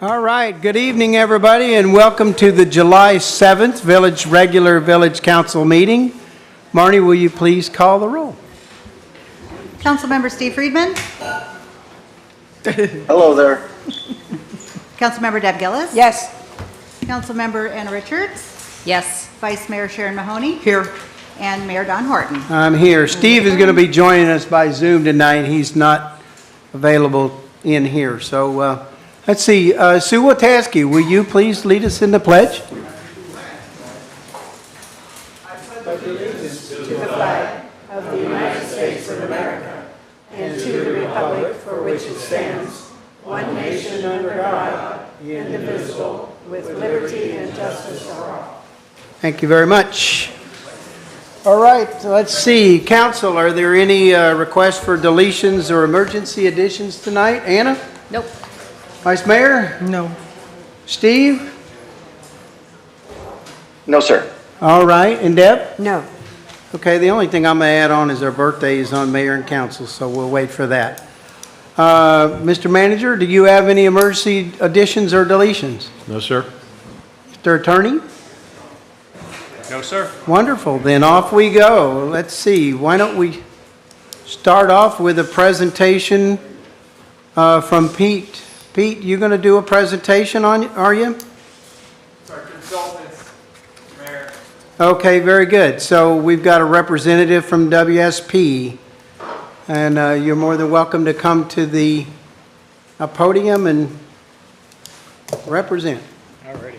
All right, good evening, everybody, and welcome to the July 7th regular Village Council meeting. Marnie, will you please call the roll? Councilmember Steve Friedman. Hello there. Councilmember Deb Gillis. Yes. Councilmember Anna Richards. Yes. Vice Mayor Sharon Mahoney. Here. And Mayor Don Horton. I'm here. Steve is going to be joining us by Zoom tonight. He's not available in here. So let's see. Sue Wataski, will you please lead us in the pledge? Thank you very much. All right, let's see. Council, are there any requests for deletions or emergency additions tonight? Anna? Nope. Vice Mayor? No. Steve? No, sir. All right, and Deb? No. Okay, the only thing I'm going to add on is our birthday is on Mayor and Council, so we'll wait for that. Mr. Manager, do you have any emergency additions or deletions? No, sir. Mr. Attorney? No, sir. Wonderful, then off we go. Let's see, why don't we start off with a presentation from Pete. Pete, you going to do a presentation on, are you? Our consultants, Mayor. Okay, very good. So we've got a representative from WSP, and you're more than welcome to come to the podium and represent. Alrighty.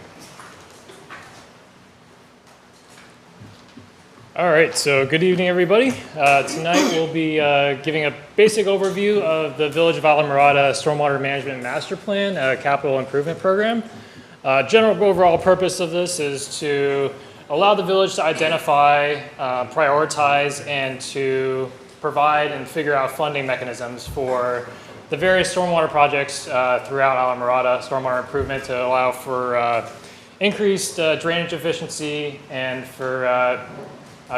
All right, so good evening, everybody. Tonight we'll be giving a basic overview of the Village of Islamorada Stormwater Management Master Plan, Capital Improvement Program. General overall purpose of this is to allow the village to identify, prioritize, and to provide and figure out funding mechanisms for the various stormwater projects throughout Islamorada, stormwater improvement to allow for increased drainage efficiency and for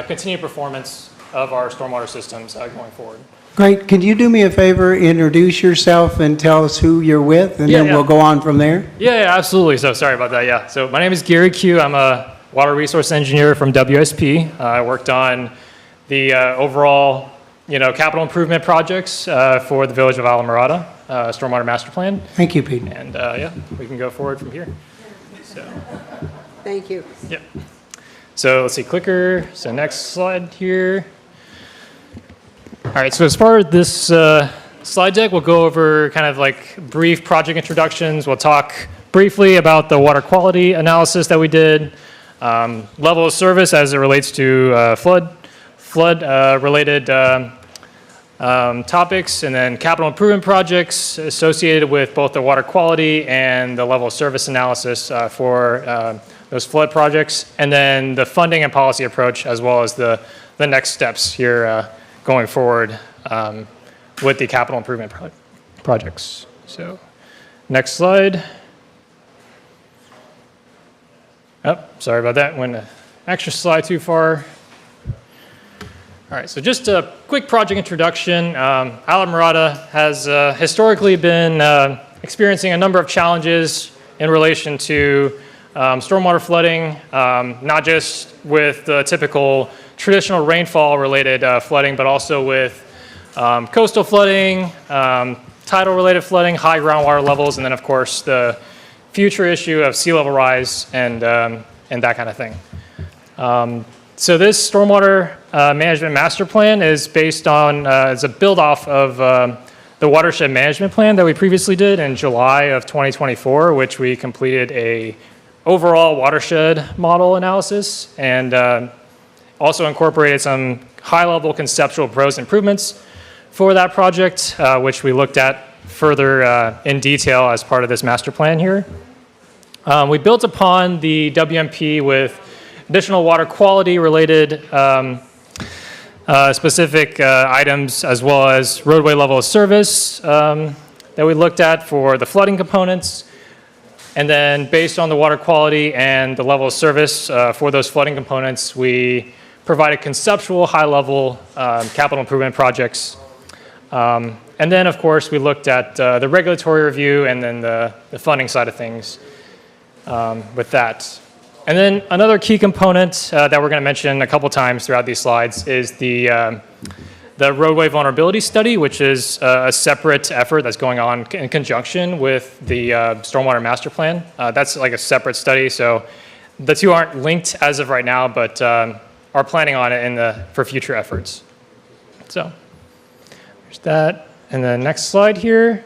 continued performance of our stormwater systems going forward. Great. Can you do me a favor, introduce yourself and tell us who you're with, and then we'll go on from there? Yeah, absolutely. So sorry about that. Yeah. So my name is Gary Q. I'm a water resource engineer from WSP. I worked on the overall, capital improvement projects for the Village of Islamorada Stormwater Master Plan. Thank you, Pete. And we can go forward from here. So, Thank you. yep. So let's see, clicker. So next slide here. All right, so as far as this slide deck, we'll go over kind of like brief project introductions. We'll talk briefly about the water quality analysis that we did, level of service as it relates to flood related topics, and then capital improvement projects associated with both the water quality and the level of service analysis for those flood projects, and then the funding and policy approach, as well as the next steps here going forward with the capital improvement projects. So next slide. Oh, sorry about that. Went an extra slide too far. All right, so just a quick project introduction. Islamorada has historically been experiencing a number of challenges in relation to stormwater flooding, not just with the typical traditional rainfall related flooding, but also with coastal flooding, tidal related flooding, high groundwater levels, and then of course the future issue of sea level rise and that kind of thing. So this stormwater management master plan is based on, it's a build off of the watershed management plan that we previously did in July of 2024, which we completed a overall watershed model analysis and also incorporated some high-level conceptual proposed improvements for that project, which we looked at further in detail as part of this master plan here. We built upon the WMP with additional water quality related specific items, as well as roadway level of service that we looked at for the flooding components. And then based on the water quality and the level of service for those flooding components, we provided conceptual high-level capital improvement projects And then, of course, we looked at the regulatory review and then the funding side of things with that. And then another key component that we're going to mention a couple times throughout these slides is the roadway vulnerability study, which is a separate effort that's going on in conjunction with the stormwater master plan. That's like a separate study, so the two aren't linked as of right now, but are planning on it for future efforts. So there's that. And the next slide here.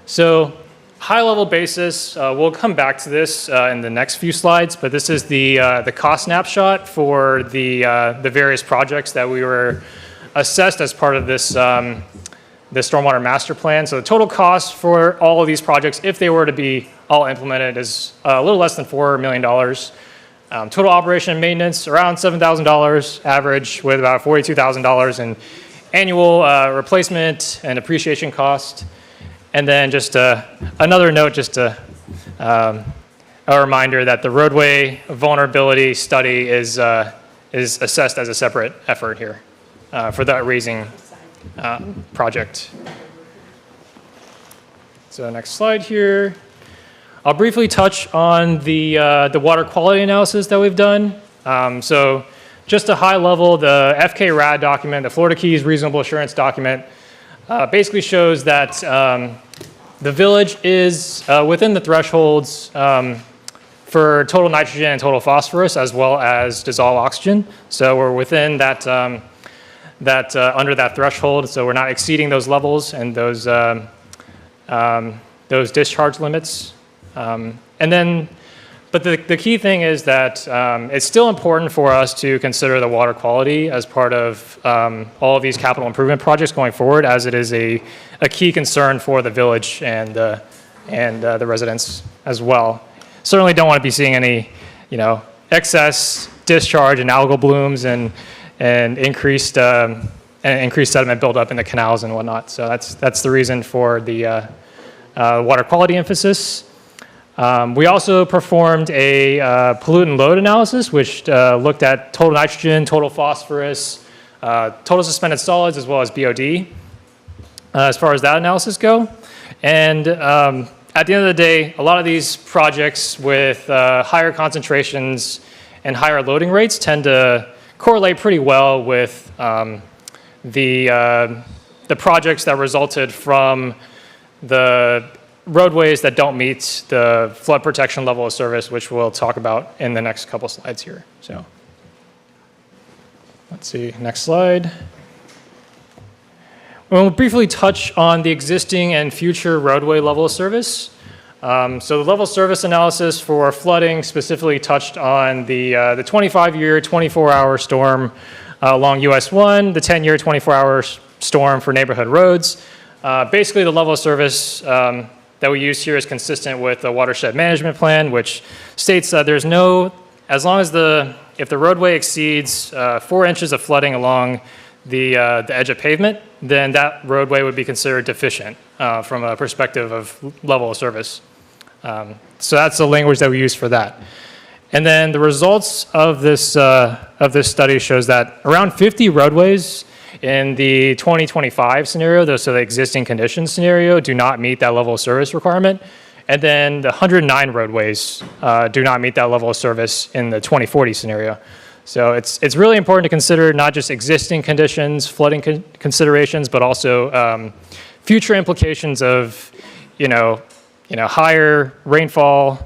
So high-level basis, we'll come back to this in the next few slides, but this is the cost snapshot for the various projects that we were assessed as part of this stormwater master plan. So the total cost for all of these projects, if they were to be all implemented, is a little less than $4 million. Total operation and maintenance, around $7,000 average, with about $42,000 in annual replacement and appreciation cost. And then just another note, just a reminder that the roadway vulnerability study is assessed as a separate effort here for that raising project. So next slide here. I'll briefly touch on the water quality analysis that we've done. So just a high level, the FK-RAD document, the Florida Keys Reasonable Assurance document, basically shows that the village is within the thresholds for total nitrogen and total phosphorus, as well as dissolved oxygen. So we're within that, under that threshold, so we're not exceeding those levels and those discharge limits. But the key thing is that it's still important for us to consider the water quality as part of all of these capital improvement projects going forward, as it is a key concern for the village and the residents as well. Certainly don't want to be seeing any, excess discharge and algal blooms and increased sediment buildup in the canals and whatnot. So that's the reason for the water quality emphasis. We also performed a pollutant load analysis, which looked at total nitrogen, total phosphorus, total suspended solids, as well as BOD, as far as that analysis go. And at the end of the day, a lot of these projects with higher concentrations and higher loading rates tend to correlate pretty well with the projects that resulted from the roadways that don't meet the flood protection level of service, which we'll talk about in the next couple slides here. So let's see, next slide. We'll briefly touch on the existing and future roadway level of service. So the level of service analysis for flooding specifically touched on the 25-year, 24-hour storm along US 1, the 10-year, 24-hour storm for neighborhood roads. Basically, the level of service that we use here is consistent with the watershed management plan, which states that there's no, as long as if the roadway exceeds 4 inches of flooding along the edge of pavement, then that roadway would be considered deficient from a perspective of level of service. So that's the language that we use for that. And then the results of this study shows that around 50 roadways in the 2025 scenario, so the existing conditions scenario, do not meet that level of service requirement. And then the 109 roadways do not meet that level of service in the 2040 scenario. So it's really important to consider not just existing conditions, flooding considerations, but also future implications of, higher rainfall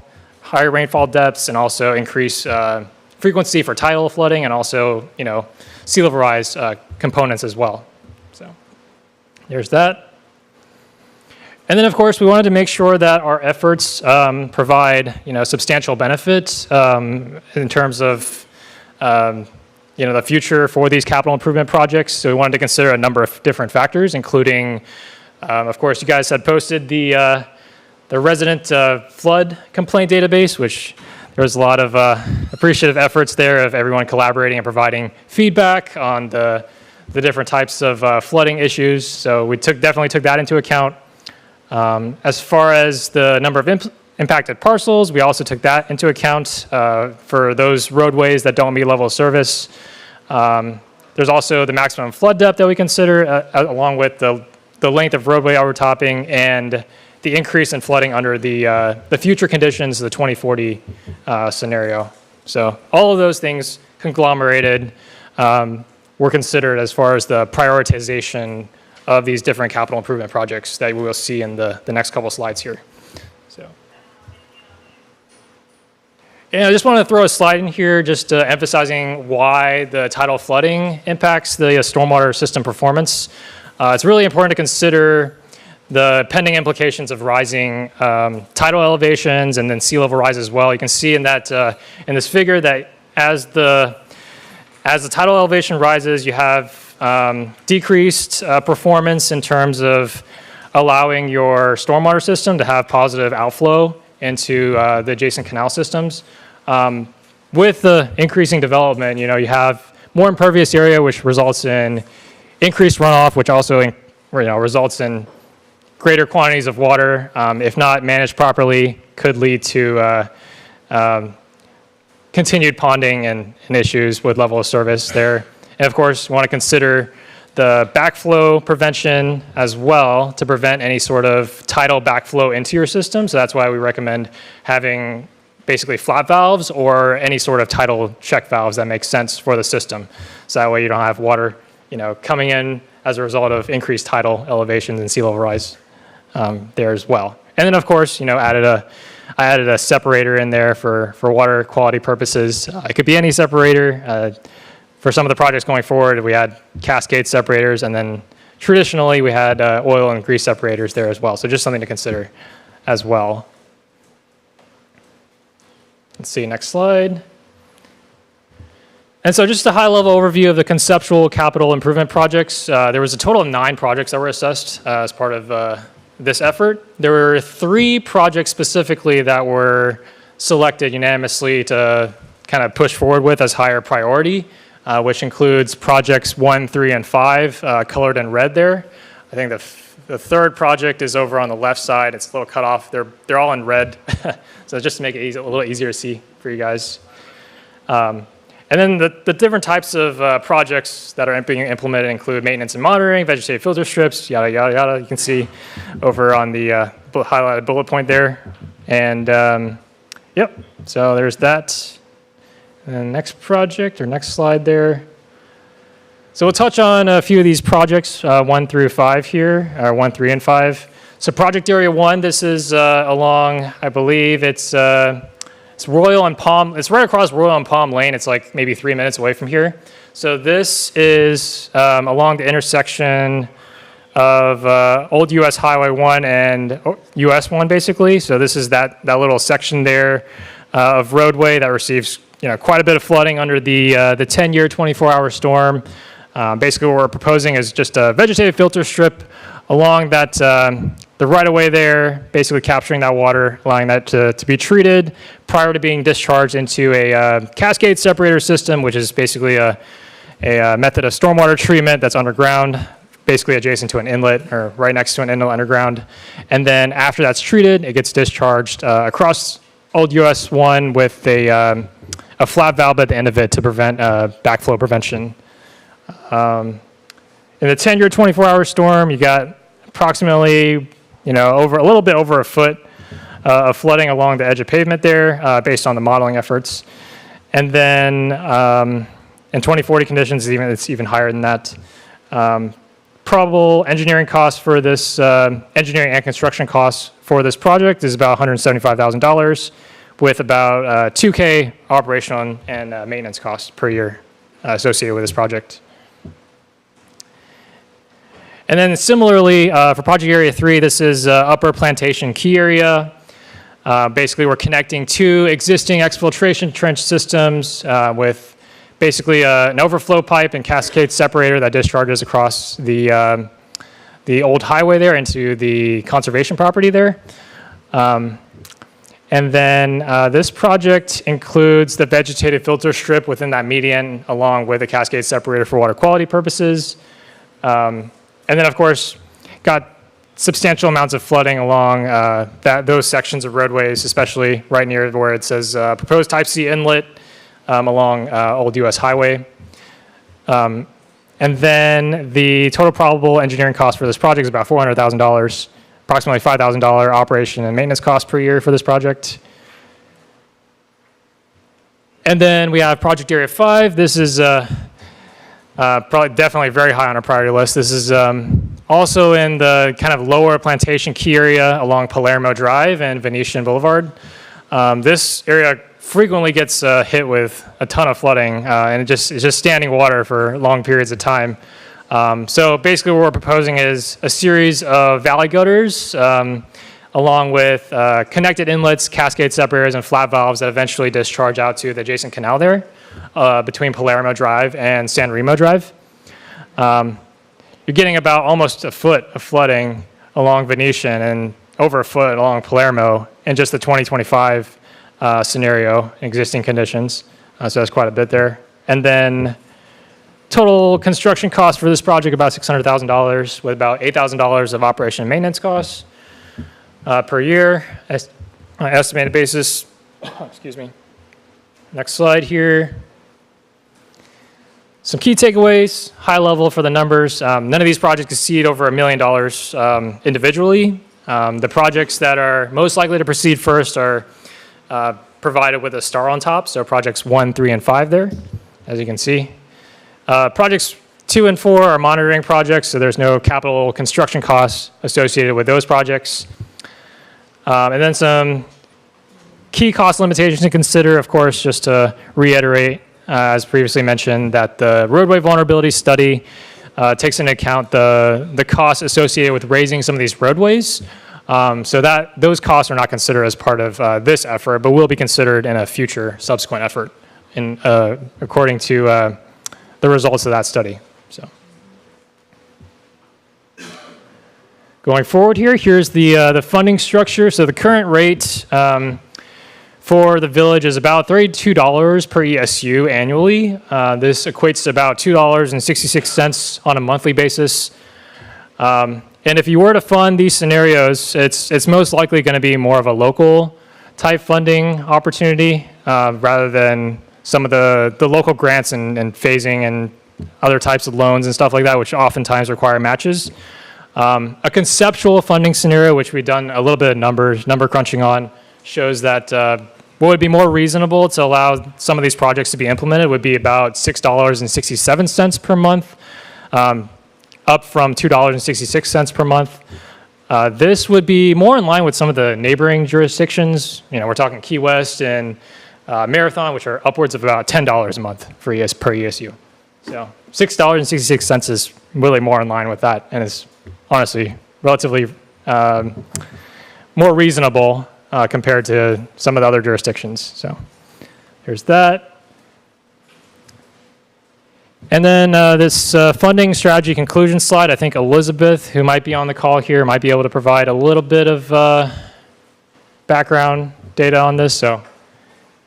depths, and also increased frequency for tidal flooding, and also, sea level rise components as well. So there's that. And then, of course, we wanted to make sure that our efforts provide, substantial benefit in terms of, the future for these capital improvement projects. So we wanted to consider a number of different factors, including, of course, you guys had posted the resident flood complaint database, which there was a lot of appreciative efforts there of everyone collaborating and providing feedback on the different types of flooding issues. So we definitely took that into account. As far as the number of impacted parcels, we also took that into account for those roadways that don't meet level of service. There's also the maximum flood depth that we consider, along with the the length of roadway overtopping, and the increase in flooding under the future conditions of the 2040 scenario. So all of those things conglomerated were considered as far as the prioritization of these different capital improvement projects that we will see in the next couple slides here. So, and I just want to throw a slide in here just emphasizing why the tidal flooding impacts the stormwater system performance. It's really important to consider the pending implications of rising tidal elevations and then sea level rise as well. You can see in that in this figure that as the tidal elevation rises, you have decreased performance in terms of allowing your stormwater system to have positive outflow into the adjacent canal systems. With the increasing development, you have more impervious area, which results in increased runoff, which also results in greater quantities of water, if not managed properly, could lead to continued ponding and issues with level of service there. And of course, you want to consider the backflow prevention as well to prevent any sort of tidal backflow into your system. So that's why we recommend having basically flap valves or any sort of tidal check valves that make sense for the system. So that way you don't have water, coming in as a result of increased tidal elevations and sea level rise there as well. And then of course, I added a separator in there for water quality purposes. It could be any separator. For some of the projects going forward, we had cascade separators, and then traditionally we had oil and grease separators there as well. So just something to consider as well. Let's see, next slide. And so just a high-level overview of the conceptual capital improvement projects. There was a total of 9 projects that were assessed as part of this effort. There were 3 projects specifically that were selected unanimously to kind of push forward with as higher priority, which includes projects 1, 3, and 5, colored in red there. I think the third project is over on the left side. It's a little cut off. They're all in red, so just to make it a little easier to see for you guys. And then the different types of projects that are being implemented include maintenance and monitoring, vegetative filter strips, yada, yada, yada. You can see over on the highlighted bullet point there. And yep, so there's that. And next project or next slide there. So we'll touch on a few of these projects, 1 through 5 here, or 1, 3, and 5. So project area 1, this is along, I believe it's Royal and Palm. It's right across Royal and Palm Lane. It's like maybe 3 minutes away from here. So this is along the intersection of Old US Highway 1 and US 1, basically. So this is that little section there of roadway that receives quite a bit of flooding under the 10-year, 24-hour storm. Basically, what we're proposing is just a vegetative filter strip along that the right-of-way there, basically capturing that water, allowing that to be treated prior to being discharged into a cascade separator system, which is basically a method of stormwater treatment that's underground, basically adjacent to an inlet or right next to an inlet underground. And then after that's treated, it gets discharged across Old US 1 with a flap valve at the end of it to prevent backflow prevention. In the 10-year, 24-hour storm, you got approximately, over a little bit over a foot of flooding along the edge of pavement there, based on the modeling efforts. And then in 2040 conditions, it's even higher than that. Probable engineering costs for this, engineering and construction costs for this project is about $175,000, with about $2K operational and maintenance costs per year associated with this project. And then similarly, for project area 3, this is Upper Plantation Key area. Basically, we're connecting 2 existing exfiltration trench systems with basically an overflow pipe and cascade separator that discharges across the old highway there into the conservation property there. And then this project includes the vegetative filter strip within that median, along with a cascade separator for water quality purposes. And then, of course, got substantial amounts of flooding along those sections of roadways, especially right near where it says proposed Type C inlet along Old US Highway. And And then the total probable engineering cost for this project is about $400,000, approximately $5,000 operation and maintenance cost per year for this project. And then we have project area 5. This is probably definitely very high on our priority list. This is also in the kind of lower Plantation Key area along Palermo Drive and Venetian Boulevard. This area frequently gets hit with a ton of flooding, and it's just standing water for long periods of time. So basically what we're proposing is a series of valley gutters along with connected inlets, cascade separators, and flat valves that eventually discharge out to the adjacent canal there between Palermo Drive and San Remo Drive. You're getting about almost a foot of flooding along Venetian and over a foot along Palermo in just the 2025 scenario, existing conditions. So that's quite a bit there. And then total construction cost for this project, about $600,000 with about $8,000 of operation and maintenance costs per year, estimated basis. Excuse me. Next slide here. Some key takeaways, high level for the numbers. None of these projects exceed over $1 million individually. The projects that are most likely to proceed first are provided with a star on top, so projects 1, 3, and 5 there, as you can see. Projects 2 and 4 are monitoring projects, so there's no capital construction costs associated with those projects. And then some key cost limitations to consider, of course, just to reiterate, as previously mentioned, that the roadway vulnerability study takes into account the costs associated with raising some of these roadways. So that those costs are not considered as part of this effort, but will be considered in a future subsequent effort according to the results of that study. So going forward here's the funding structure. So the current rate for the village is about $32 per ESU annually. This equates to about $2.66 on a monthly basis. And if you were to fund these scenarios, it's most likely going to be more of a local type funding opportunity rather than some of the local grants and phasing and other types of loans and stuff like that, which oftentimes require matches. A conceptual funding scenario, which we've done a little bit of number crunching on, shows that what would be more reasonable to allow some of these projects to be implemented would be about $6.67 per month, up from $2.66 per month. This would be more in line with some of the neighboring jurisdictions. You know, we're talking Key West and Marathon, which are upwards of about $10 a month per ESU. So $6.66 is really more in line with that, and is honestly relatively more reasonable compared to some of the other jurisdictions. So there's that. And then this funding strategy conclusion slide, I think Elizabeth, who might be on the call here, might be able to provide a little bit of background data on this. So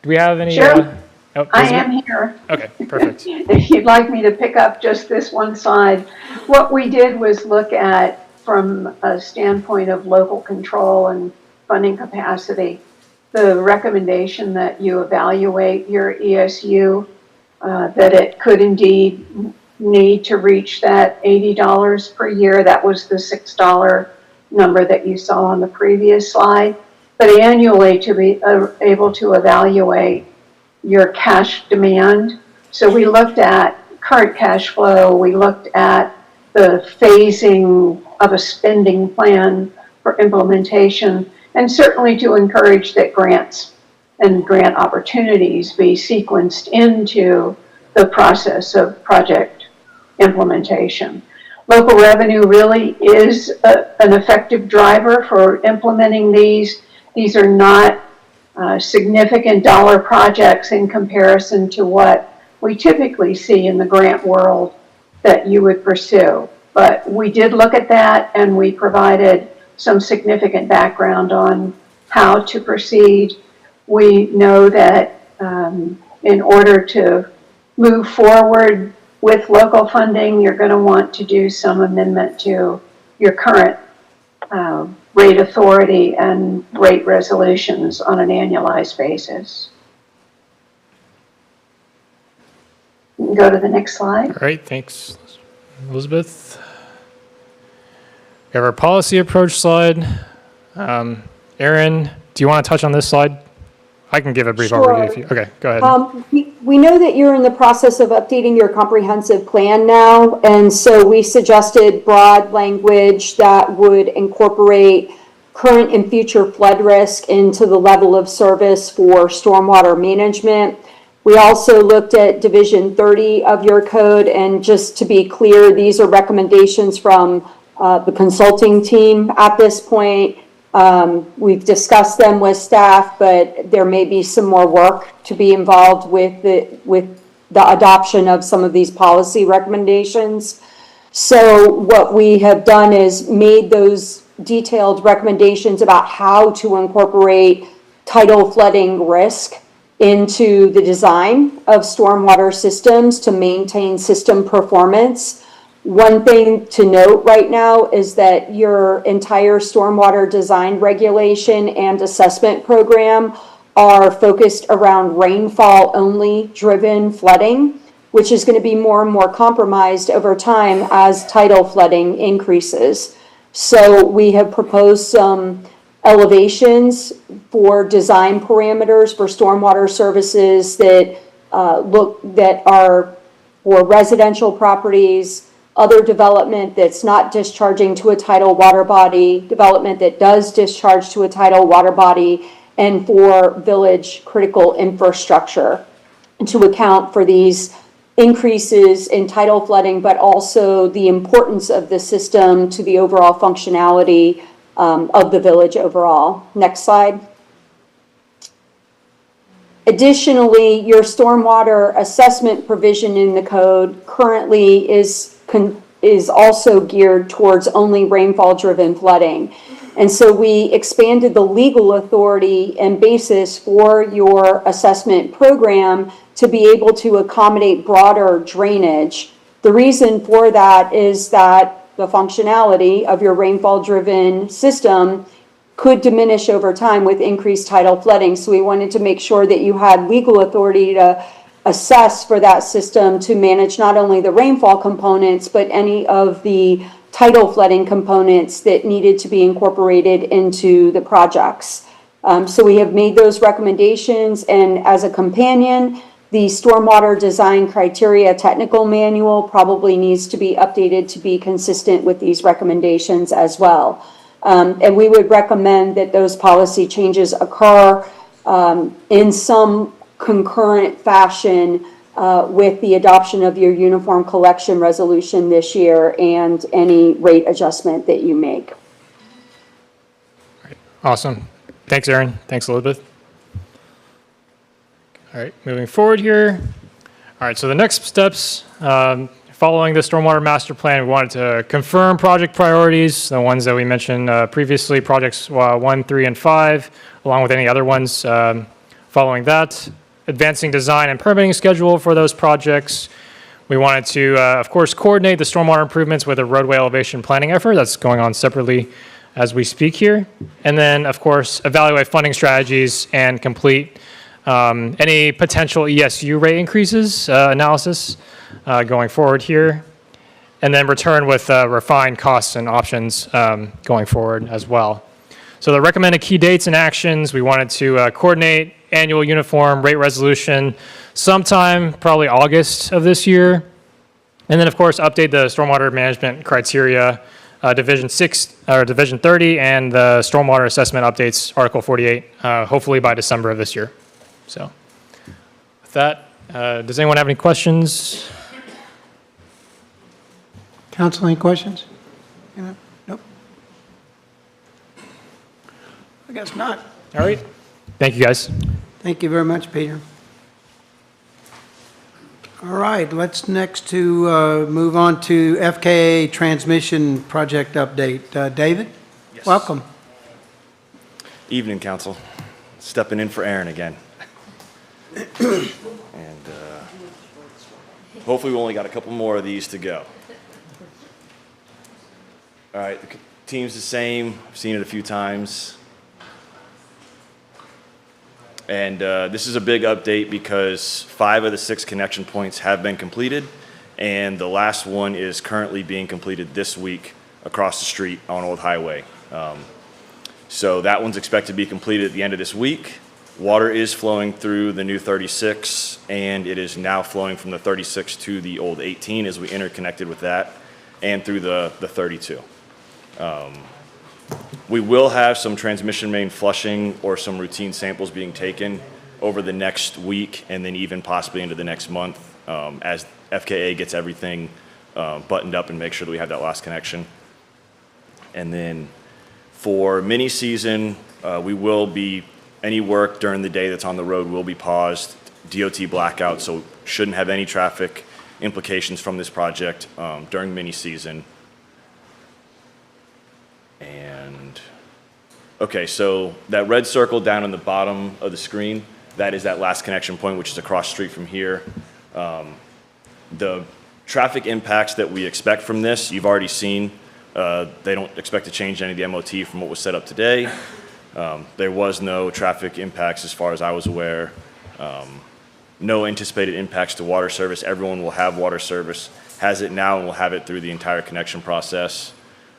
do we have any? Sure. Oh, I am here. Okay, perfect. If you'd like me to pick up just this one side. What we did was look at, from a standpoint of local control and funding capacity, the recommendation that you evaluate your ESU, that it could indeed need to reach that $80 per year. That was the $6 number that you saw on the previous slide. But annually, to be able to evaluate your cash demand. So we looked at current cash flow, we looked at the phasing of a spending plan for implementation, and certainly to encourage that grants and grant opportunities be sequenced into the process of project implementation. Local revenue really is an effective driver for implementing these. These are not significant dollar projects in comparison to what we typically see in the grant world that you would pursue. But we did look at that, and we provided some significant background on how to proceed. We know that in order to move forward with local funding, you're going to want to do some amendment to your current rate authority and rate resolutions on an annualized basis. You can go to the next slide. All right, thanks. Elizabeth. We have our policy approach slide. Aaron, do you want to touch on this slide? I can give a brief Sure. overview if you, okay, go ahead. We know that you're in the process of updating your comprehensive plan now, and so we suggested broad language that would incorporate current and future flood risk into the level of service for stormwater management. We also looked at Division 30 of your code, and just to be clear, these are recommendations from the consulting team at this point. We've discussed them with staff, but there may be some more work to be involved with the adoption of some of these policy recommendations. So what we have done is made those detailed recommendations about how to incorporate tidal flooding risk into the design of stormwater systems to maintain system performance. One thing to note right now is that your entire stormwater design regulation and assessment program are focused around rainfall only driven flooding, which is going to be more and more compromised over time as tidal flooding increases. So we have proposed some elevations for design parameters for stormwater services that are for residential properties, other development that's not discharging to a tidal water body, development that does discharge to a tidal water body, and for village critical infrastructure to account for these increases in tidal flooding, but also the importance of the system to the overall functionality of the village overall. Next slide. Additionally, your stormwater assessment provision in the code currently is also geared towards only rainfall-driven flooding. And so we expanded the legal authority and basis for your assessment program to be able to accommodate broader drainage. The reason for that is that the functionality of your rainfall-driven system could diminish over time with increased tidal flooding. So we wanted to make sure that you had legal authority to assess for that system to manage not only the rainfall components, but any of the tidal flooding components that needed to be incorporated into the projects. So we have made those recommendations, and as a companion, the stormwater design criteria technical manual probably needs to be updated to be consistent with these recommendations as well. And we would recommend that those policy changes occur in some concurrent fashion with the adoption of your uniform collection resolution this year and any rate adjustment that you make. Awesome. Thanks, Aaron. Thanks, Elizabeth. All right, moving forward here. All right, so the next steps, following the Stormwater Master Plan, we wanted to confirm project priorities, the ones that we mentioned previously, projects 1, 3, and 5, along with any other ones. Following that, advancing design and permitting schedule for those projects. We wanted to, of course, coordinate the stormwater improvements with a roadway elevation planning effort that's going on separately as we speak here. And then, of course, evaluate funding strategies and complete any potential ESU rate increases analysis going forward here. And then return with refined costs and options going forward as well. So the recommended key dates and actions, we wanted to coordinate annual uniform rate resolution sometime, probably August of this year. And then, of course, update the stormwater management criteria, Division 6 or Division 30, and the stormwater assessment updates, Article 48, hopefully by December of this year. So with that, does anyone have any questions? Council, any questions? Nope. I guess not. All right. Thank you, guys. Thank you very much, Peter. All right, let's next to move on to FKA transmission project update. David? Yes. Welcome. Evening, Council. Stepping in for Aaron again. And hopefully we only got a couple more of these to go. All right, the team's the same. I've seen it a few times. And this is a big update because 5 of the 6 connection points have been completed, And the last one is currently being completed this week across the street on Old Highway. So that one's expected to be completed at the end of this week. Water is flowing through the new 36, and it is now flowing from the 36 to the old 18 as we interconnected with that, and through the 32. We will have some transmission main flushing or some routine samples being taken over the next week and then even possibly into the next month as FKA gets everything buttoned up and make sure that we have that last connection. And then for mini season, any work during the day that's on the road will be paused, DOT blackout, so shouldn't have any traffic implications from this project during mini season. And, okay, so that red circle down on the bottom of the screen, that is that last connection point, which is across the street from here. The traffic impacts that we expect from this, you've already seen. They don't expect to change any of the MOT from what was set up today. There was no traffic impacts as far as I was aware. No anticipated impacts to water service. Everyone will have water service, has it now, and will have it through the entire connection process.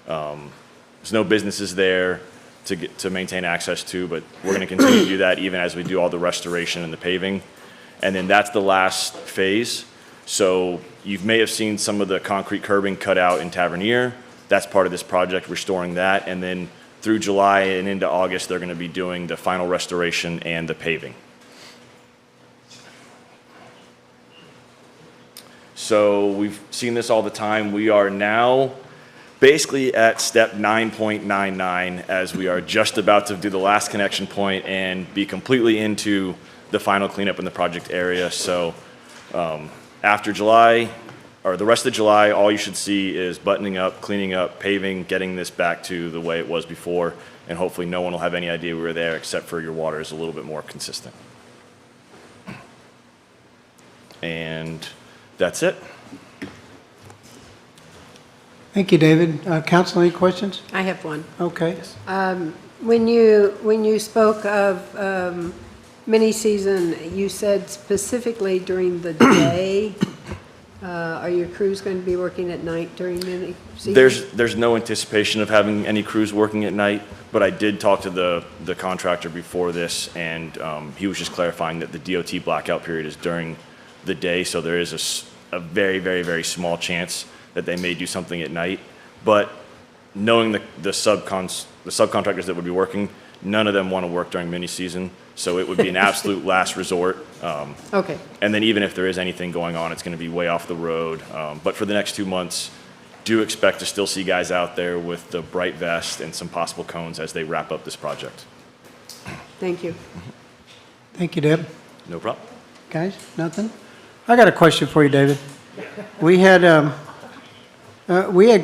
There's no businesses there to maintain access to, but we're going to continue to do that even as we do all the restoration and the paving. And then that's the last phase. So you may have seen some of the concrete curbing cut out in Tavernier. That's part of this project, restoring that. And then through July and into August, they're going to be doing the final restoration and the paving. So we've seen this all the time. We are now basically at step 9.99 as we are just about to do the last connection point and be completely into the final cleanup in the project area. So after July, or the rest of July, all you should see is buttoning up, cleaning up, paving, getting this back to the way it was before, and hopefully no one will have any idea we were there except for your water is a little bit more consistent. And that's it. Thank you, David. Council, any questions? I have one. Okay. When you spoke of mini season, you said specifically during the day. Are your crews going to be working at night during mini season? There's no anticipation of having any crews working at night, but I did talk to the contractor before this, and he was just clarifying that the DOT blackout period is during the day, so there is a very, very, very small chance that they may do something at night. But knowing the subcontractors that would be working, none of them want to work during mini season, so it would be an absolute last resort. Okay. And then even if there is anything going on, it's going to be way off the road. But for the next 2 months, do expect to still see guys out there with the bright vest and some possible cones as they wrap up this project. Thank you. Thank you, Deb. No problem. Guys, nothing? I got a question for you, David. We had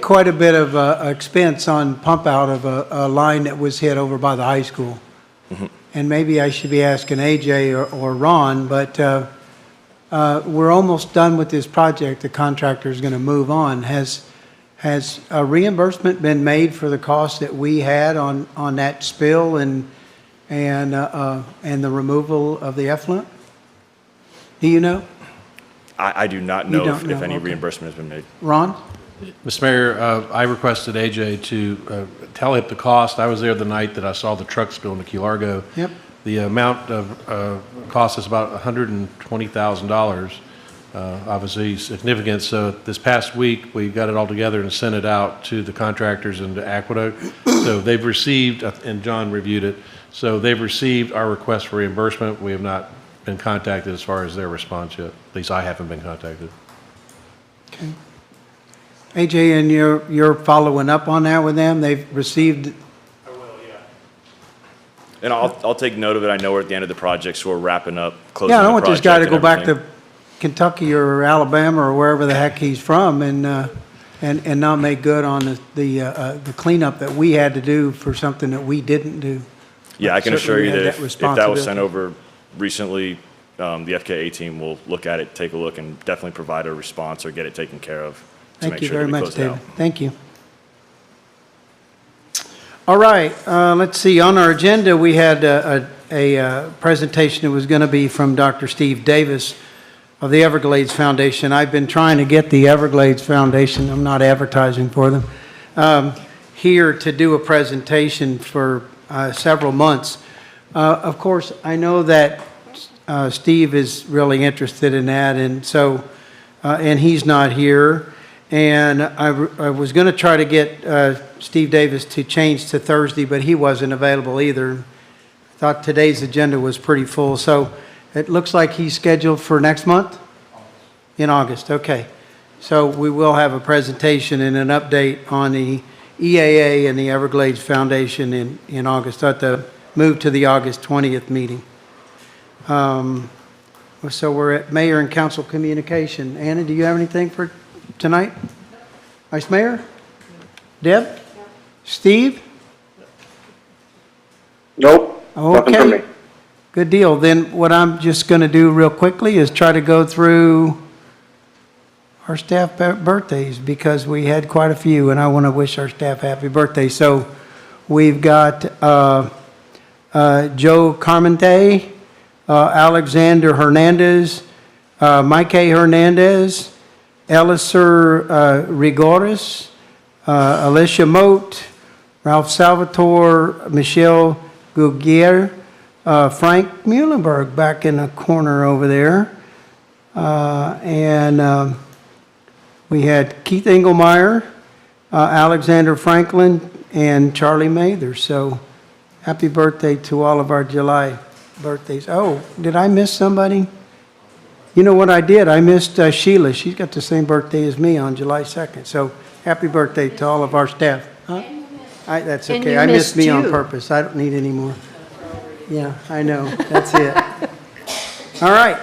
quite a bit of expense on pump out of a line that was hit over by the high school. Mm-hmm. And maybe I should be asking AJ or Ron, but we're almost done with this project. The contractor is going to move on. Has a reimbursement been made for the cost that we had on that spill and the removal of the effluent? Do you know? I do not You know don't if know, any okay. reimbursement has been made. Ron? Mr. Mayor, I requested AJ to tally up the cost. I was there the night that I saw the truck spill into Key Largo. Yep. The amount of cost is about $120,000, obviously significant. So this past week, we got it all together and sent it out to the contractors and to Aqueduct. So they've received, and John reviewed it, so they've received our request for reimbursement. We have not been contacted as far as their response yet. At least I haven't been contacted. Okay. AJ, and you're following up on that with them? They've received? And I'll take note of it. I know we're at the end of the project, so we're wrapping up, closing Yeah, I the don't want this guy to project go back and to Kentucky or Alabama or wherever the heck he's from and not make good on the cleanup that we had to do for something that we didn't do. Yeah, I can assure Certainly you had that that if that was sent responsibility. over recently, the FKA team will look at it, take a look, and definitely provide a response or get it taken care of to Thank make you sure very that we much, close it out. David. Thank you. All right, let's see. On our agenda, we had a presentation that was going to be from Dr. Steve Davis of the Everglades Foundation. I've been trying to get the Everglades Foundation, I'm not advertising for them, here to do a presentation for several months. Of course, I know that Steve is really interested in that, and so, and he's not here. And I was going to try to get Steve Davis to change to Thursday, but he wasn't available either. I thought today's agenda was pretty full, so it looks like he's scheduled for next month? In August, okay. So we will have a presentation and an update on the EAA and the Everglades Foundation in August, at the move to the August 20th meeting. So we're at Mayor and Council Communication. Anna, do you have anything for tonight? Vice Mayor? Deb? Steve? Nope, nothing for me. Okay, good deal. Then what I'm just going to do real quickly is try to go through our staff birthdays, because we had quite a few, and I want to wish our staff happy birthday. So we've got Joe Carmente, Alexander Hernandez, Mike Hernandez, Elisir Rigoris, Alicia Moat, Ralph Salvatore, Michelle Gugier, Frank Muhlenberg back in the corner over there, and we had Keith Engelmeyer, Alexander Franklin, and Charlie Mather. So happy birthday to all of our July birthdays. Oh, did I miss somebody? You know what I did? I missed Sheila. She's got the same birthday as me on July 2nd. So happy birthday to all of our staff. Huh? That's And okay. you I missed missed me on you. purpose. I don't need any more. Yeah, I know. That's it. All right.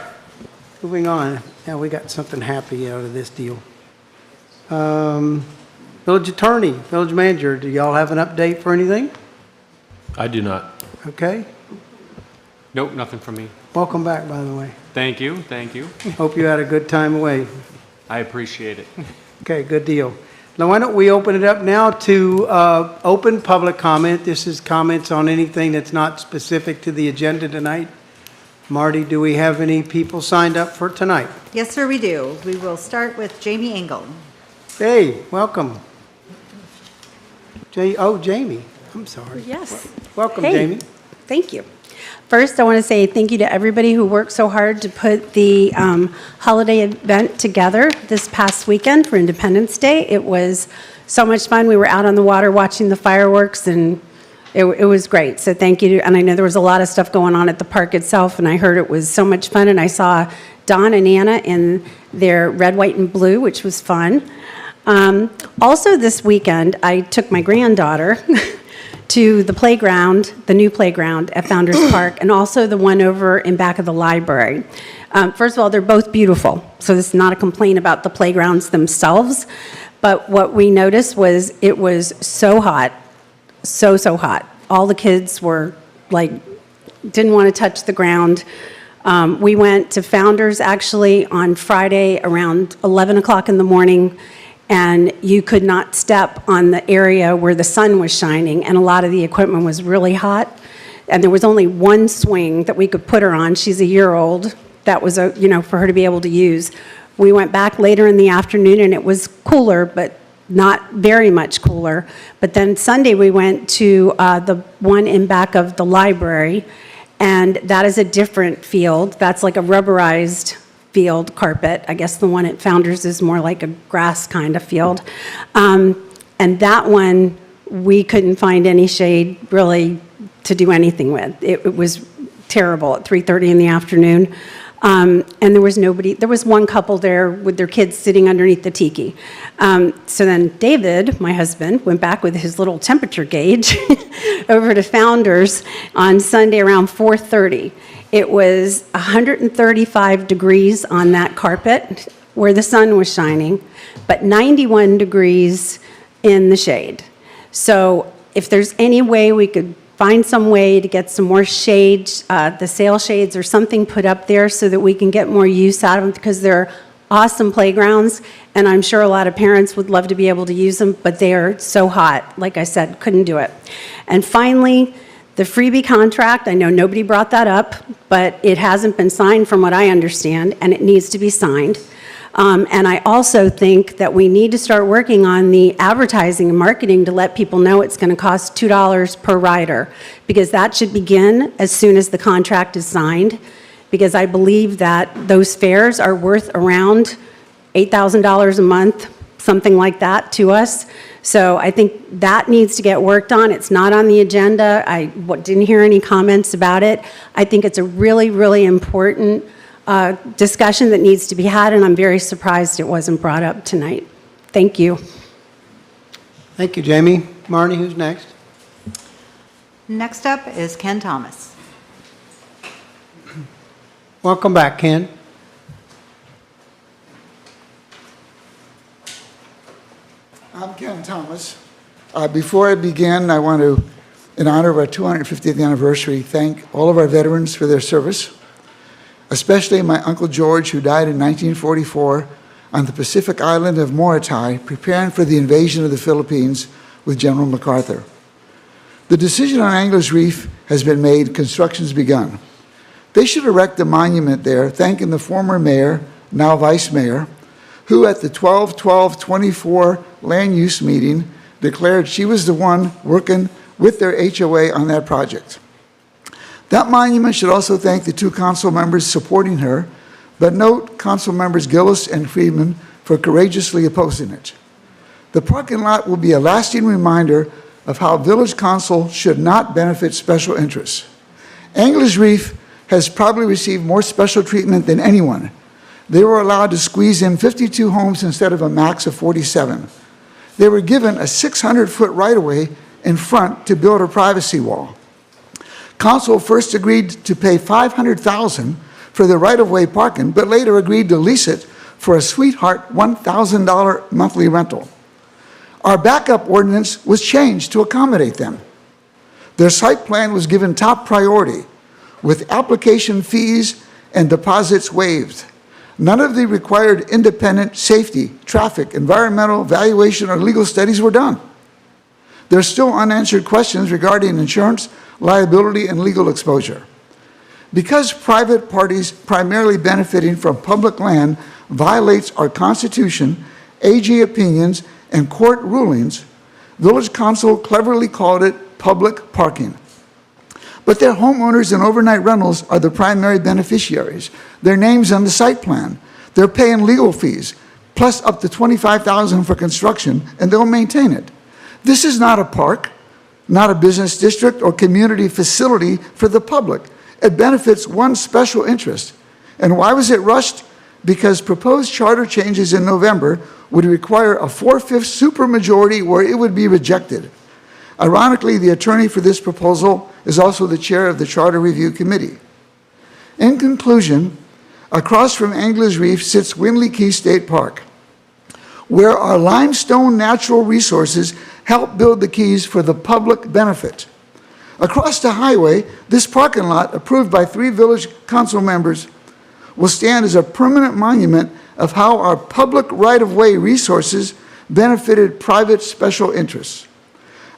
Moving on. Now we got something happy out of this deal. Village Attorney, Village Manager, do y'all have an update for anything? I do not. Okay. Nope, nothing from me. Welcome back, by the way. Thank you, thank you. Hope you had a good time away. I appreciate it. Okay, good deal. Now, why don't we open it up now to open public comment? This is comments on anything that's not specific to the agenda tonight. Marty, do we have any people signed up for tonight? Yes, sir, we do. We will start with Jamie Engel. Hey, welcome. Jamie, I'm sorry. Yes. Welcome, Hey, Jamie. Thank you. First, I want to say thank you to everybody who worked so hard to put the holiday event together this past weekend for Independence Day. It was so much fun. We were out on the water watching the fireworks, and it was great. So thank you. And I know there was a lot of stuff going on at the park itself, and I heard it was so much fun. And I saw Don and Anna in their red, white, and blue, which was fun. Also this weekend, I took my granddaughter to the playground, the new playground at Founders Park, and also the one over in back of the library. First of all, they're both beautiful, so this is not a complaint about the playgrounds themselves, but what we noticed was it was so hot, so hot. All the kids were like, didn't want to touch the ground. We went to Founders actually on Friday around 11 o'clock in the morning, and you could not step on the area where the sun was shining, and a lot of the equipment was really hot. And there was only one swing that we could put her on. She's a year old. That was, for her to be able to use. We went back later in the afternoon, and it was cooler, but not very much cooler. But then Sunday, we went to the one in back of the library, and that is a different field. That's like a rubberized field carpet. I guess the one at Founders is more like a grass kind of field. And that one, we couldn't find any shade really to do anything with. It was terrible at 3:30 in the afternoon. And there was nobody, there was one couple there with their kids sitting underneath the tiki. So then David, my husband, went back with his little temperature gauge over to Founders on Sunday around 4:30. It was 135 degrees on that carpet where the sun was shining, but 91 degrees in the shade. So if there's any way we could find some way to get some more shades, the sail shades or something put up there so that we can get more use out of them, because they're awesome playgrounds, and I'm sure a lot of parents would love to be able to use them, but they are so hot. Like I said, couldn't do it. And finally, The freebie contract, I know nobody brought that up, but it hasn't been signed from what I understand, and it needs to be signed. And I also think that we need to start working on the advertising and marketing to let people know it's going to cost $2 per rider, because that should begin as soon as the contract is signed, because I believe that those fares are worth around $8,000 a month, something like that to us. So I think that needs to get worked on. It's not on the agenda. I didn't hear any comments about it. I think it's a really, really important discussion that needs to be had, and I'm very surprised it wasn't brought up tonight. Thank you. Thank you, Jamie. Marnie, who's next? Next up is Ken Thomas. Welcome back, Ken. I'm Ken Thomas. Before I begin, I want to, in honor of our 250th anniversary, thank all of our veterans for their service, especially my Uncle George, who died in 1944 on the Pacific island of Morotai, preparing for the invasion of the Philippines with General MacArthur. The decision on Anglers Reef has been made, construction's begun. They should erect a monument there, thanking the former mayor, now vice mayor, who at the 12/12/24 land use meeting declared she was the one working with their HOA on that project. That monument should also thank the two council members supporting her, but note council members Gillis and Friedman for courageously opposing it. The parking lot will be a lasting reminder of how Village Council should not benefit special interests. Anglers Reef has probably received more special treatment than anyone. They were allowed to squeeze in 52 homes instead of a max of 47. They were given a 600-foot right-of-way in front to build a privacy wall. Council first agreed to pay $500,000 for the right-of-way parking, but later agreed to lease it for a sweetheart $1,000 monthly rental. Our backup ordinance was changed to accommodate them. Their site plan was given top priority, with application fees and deposits waived. None of the required independent safety, traffic, environmental, valuation, or legal studies were done. There are still unanswered questions regarding insurance, liability, and legal exposure. Because private parties primarily benefiting from public land violates our Constitution, AG opinions, and court rulings, Village Council cleverly called it public parking. But their homeowners and overnight rentals are the primary beneficiaries. Their name's on the site plan. They're paying legal fees, plus up to $25,000 for construction, and they'll maintain it. This is not a park, not a business district or community facility for the public. It benefits one special interest. And why was it rushed? Because proposed charter changes in November would require a 4/5 supermajority where it would be rejected. Ironically, the attorney for this proposal is also the chair of the Charter Review Committee. In conclusion, across from Anglers Reef sits Winley Key State Park, where our limestone natural resources help build the keys for the public benefit. Across the highway, this parking lot, approved by 3 Village Council members, will stand as a permanent monument of how our public right-of-way resources benefited private special interests.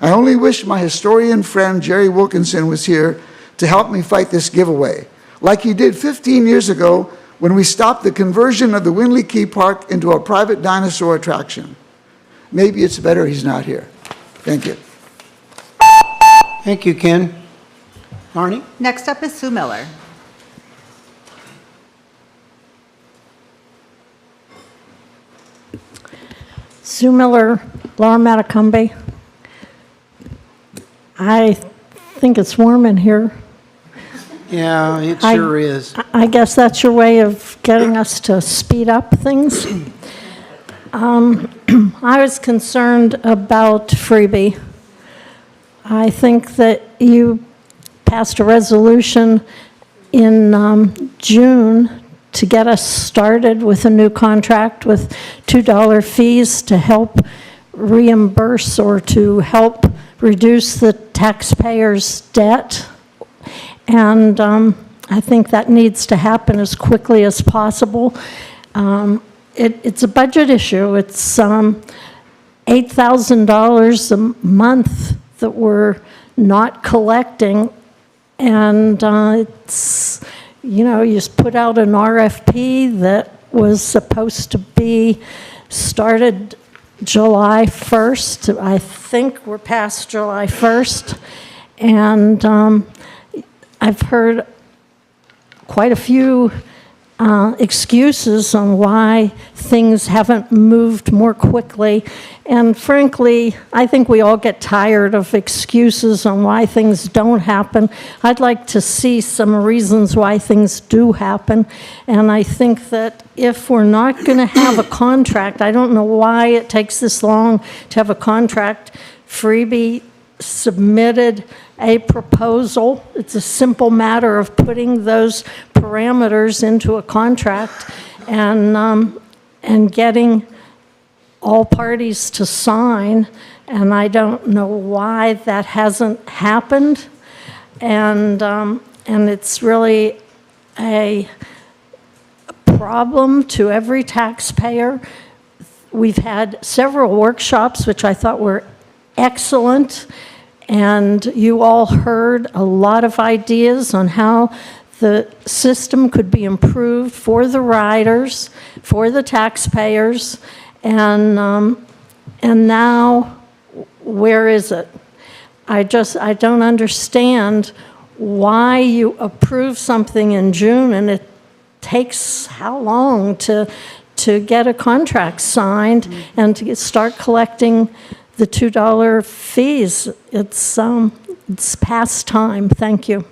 I only wish my historian friend Jerry Wilkinson was here to help me fight this giveaway, like he did 15 years ago when we stopped the conversion of the Winley Key Park into a private dinosaur attraction. Maybe it's better he's not here. Thank you. Thank you, Ken. Marnie? Next up is Sue Miller. Sue Miller, Laura Matacumbe. I think it's warm in here. Yeah, it sure is. I guess that's your way of getting us to speed up things. I was concerned about freebie. I think that you passed a resolution in June to get us started with a new contract with $2 fees to help reimburse or to help reduce the taxpayers' debt. And I think that needs to happen as quickly as possible. It's a budget issue. It's $8,000 a month that we're not collecting. And it's, you just put out an RFP that was supposed to be started July 1st. I think we're past July 1st. And I've heard quite a few excuses on why things haven't moved more quickly. And frankly, I think we all get tired of excuses on why things don't happen. I'd like to see some reasons why things do happen. And I think that if we're not going to have a contract, I don't know why it takes this long to have a contract. Freebie submitted a proposal. It's a simple matter of putting those parameters into a contract and getting all parties to sign. And I don't know why that hasn't happened. And it's really a problem to every taxpayer. We've had several workshops, which I thought were excellent. And you all heard a lot of ideas on how the system could be improved for the riders, for the taxpayers, and now, where is it? I don't understand why you approve something in June and it takes how long to get a contract signed and to start collecting the $2 fees. It's past time. Thank you.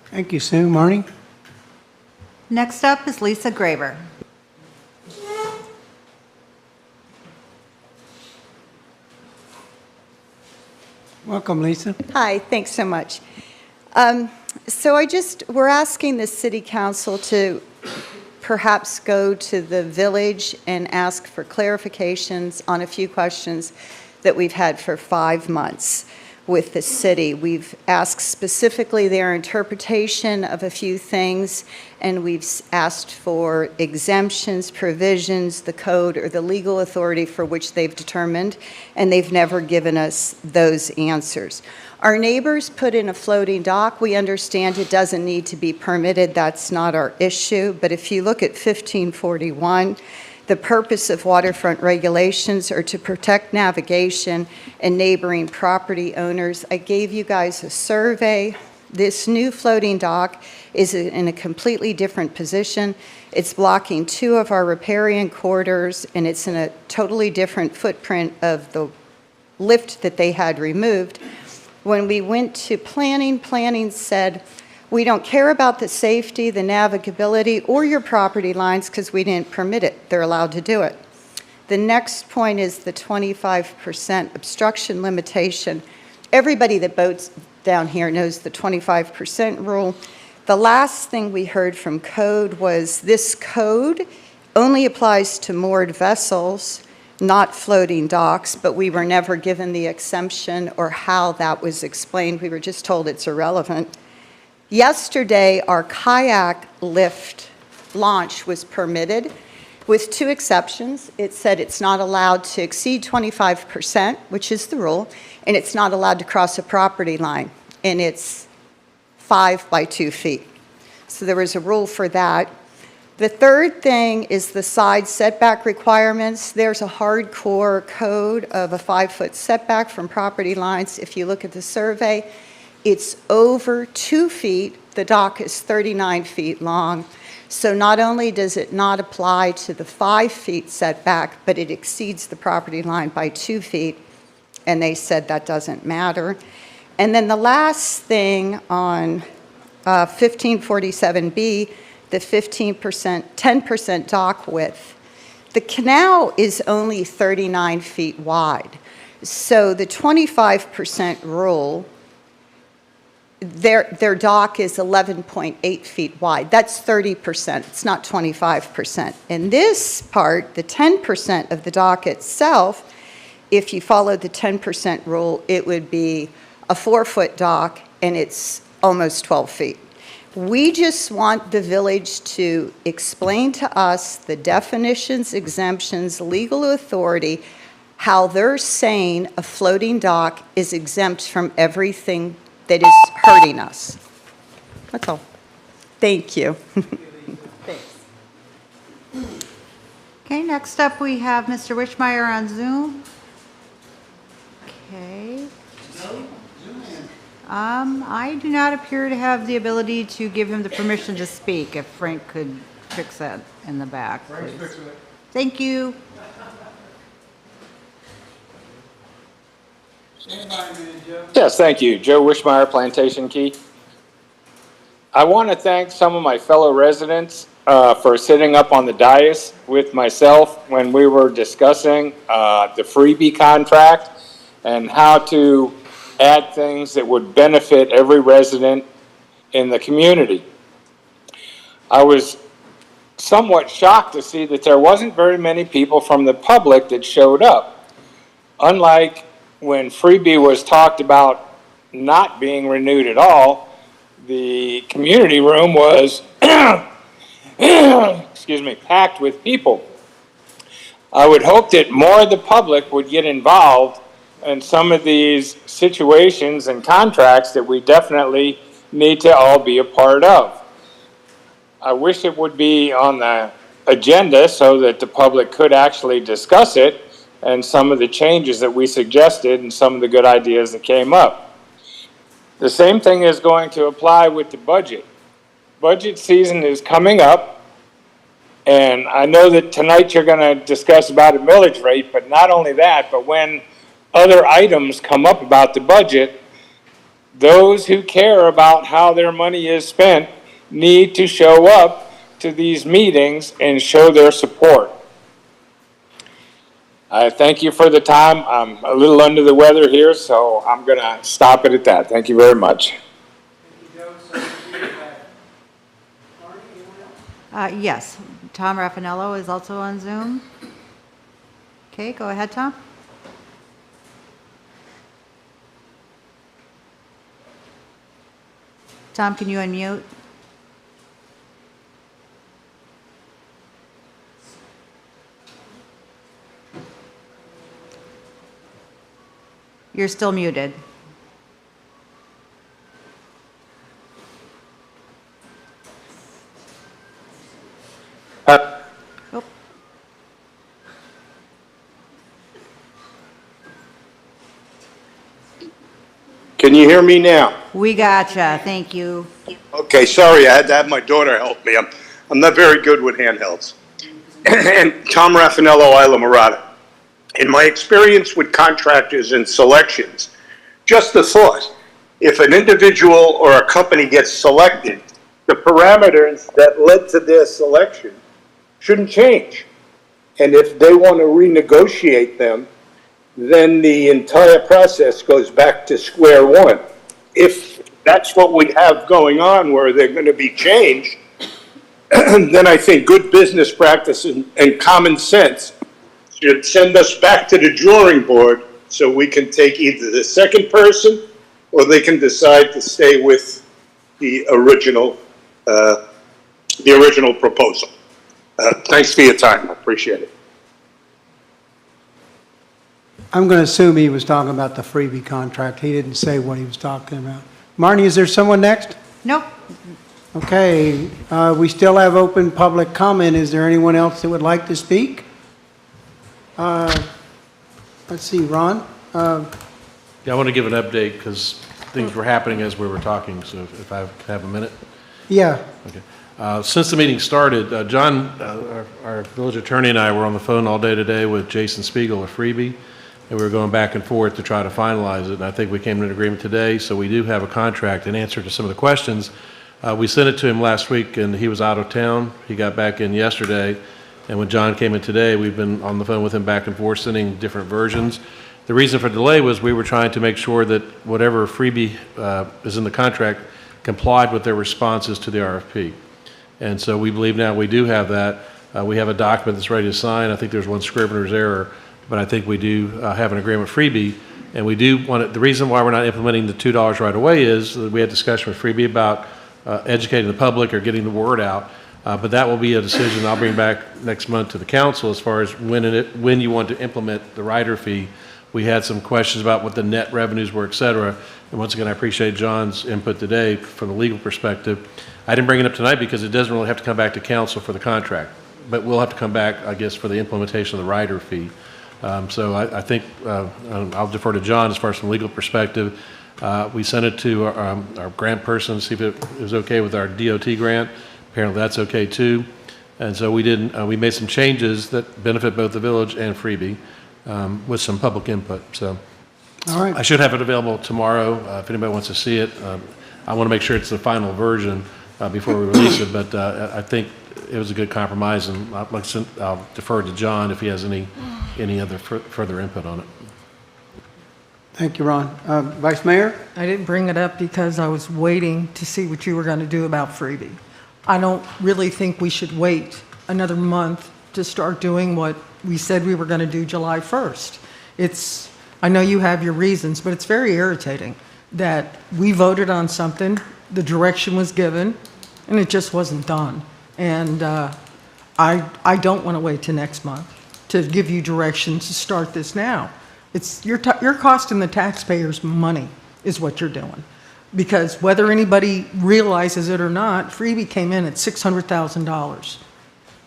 Thank you, Sue. Marnie? Next up is Lisa Graber. Welcome, Lisa. Hi, thanks so much. We're asking the city council to perhaps go to the village and ask for clarifications on a few questions that we've had for 5 months with the city. We've asked specifically their interpretation of a few things, and we've asked for exemptions, provisions, the code, or the legal authority for which they've determined, and they've never given us those answers. Our neighbors put in a floating dock. We understand it doesn't need to be permitted. That's not our issue. But if you look at 1541, the purpose of waterfront regulations are to protect navigation and neighboring property owners. I gave you guys a survey. This new floating dock is in a completely different position. It's blocking 2 of our riparian corridors, and it's in a totally different footprint of the lift that they had removed. When we went to planning, planning said, we don't care about the safety, the navigability, or your property lines because we didn't permit it. They're allowed to do it. The next point is the 25% obstruction limitation. Everybody that boats down here knows the 25% rule. The last thing we heard from code was this code only applies to moored vessels, not floating docks, but we were never given the exemption or how that was explained. We were just told it's irrelevant. Yesterday, our kayak lift launch was permitted with 2 exceptions. It said it's not allowed to exceed 25%, which is the rule, and it's not allowed to cross a property line, and it's 5 by 2 feet. So there was a rule for that. The third thing is the side setback requirements. There's a hardcore code of a 5-foot setback from property lines. If you look at the survey, it's over 2 feet. The dock is 39 feet long. So not only does it not apply to the 5 feet setback, but it exceeds the property line by 2 feet. And they said that doesn't matter. And then the last thing on 1547B, the 10% dock width. The canal is only 39 feet wide. So the 25% rule, their dock is 11.8 feet wide. That's 30%. It's not 25%. And this part, the 10% of the dock itself, if you follow the 10% rule, it would be a 4-foot dock, and it's almost 12 feet. We just want the village to explain to us the definitions, exemptions, legal authority, how they're saying a floating dock is exempt from everything that is hurting us. That's all. Thank you. Okay, next up, we have Mr. Wishmeyer on Zoom. Okay. I do not appear to have the ability to give him the permission to speak. If Frank could fix that in the back, please. Thank you. Yes, thank you. Joe Wishmeyer, Plantation Key. I want to thank some of my fellow residents for sitting up on the dais with myself when we were discussing the freebie contract and how to add things that would benefit every resident in the community. I was somewhat shocked to see that there wasn't very many people from the public that showed up. Unlike when freebie was talked about not being renewed at all, the community room was excuse me, packed with people. I would hope that more of the public would get involved in some of these situations and contracts that we definitely need to all be a part of. I wish it would be on the agenda so that the public could actually discuss it and some of the changes that we suggested and some of the good ideas that came up. The same thing is going to apply with the budget. Budget season is coming up, and I know that tonight you're going to discuss about a millage rate, but not only that, but when other items come up about the budget, those who care about how their money is spent need to show up to these meetings and show their support. I thank you for the time. I'm a little under the weather here, so I'm going to stop it at that. Thank you very much. Yes, Tom Raffanello is also on Zoom. Okay, go ahead, Tom. Tom, can you unmute? You're still muted. Oh. Can you hear me now? We gotcha, thank you. Okay, sorry, I had to have my daughter help me. I'm not very good with handhelds. And Tom Raffanello, Isla Mirada. In my experience with contractors and selections, just a thought, if an individual or a company gets selected, the parameters that led to their selection shouldn't change. And if they want to renegotiate them, then the entire process goes back to square one. If that's what we have going on, where they're going to be changed, then I think good business practice and common sense should send us back to the drawing board so we can take either the second person or they can decide to stay with the original proposal. Thanks for your time. I appreciate it. I'm going to assume he was talking about the freebie contract. He didn't say what he was talking about. Marnie, is there someone next? Nope. Okay, we still have open public comment. Is there anyone else that would like to speak? Let's see, Ron? Yeah, I want to give an update because things were happening as we were talking, so if I could have a minute. Yeah. Okay. Since the meeting started, John, our village attorney, and I were on the phone all day today with Jason Spiegel of Freebie, and we were going back and forth to try to finalize it, and I think we came to an agreement today, so we do have a contract. In answer to some of the questions, we sent it to him last week, and he was out of town. He got back in yesterday, and when John came in today, we've been on the phone with him back and forth, sending different versions. The reason for the delay was we were trying to make sure that whatever Freebie is in the contract complied with their responses to the RFP. And so we believe now we do have that. We have a document that's ready to sign. I think there's one scrivener's error, but I think we do have an agreement with Freebie. And we do want it. The reason why we're not implementing the $2 right away is that we had discussion with Freebie about educating the public or getting the word out. But that will be a decision I'll bring back next month to the council as far as when you want to implement the rider fee. We had some questions about what the net revenues were, et cetera. And once again, I appreciate John's input today from the legal perspective. I didn't bring it up tonight because it doesn't really have to come back to council for the contract. But we'll have to come back, I guess, for the implementation of the rider fee. So I think I'll defer to John as far as from a legal perspective. We sent it to our grant person to see if it was okay with our DOT grant. Apparently that's okay too. And so we made some changes that benefit both the village and Freebie with some public input. So All right. I should have it available tomorrow if anybody wants to see it. I want to make sure it's the final version before we release it, but I think it was a good compromise, and I'll defer to John if he has any other further input on it. Thank you, Ron. Vice Mayor? I didn't bring it up because I was waiting to see what you were going to do about Freebie. I don't really think we should wait another month to start doing what we said we were going to do July 1st. I know you have your reasons, but it's very irritating that we voted on something, the direction was given, and it just wasn't done. And I don't want to wait till next month to give you directions to start this now. You're costing the taxpayers money is what you're doing. Because whether anybody realizes it or not, Freebie came in at $600,000.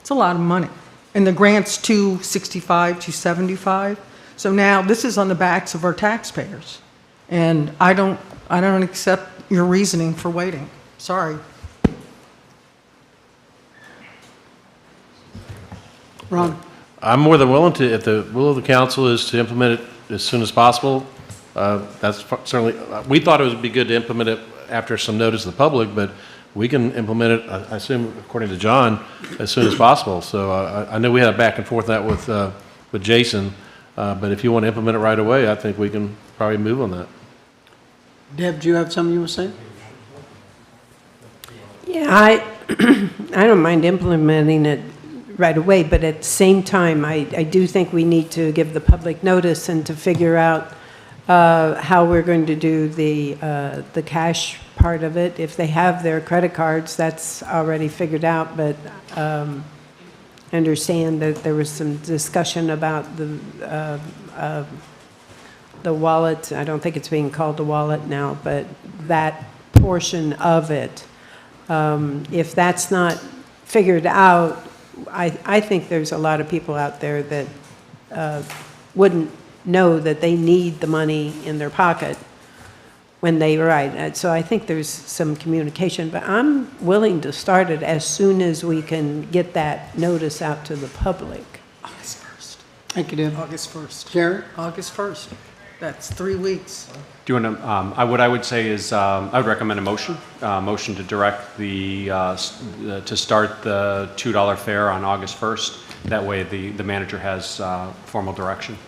It's a lot of money. And the grant's $265, $275. So now this is on the backs of our taxpayers. And I don't accept your reasoning for waiting. Sorry. Ron? I'm more than willing to, if the will of the council is to implement it as soon as possible. That's certainly, we thought it would be good to implement it after some notice to the public, but we can implement it, I assume, according to John, as soon as possible. So I know we had a back and forth that with Jason, but if you want to implement it right away, I think we can probably move on that. Deb, do you have something you want to say? Yeah, I don't mind implementing it right away, but at the same time, I do think we need to give the public notice and to figure out how we're going to do the cash part of it. If they have their credit cards, that's already figured out, but understand that there was some discussion about the wallet. I don't think it's being called a wallet now, but that portion of it. If that's not figured out, I think there's a lot of people out there that wouldn't know that they need the money in their pocket when they write. So I think there's some communication, but I'm willing to start it as soon as we can get that notice out to the public. August 1st. Thank you, Deb. August 1st. Karen? August 1st. That's 3 weeks. Do you want to, what I would say is, I would recommend a motion to direct to start the $2 fare on August 1st. That way the manager has formal direction.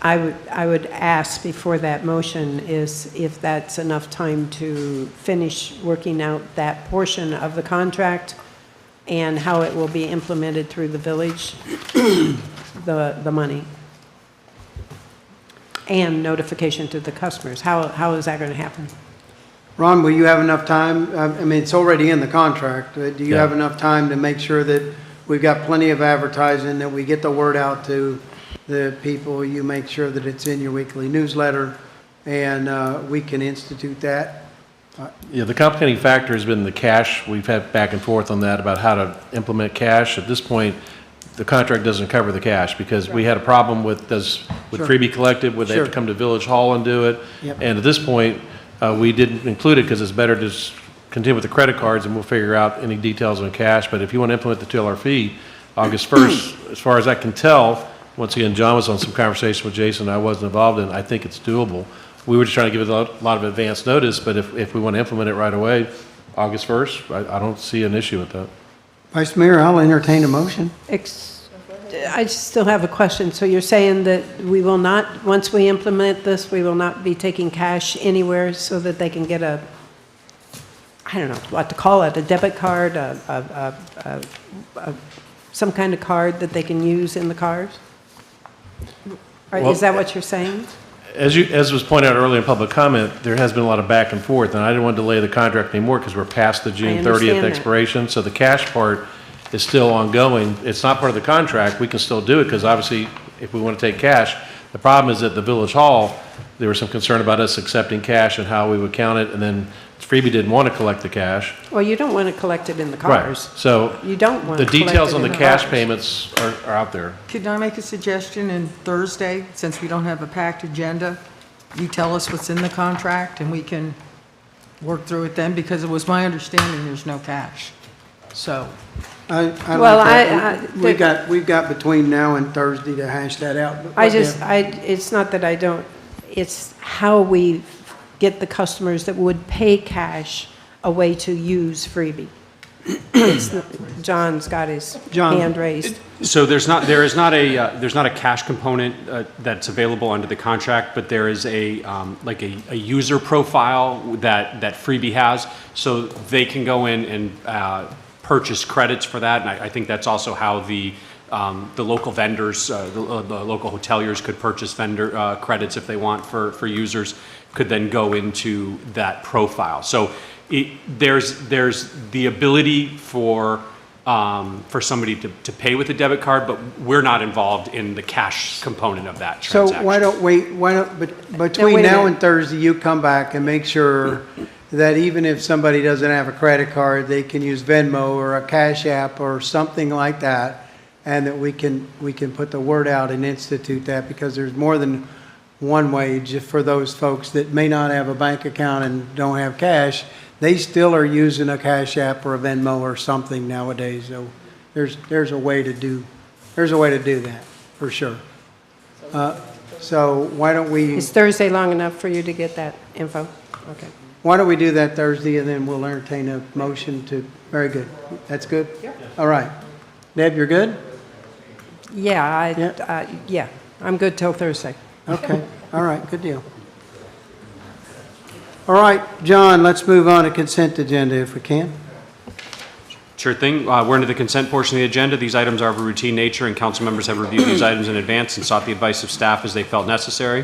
I would ask before that motion is if that's enough time to finish working out that portion of the contract and how it will be implemented through the village, the money. And notification to the customers. How is that going to happen? Ron, will you have enough time? I mean, it's already in the contract. Do you have enough time to make sure that we've got plenty of advertising, that we get the word out to the people? You make sure that it's in your weekly newsletter, and we can institute that. Yeah, the complicating factor has been the cash. We've had back and forth on that about how to implement cash. At this point, the contract doesn't cover the cash because we had a problem with Freebie Collective, where they have to come to Village Hall and do it. Yep. And at this point, we didn't include it because it's better to just continue with the credit cards and we'll figure out any details on cash. But if you want to implement the $2 fee, August 1st, as far as I can tell, once again, John was on some conversation with Jason I wasn't involved in, I think it's doable. We were just trying to give it a lot of advance notice, but if we want to implement it right away, August 1st, I don't see an issue with that. Vice Mayor, I'll entertain a motion. I still have a question. So you're saying that we will not, once we implement this, we will not be taking cash anywhere so that they can get a, I don't know what to call it, a debit card, some kind of card that they can use in the cars? Or is that what you're saying? As was pointed out earlier in public comment, there has been a lot of back and forth, and I didn't want to delay the contract anymore because we're past the June 30th expiration. So the cash part is still ongoing. It's not part of the contract. We can still do it because obviously if we want to take cash, the problem is at the Village Hall, there was some concern about us accepting cash and how we would count it, and then Freebie didn't want to collect the cash. Well, you don't want to collect it in the Right. cars. So You don't want the to collect details it on the in the cash cars. payments are out there. Could I make a suggestion in Thursday, since we don't have a packed agenda? You tell us what's in the contract and we can work through it then, because it was my understanding there's no cash. So, I Well, like that. We've got between now and Thursday to hash that out. But it's not that I don't, it's how we get the customers that would pay cash a way to use Freebie. John's got his hand raised. So there is not a cash component that's available under the contract, but there is a user profile that Freebie has, so they can go in and purchase credits for that, and I think that's also how the local vendors, the local hoteliers could purchase vendor credits if they want for users, could then go into that profile. So there's the ability for somebody to pay with a debit card, but we're not involved in the cash component of that So transaction. between now and Thursday, you come back and make sure that even if somebody doesn't have a credit card, they can use Venmo or a Cash App or something like that, and that we can put the word out and institute that, because there's more than one way for those folks that may not have a bank account and don't have cash. They still are using a Cash App or a Venmo or something nowadays. So there's a way to do that for sure. So why don't we? Is Thursday long enough for you to get that info? Okay. Why don't we do that Thursday, and then we'll entertain a motion to, very good. That's good? Yeah. All right. Deb, you're good? Yeah, yeah, I'm good till Thursday. Okay. All right, good deal. All right, John, let's move on to consent agenda if we can. Sure thing. We're into the consent portion of the agenda. These items are of a routine nature, and council members have reviewed these items in advance and sought the advice of staff as they felt necessary.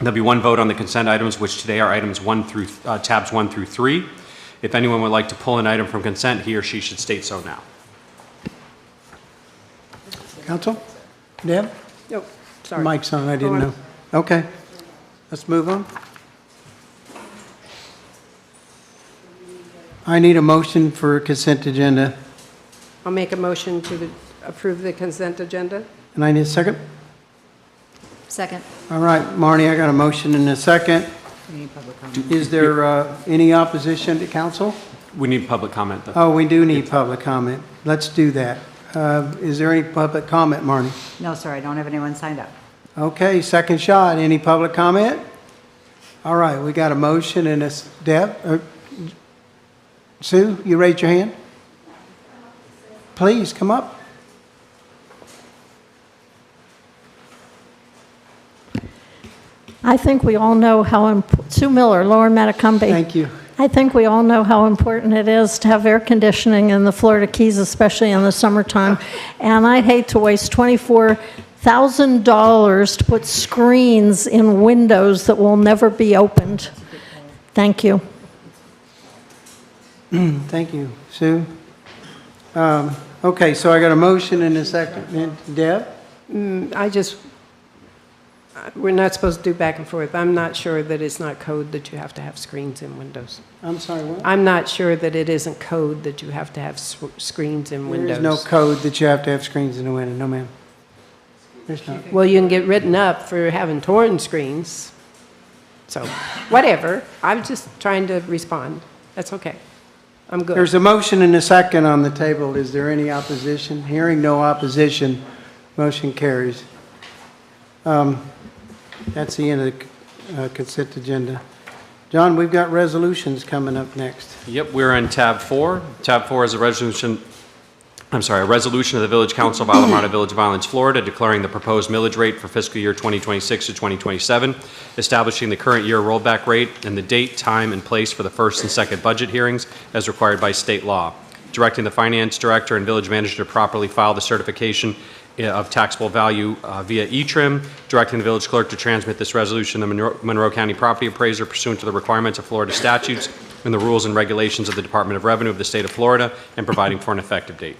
There'll be one vote on the consent items, which today are items tabs 1 through 3. If anyone would like to pull an item from consent, he or she should state so now. Council? Deb? Nope, sorry. Mic's on, I didn't Go know. Okay, let's move on. I need a motion for consent agenda, I'll make a motion to approve the consent agenda. and I need a second. Second. All right, Marnie, I got a motion and a second. We need public comment. Is there any opposition to council? We need public comment, though. Oh, we do need public comment. Let's do that. Is there any public comment, Marnie? No, sir, I don't have anyone signed up. Okay, second shot. Any public comment? All right, we got a motion and a, Deb? Sue, you raised your hand? Please, come up. I think we all know how, Sue Miller, Lower Metacumby. Thank you. I think we all know how important it is to have air conditioning in the Florida Keys, especially in the summertime. And I'd hate to waste $24,000 to put screens in windows that will never be opened. Thank you. Thank you, Sue. Okay, so I got a motion and a second. And Deb? We're not supposed to do back and forth. I'm not sure that it's not code that you have to have screens in windows. I'm sorry, what? I'm not sure that it isn't code that you have to have screens in windows. There is no code that you have to have screens in the window, no ma'am. There's not. Well, you can get written up for having torn screens. So, whatever. I'm just trying to respond. That's okay. I'm good. There's a motion and a second on the table. Is there any opposition? Hearing no opposition, motion carries. That's the end of the consent agenda. John, we've got resolutions coming up next. Yep, we're in tab 4. Tab 4 is a resolution of the Village Council of Islamorada Village of Islands, Florida, declaring the proposed millage rate for fiscal year 2026 to 2027, establishing the current year rollback rate, and the date, time, and place for the first and second budget hearings as required by state law. directing the finance director and village manager to properly file the certification of taxable value via E-Trim, directing the village clerk to transmit this resolution to the Monroe County Property Appraiser pursuant to the requirements of Florida statutes and the rules and regulations of the Department of Revenue of the state of Florida, and providing for an effective date.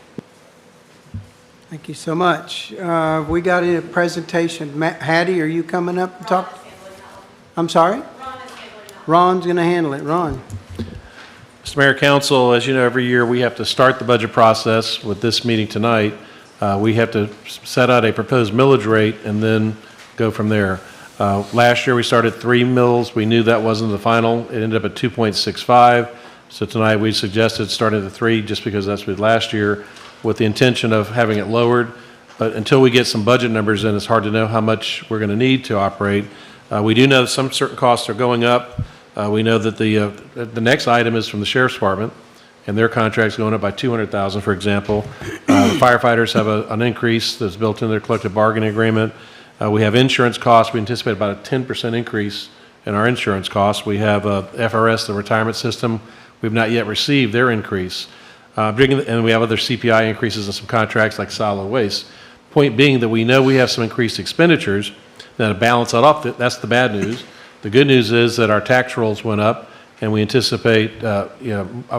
Thank you so much. We got a presentation. Hattie, are you coming up to talk? I'm sorry? Ron's going to handle it. Ron. Mr. Mayor, Council, as you know, every year we have to start the budget process with this meeting tonight. We have to set out a proposed millage rate and then go from there. Last year we started 3 mills. We knew that wasn't the final. It ended up at 2.65. So tonight we suggested starting at 3 just because that's what we did last year, with the intention of having it lowered. But until we get some budget numbers in, it's hard to know how much we're going to need to operate. We do know some certain costs are going up. We know that the next item is from the Sheriff's Department, and their contract's going up by $200,000, for example. The firefighters have an increase that's built into their collective bargaining agreement. We have insurance costs. We anticipate about a 10% increase in our insurance costs. We have FRS, the retirement system. We've not yet received their increase. And we have other CPI increases in some contracts like solid waste. Point being that we know we have some increased expenditures. Now, to balance that off, that's the bad news. The good news is that our tax rolls went up, and we anticipate a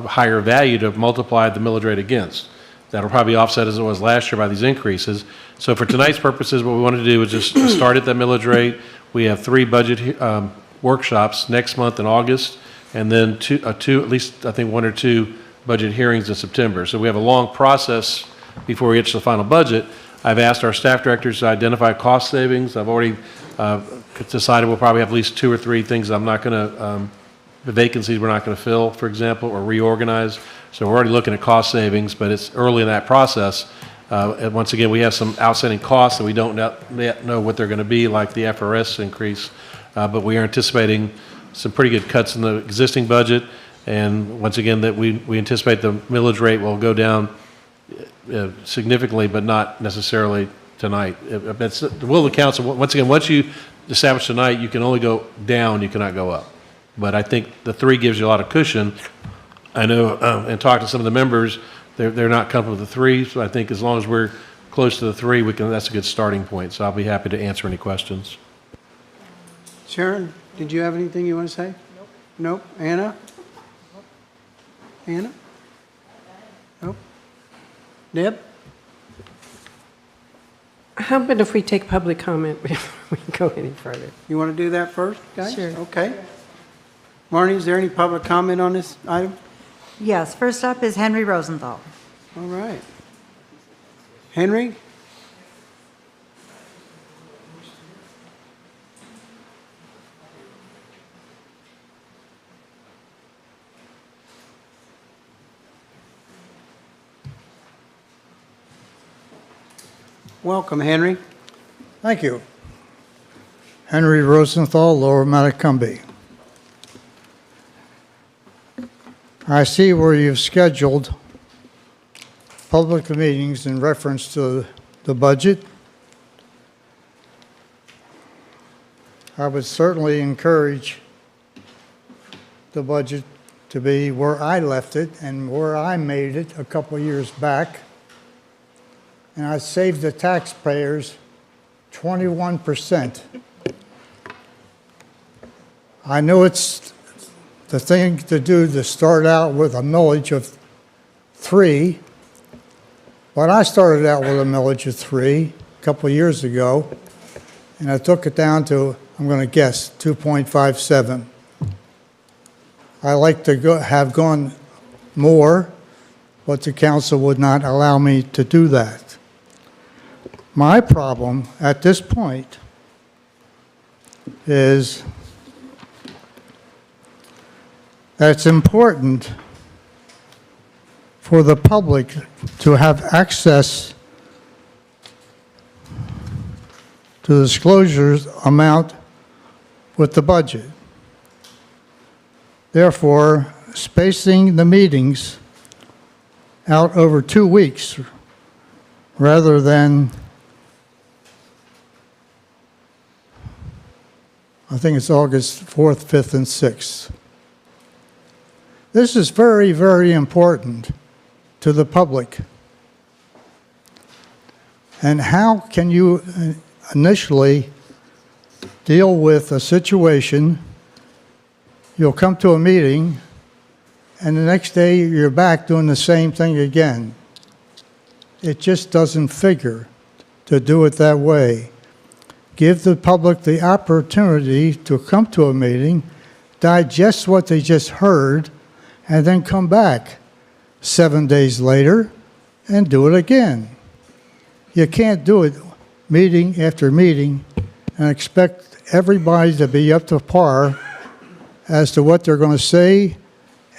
higher value to multiply the millage rate against. That'll probably offset as it was last year by these increases. So for tonight's purposes, what we want to do is just start at that millage rate. We have 3 budget workshops next month in August, and then at least I think 1 or 2 budget hearings in September. So we have a long process before we get to the final budget. I've asked our staff directors to identify cost savings. I've already decided we'll probably have at least 2 or 3 things I'm not going to, the vacancies we're not going to fill, for example, or reorganize. So we're already looking at cost savings, but it's early in that process. And once again, we have some outstanding costs that we don't yet know what they're going to be, like the FRS increase. But we are anticipating some pretty good cuts in the existing budget. And once again, that we anticipate the millage rate will go down significantly, but not necessarily tonight. It's the will of the council. Once again, once you establish tonight, you can only go down, you cannot go up. But I think the 3 gives you a lot of cushion. I know, and talk to some of the members, they're not comfortable with the 3, so I think as long as we're close to the 3, that's a good starting point. So I'll be happy to answer any questions. Sharon, did you have anything you want to say? Nope. Nope. Anna? Anna? Nope. Deb? How about if we take public comment before we go any further? You want to do that first, guys? Sure. Okay. Marnie, is there any public comment on this item? Yes, first up is Henry Rosenthal. All right. Henry? Welcome, Henry. Thank you. Henry Rosenthal, Lower Matacumbe. I see where you've scheduled public meetings in reference to the budget. I would certainly encourage the budget to be where I left it and where I made it a couple of years back. And I saved the taxpayers 21%. I know it's the thing to do to start out with a millage of 3, but I started out with a millage of 3 a couple of years ago, and I took it down to, I'm going to guess, 2.57. I like to have gone more, but the council would not allow me to do that. My problem at this point is that it's important for the public to have access to the disclosures amount with the budget. Therefore, spacing the meetings out over 2 weeks rather than, I think it's August 4th, 5th, and 6th. This is very, very important to the public. And how can you initially deal with a situation, you'll come to a meeting, and the next day you're back doing the same thing again? It just doesn't figure to do it that way. Give the public the opportunity to come to a meeting, digest what they just heard, and then come back 7 days later and do it again. You can't do it meeting after meeting and expect everybody to be up to par as to what they're going to say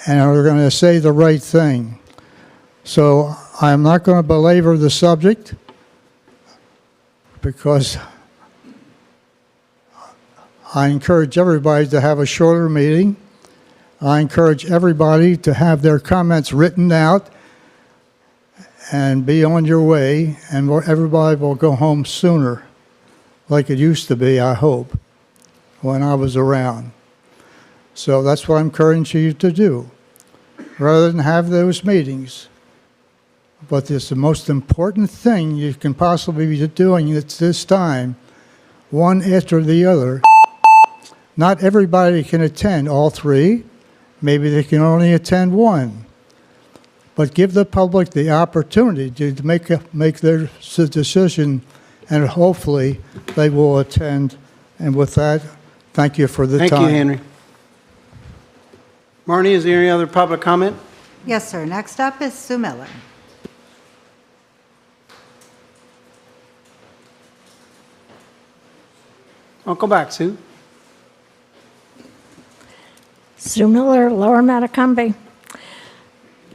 and are going to say the right thing. So I'm not going to belabor the subject because I encourage everybody to have a shorter meeting. I encourage everybody to have their comments written out and be on your way, and everybody will go home sooner, like it used to be, I hope, when I was around. So that's what I'm encouraging you to do, rather than have those meetings. But it's the most important thing you can possibly be doing at this time, one after the other. Not everybody can attend all three. Maybe they can only attend one. But give the public the opportunity to make their decision, and hopefully they will attend. And with that, thank you for the time. Thank you, Henry. Marnie, is there any other public comment? Yes, sir. Next up is Sue Miller. I'll go back, Sue. Sue Miller, Lower Matacumbe.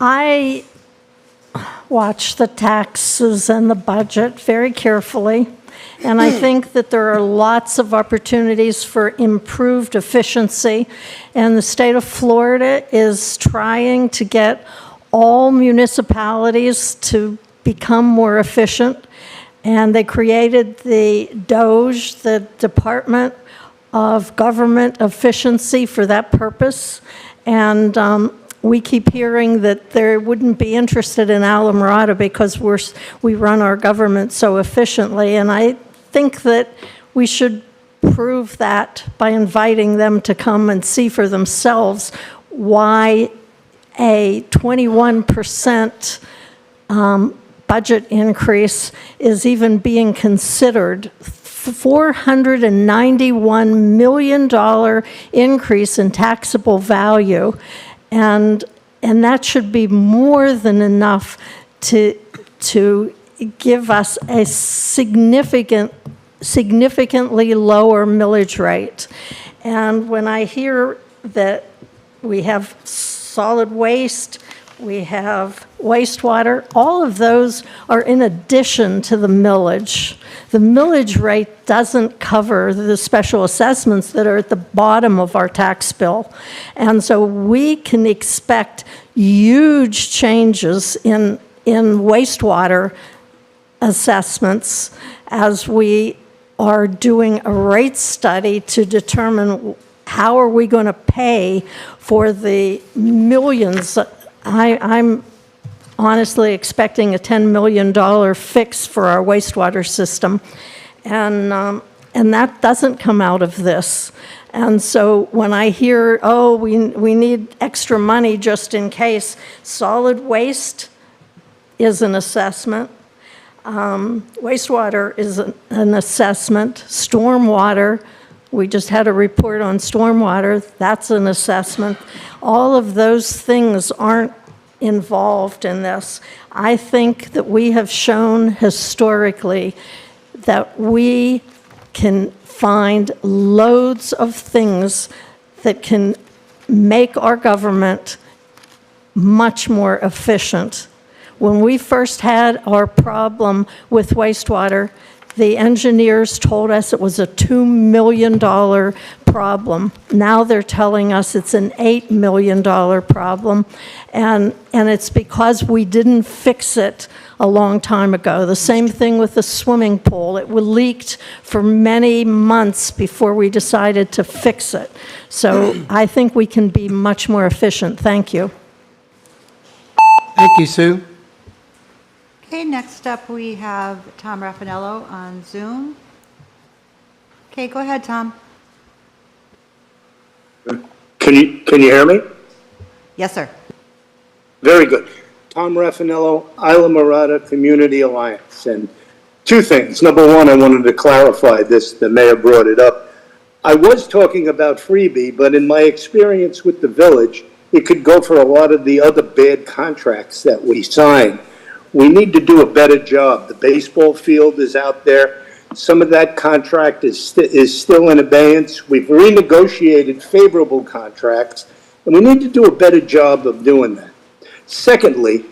I watch the taxes and the budget very carefully, and I think that there are lots of opportunities for improved efficiency, and the state of Florida is trying to get all municipalities to become more efficient, and they created the DOGE, the Department of Government Efficiency, for that purpose, and we keep hearing that they wouldn't be interested in Alamorada because we run our government so efficiently. And I think that we should prove that by inviting them to come and see for themselves why a 21% budget increase is even being considered. $491 million increase in taxable value. And that should be more than enough to give us a significantly lower millage rate. And when I hear that we have solid waste, we have wastewater, all of those are in addition to the millage. The millage rate doesn't cover the special assessments that are at the bottom of our tax bill. And so we can expect huge changes in wastewater assessments as we are doing a rate study to determine how are we going to pay for the millions. I'm honestly expecting a $10 million fix for our wastewater system, and that doesn't come out of this. And so when I hear, oh, we need extra money just in case, solid waste is an assessment, wastewater is an assessment, stormwater, we just had a report on stormwater, that's an assessment. All of those things aren't involved in this. I think that we have shown historically that we can find loads of things that can make our government much more efficient. When we first had our problem with wastewater, the engineers told us it was a $2 million problem. Now they're telling us it's an $8 million problem, and it's because we didn't fix it a long time ago. The same thing with the swimming pool. It leaked for many months before we decided to fix it. So I think we can be much more efficient. Thank you. Thank you, Sue. Okay, next up, we have Tom Raffanello on Zoom. Okay, go ahead, Tom. Can you hear me? Yes, sir. Very good. Tom Raffanello, Isla Mirada Community Alliance. And two things. Number one, I wanted to clarify this. The mayor brought it up. I was talking about freebie, but in my experience with the village, it could go for a lot of the other bad contracts that we sign. We need to do a better job. The baseball field is out there. Some of that contract is still in abeyance. We've renegotiated favorable contracts, and we need to do a better job of doing that. Secondly,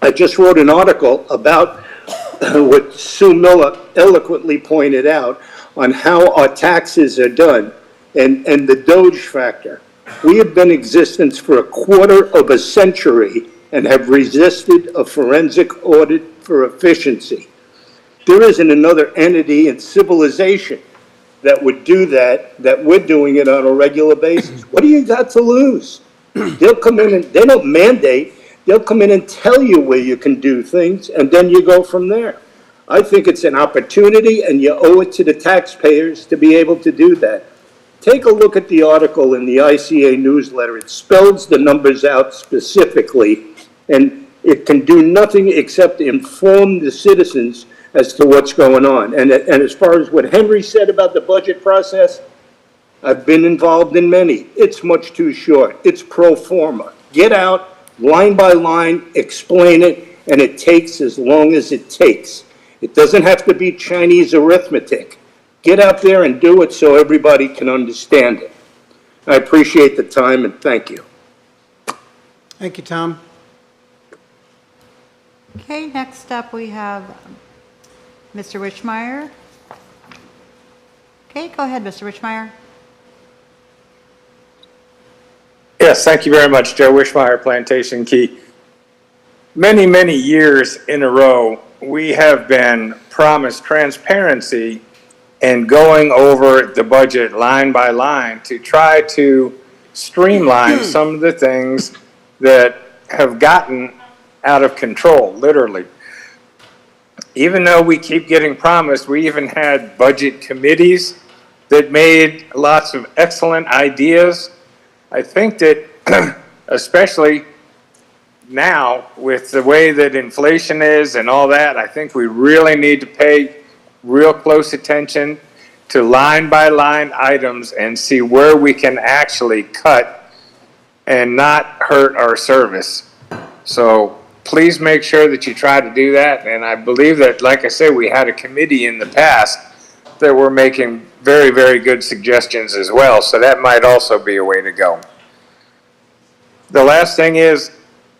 I just wrote an article about what Sue Miller eloquently pointed out on how our taxes are done and the Doge factor. We have been in existence for a quarter of a century and have resisted a forensic audit for efficiency. There isn't another entity in civilization that would do that we're doing it on a regular basis. What do you got to lose? They'll come in and they don't mandate. They'll come in and tell you where you can do things, and then you go from there. I think it's an opportunity, and you owe it to the taxpayers to be able to do that. Take a look at the article in the ICA newsletter. It spells the numbers out specifically, and it can do nothing except inform the citizens as to what's going on. And as far as what Henry said about the budget process, I've been involved in many. It's much too short. It's pro forma. Get out, line by line, explain it, and it takes as long as it takes. It doesn't have to be Chinese arithmetic. Get out there and do it so everybody can understand it. I appreciate the time, and thank you. Thank you, Tom. Okay, next up, we have Mr. Wishmeyer. Okay, go ahead, Mr. Wishmeyer. Yes, thank you very much, Joe Wishmeyer, Plantation Key. Many, many years in a row, we have been promised transparency and going over the budget line by line to try to streamline some of the things that have gotten out of control, literally. Even though we keep getting promised, we even had budget committees that made lots of excellent ideas. I think that especially now with the way that inflation is and all that, I think we really need to pay real close attention to line by line items and see where we can actually cut and not hurt our service. So please make sure that you try to do that. And I believe that, like I said, we had a committee in the past that were making very, very good suggestions as well. So that might also be a way to go. The last thing is,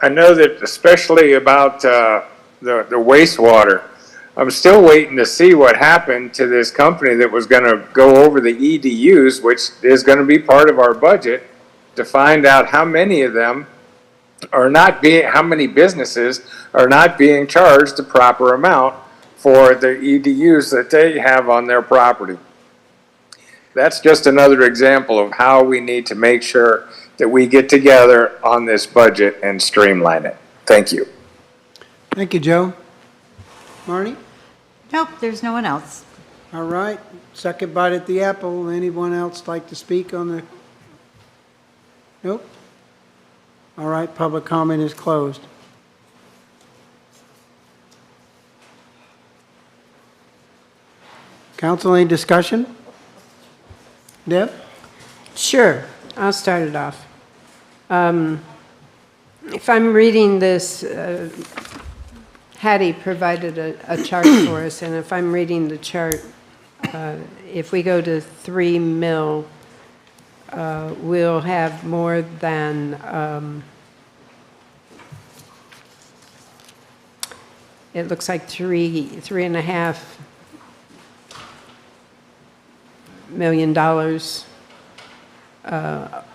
I know that especially about the wastewater, I'm still waiting to see what happened to this company that was going to go over the EDUs, which is going to be part of our budget, to find out how many of them are not being, how many businesses are not being charged the proper amount for the EDUs that they have on their property. That's just another example of how we need to make sure that we get together on this budget and streamline it. Thank you. Thank you, Joe. Marnie? Nope, there's no one else. All right. Second bite at the apple. Anyone else like to speak on the? Nope. All right, public comment is closed. Council, any discussion? Deb? Sure, I'll start it off. If I'm reading this, Hattie provided a chart for us, and if I'm reading the chart, if we go to 3 mil, we'll have more than, it looks like $3.5 million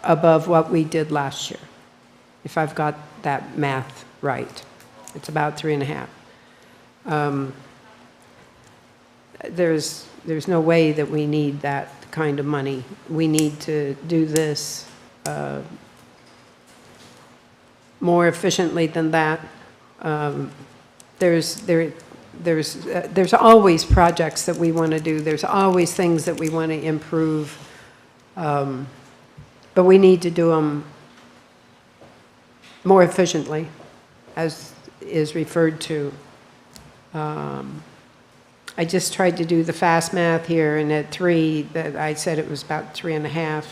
above what we did last year, if I've got that math right. It's about 3.5. There's no way that we need that kind of money. We need to do this more efficiently than that. there's always projects that we want to do. There's always things that we want to improve. But we need to do them more efficiently, as is referred to. I just tried to do the fast math here, and at 3, that I said it was about 3.5.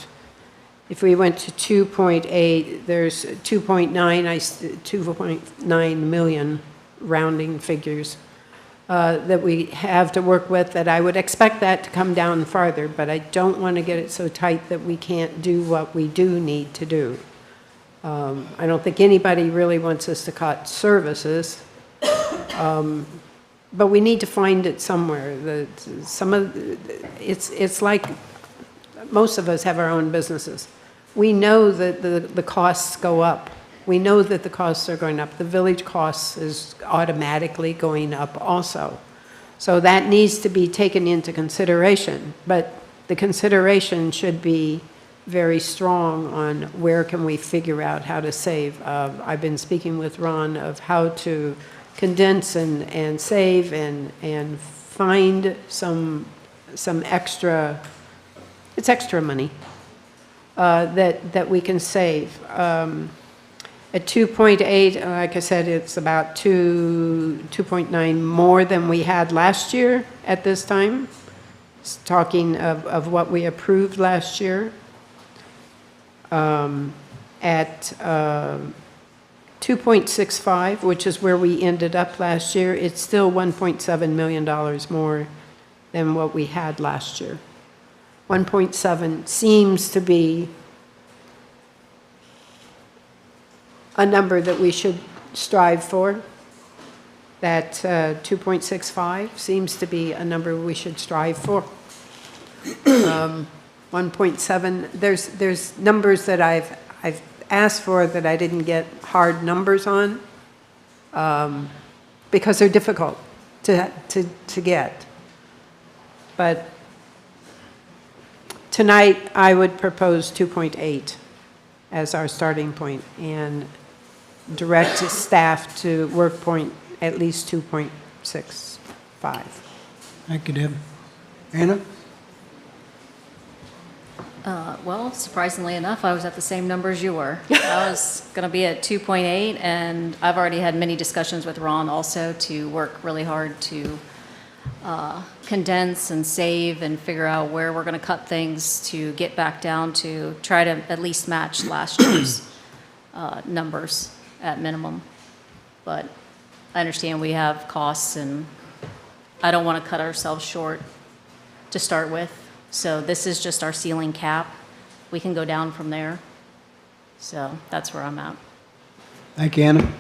If we went to 2.8, there's 2.9 million rounding figures that we have to work with, that I would expect that to come down farther, but I don't want to get it so tight that we can't do what we do need to do. I don't think anybody really wants us to cut services, but we need to find it somewhere. It's like most of us have our own businesses. We know that the costs go up. We know that the costs are going up. The village costs is automatically going up also. So that needs to be taken into consideration, but the consideration should be very strong on where can we figure out how to save. I've been speaking with Ron of how to condense and save and find some extra, it's extra money that we can save. At 2.8, like I said, it's about 2.9 more than we had last year at this time. It's talking of what we approved last year. At 2.65, which is where we ended up last year, it's still $1.7 million more than what we had last year. 1.7 seems to be a number that we should strive for. That 2.65 seems to be a number we should strive for. 1.7, there's numbers that I've asked for that I didn't get hard numbers on, because they're difficult to get. But tonight, I would propose 2.8 as our starting point, and direct staff to work point at least 2.65. Thank you, Deb. Anna? Well, surprisingly enough, I was at the same number as you were. I was going to be at 2.8, and I've already had many discussions with Ron also to work really hard to condense and save and figure out where we're going to cut things to get back down to try to at least match last year's numbers at minimum. But I understand we have costs, and I don't want to cut ourselves short to start with. So this is just our ceiling cap. We can go down from there. So that's where I'm at. Thank you, Anna.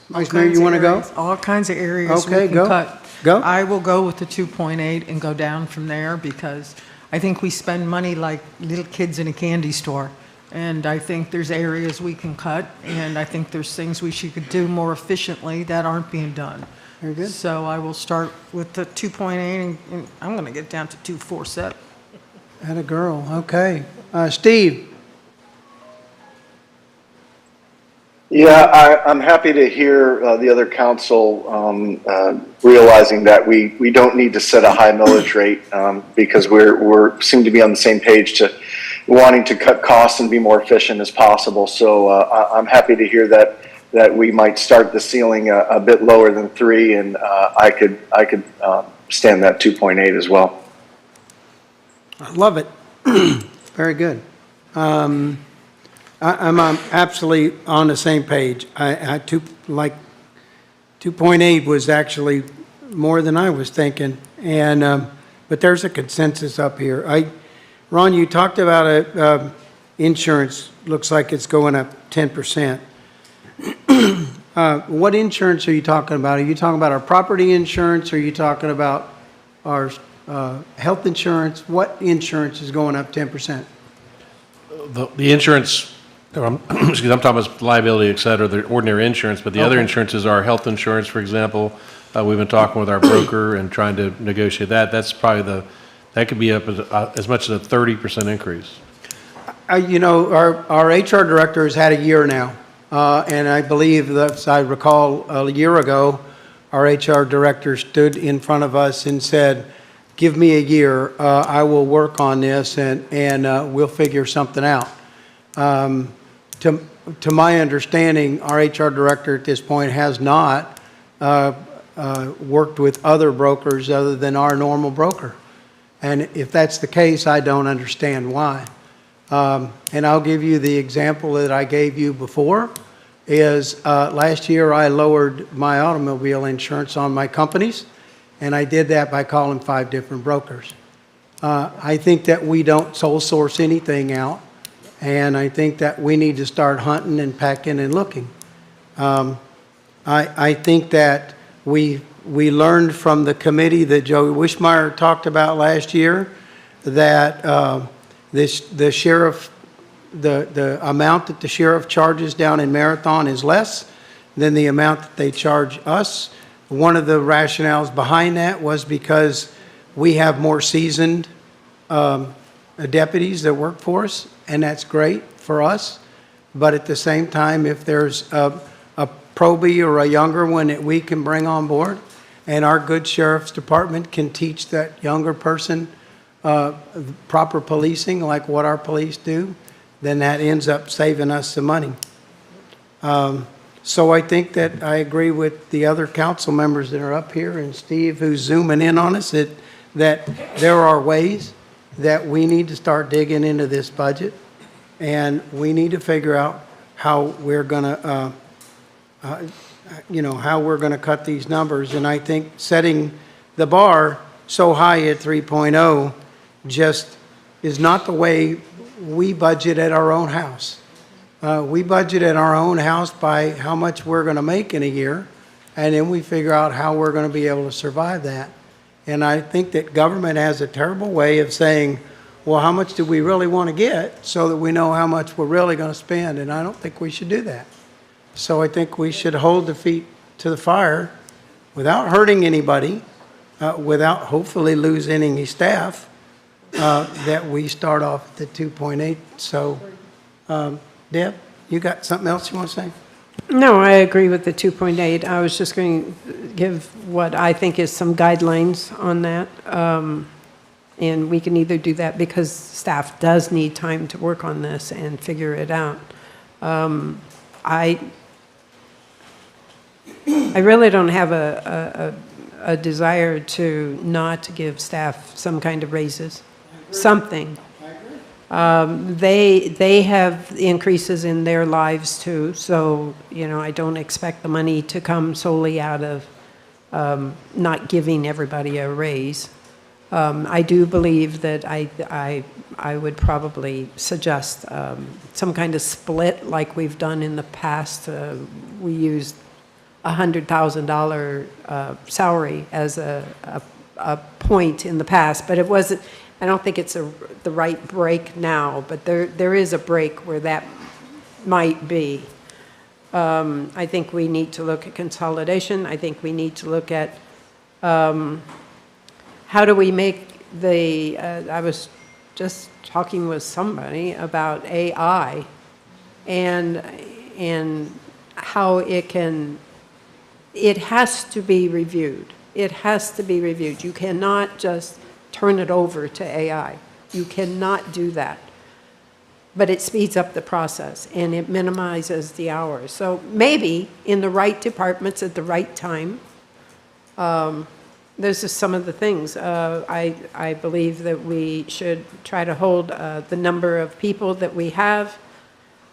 Vice Mayor, you want to go? All kinds of areas we Okay, can go. cut. Go. I will go with the 2.8 and go down from there, because I think we spend money like little kids in a candy store. And I think there's areas we can cut, and I think there's things we should do more efficiently that aren't being done. Very good. So I will start with the 2.8, and I'm going to get down to 2.47. Atta girl, okay. Steve? Yeah, I'm happy to hear the other council realizing that we don't need to set a high millage rate, because we're seem to be on the same page to wanting to cut costs and be more efficient as possible. So I'm happy to hear that we might start the ceiling a bit lower than 3, and I could stand that 2.8 as well. I love it. Very good. I'm absolutely on the same page. 2.8 was actually more than I was thinking, and but there's a consensus up here. Ron, you talked about insurance. Looks like it's going up 10%. What insurance are you talking about? Are you talking about our property insurance? Or are you talking about our health insurance? What insurance is going up 10%? The insurance, I'm talking about liability, et cetera, the ordinary insurance, but the other insurances are health insurance, for example. We've been talking with our broker and trying to negotiate that. That's probably that could be up as much as a 30% increase. You know, our HR director has had a year now And I believe that, as I recall, a year ago, our HR director stood in front of us and said, give me a year, I will work on this and we'll figure something out. To my understanding, our HR director at this point has not worked with other brokers other than our normal broker. And if that's the case, I don't understand why. And I'll give you the example that I gave you before, is last year I lowered my automobile insurance on my companies, and I did that by calling 5 different brokers. I think that we don't sole source anything out, and I think that we need to start hunting and pecking and looking. I think that we learned from the committee that Joey Wishmeyer talked about last year that the sheriff, the amount that the sheriff charges down in Marathon is less than the amount that they charge us. One of the rationales behind that was because we have more seasoned deputies that work for us, and that's great for us. But at the same time, if there's a probie or a younger one that we can bring on board, and our good sheriff's department can teach that younger person proper policing like what our police do, then that ends up saving us some money. So I think that I agree with the other council members that are up here and Steve who's zooming in on us that there are ways that we need to start digging into this budget, and we need to figure out how we're going to how we're going to cut these numbers. And I think setting the bar so high at 3.0 just is not the way we budget at our own house. We budget at our own house by how much we're going to make in a year, and then we figure out how we're going to be able to survive that. And I think that government has a terrible way of saying, well, how much do we really want to get so that we know how much we're really going to spend? And I don't think we should do that. So I think we should hold the feet to the fire without hurting anybody, without hopefully losing any staff, that we start off at the 2.8. So, Deb, you got something else you want to say? No, I agree with the 2.8. I was just going to give what I think is some guidelines on that. And we can either do that because staff does need time to work on this and figure it out. I really don't have a desire to not give staff some kind of raises, something. They have increases in their lives too, so I don't expect the money to come solely out of not giving everybody a raise. I do believe that I would probably suggest some kind of split like we've done in the past. We used $100,000 salary as a point in the past, but it wasn't. I don't think it's the right break now, but there is a break where that might be. I think we need to look at consolidation. I think we need to look at how do we make I was just talking with somebody about AI and how it has to be reviewed. It has to be reviewed. You cannot just turn it over to AI. You cannot do that. But it speeds up the process and it minimizes the hours. So maybe in the right departments at the right time, those are some of the things. I believe that we should try to hold the number of people that we have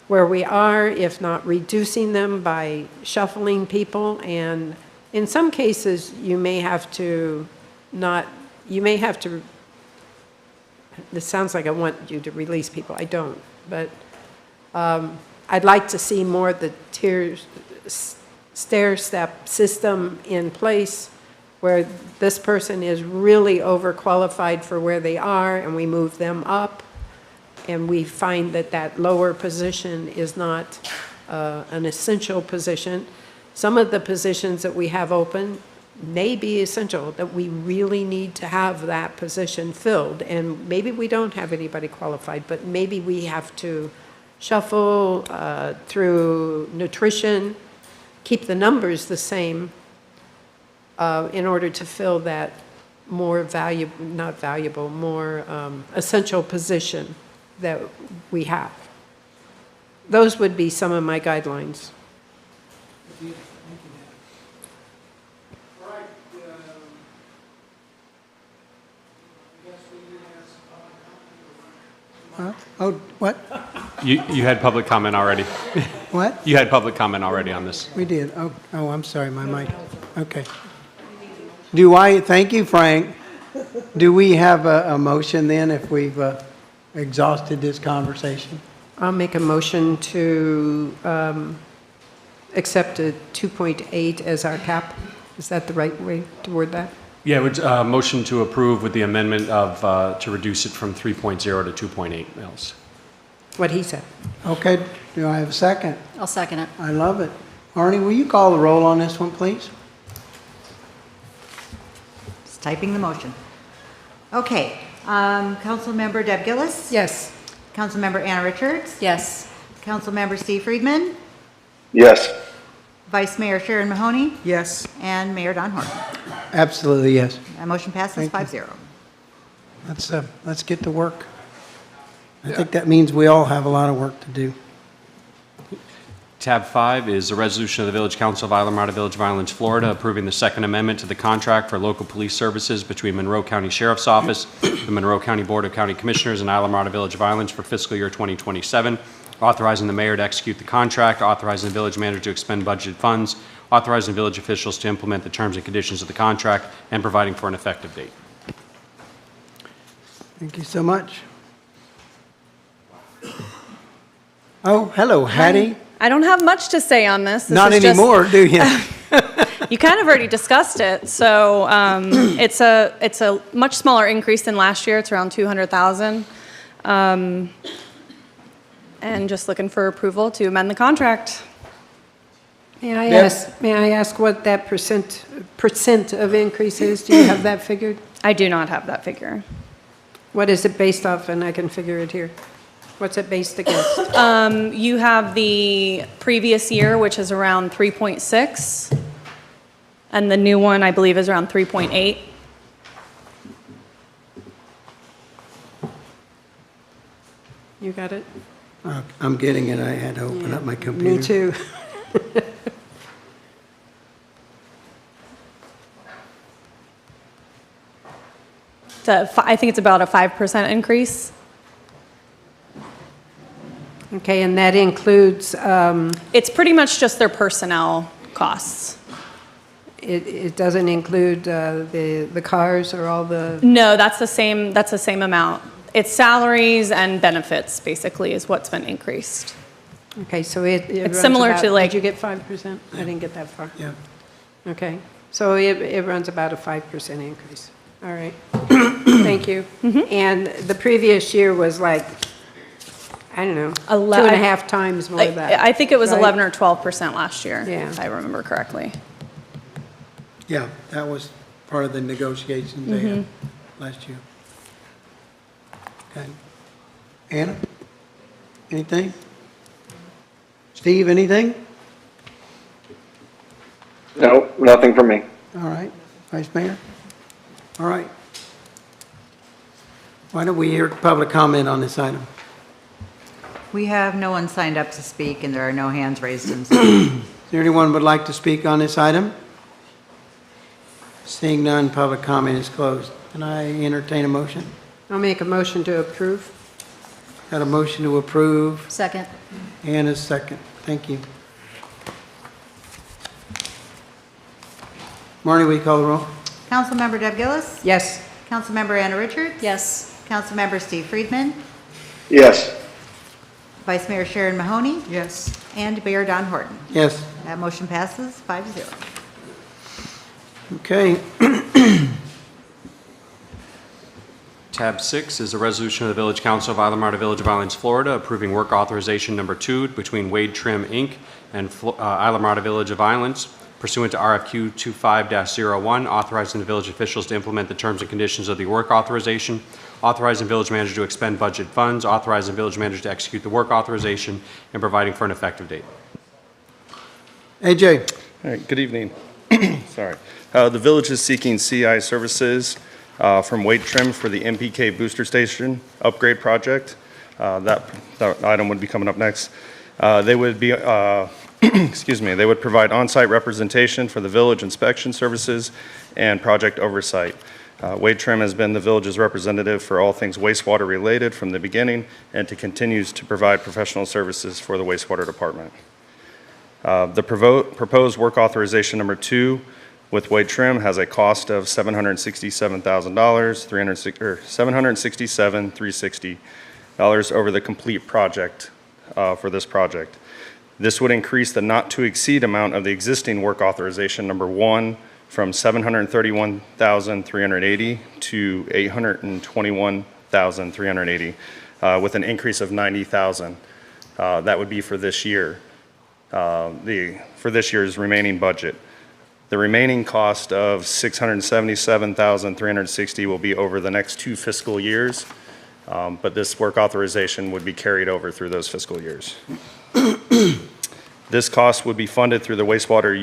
where we are, if not reducing them by shuffling people. And in some cases, you may have to this sounds like I want you to release people. I don't. But I'd like to see more of the stair-step system in place where this person is really overqualified for where they are, and we move them up, and we find that lower position is not an essential position. Some of the positions that we have open may be essential, that we really need to have that position filled, and maybe we don't have anybody qualified, but maybe we have to shuffle through nutrition, keep the numbers the same in order to fill that more more essential position that we have. Those would be some of my guidelines. Oh, what? You had public comment already. What? You had public comment already on this. We did. Oh, I'm sorry, my mic. Okay. Thank you, Frank. Do we have a motion then if we've exhausted this conversation? I'll make a motion to accept a 2.8 as our cap. Is that the right way to word that? Yeah, it would, motion to approve with the amendment of, to reduce it from 3.0 to 2.8 mils. What he said. Okay, do I have a second? I'll second it. I love it. Arnie, will you call the roll on this one, please? Just typing the motion. Okay, Councilmember Deb Gillis? Yes. Councilmember Anna Richards? Yes. Councilmember Steve Friedman? Yes. Vice Mayor Sharon Mahoney? Yes. And Mayor Don Horton. Absolutely, yes. That motion passes Thank you. 5-0. Let's get to work. I think that means we all have a lot of work to do. Tab 5 is a resolution of the Village Council of Islamorada Village of Islands, Florida, approving the Second Amendment to the contract for local police services between Monroe County Sheriff's Office, the Monroe County Board of County Commissioners, and Islamorada Village of Islands for fiscal year 2027, authorizing the mayor to execute the contract, authorizing the village manager to expend budgeted funds, authorizing village officials to implement the terms and conditions of the contract, and providing for an effective date. Thank you so much. Oh, hello, Hattie. I don't have much to say on this. Not is anymore, do you? You kind of already discussed it. So it's a much smaller increase than last year. It's around 200,000. And just looking for approval to amend the contract. May I ask what that percent of increase is? Do you have that figured? I do not have that figure. What is it based off? And I can figure it here. What's it based against? You have the previous year, which is around 3.6, and the new one, I believe, is around 3.8. You got it? I'm getting it. I had to open up my computer. Me too. I think it's about a 5% increase. Okay, and that includes... It's pretty much just their personnel costs. It doesn't include the cars or all the... No, that's the same amount. It's salaries and benefits, basically, is what's been increased. Okay, so it It's runs similar about- to like... Did you get 5%? I didn't get that far. Yeah. Okay, so it runs about a 5% increase. All right. Thank you. And the previous year was like, I don't know, 2.5 times more of that. I think it was right? 11 or 12% last year, Yeah. if I remember correctly. Yeah, that was part of the negotiations they had last year. Okay. Anna? Anything? Steve, anything? No, nothing from me. All right. Vice Mayor? All right. Why don't we hear public comment on this item? We have no one signed up to speak, and there are no hands raised. Is there anyone who would like to speak on this item? Seeing none, public comment is closed. Can I entertain a motion? I'll make a motion to approve. Got a motion to approve. Second. And a second. Thank you. Marnie, will you call the roll? Councilmember Deb Gillis? Yes. Councilmember Anna Richards? Yes. Councilmember Steve Friedman? Yes. Vice Mayor Sharon Mahoney? Yes. And Mayor Don Horton. Yes. That motion passes 5-0. Okay. Tab 6 is a resolution of the Village Council of Islamorada Village of Islands, Florida, approving work authorization number 2 between Wade Trim, Inc. and Islamorada Village of Islands pursuant to RFQ 25-01, authorizing the village officials to implement the terms and conditions of the work authorization, authorizing village manager to expend budget funds, authorizing village manager to execute the work authorization, and providing for an effective date. AJ. All right, good evening. Sorry. The village is seeking CI services from Weight Trim for the MPK booster station upgrade project. That item would be coming up next. They would be, excuse me, they would provide on-site representation for the village inspection services and project oversight. Weight Trim has been the village's representative for all things wastewater related from the beginning and continues to provide professional services for the wastewater department. The proposed work authorization number 2 with Weight Trim has a cost of $767,000, $767,360 over the complete project for this project. This would increase the not to exceed amount of the existing work authorization number 1 from $731,380 to $821,380 with an increase of $90,000. That would be for this year. For this year's remaining budget. The remaining cost of $677,360 will be over the next 2 fiscal years, but this work authorization would be carried over through those fiscal years. This cost would be funded through the Wastewater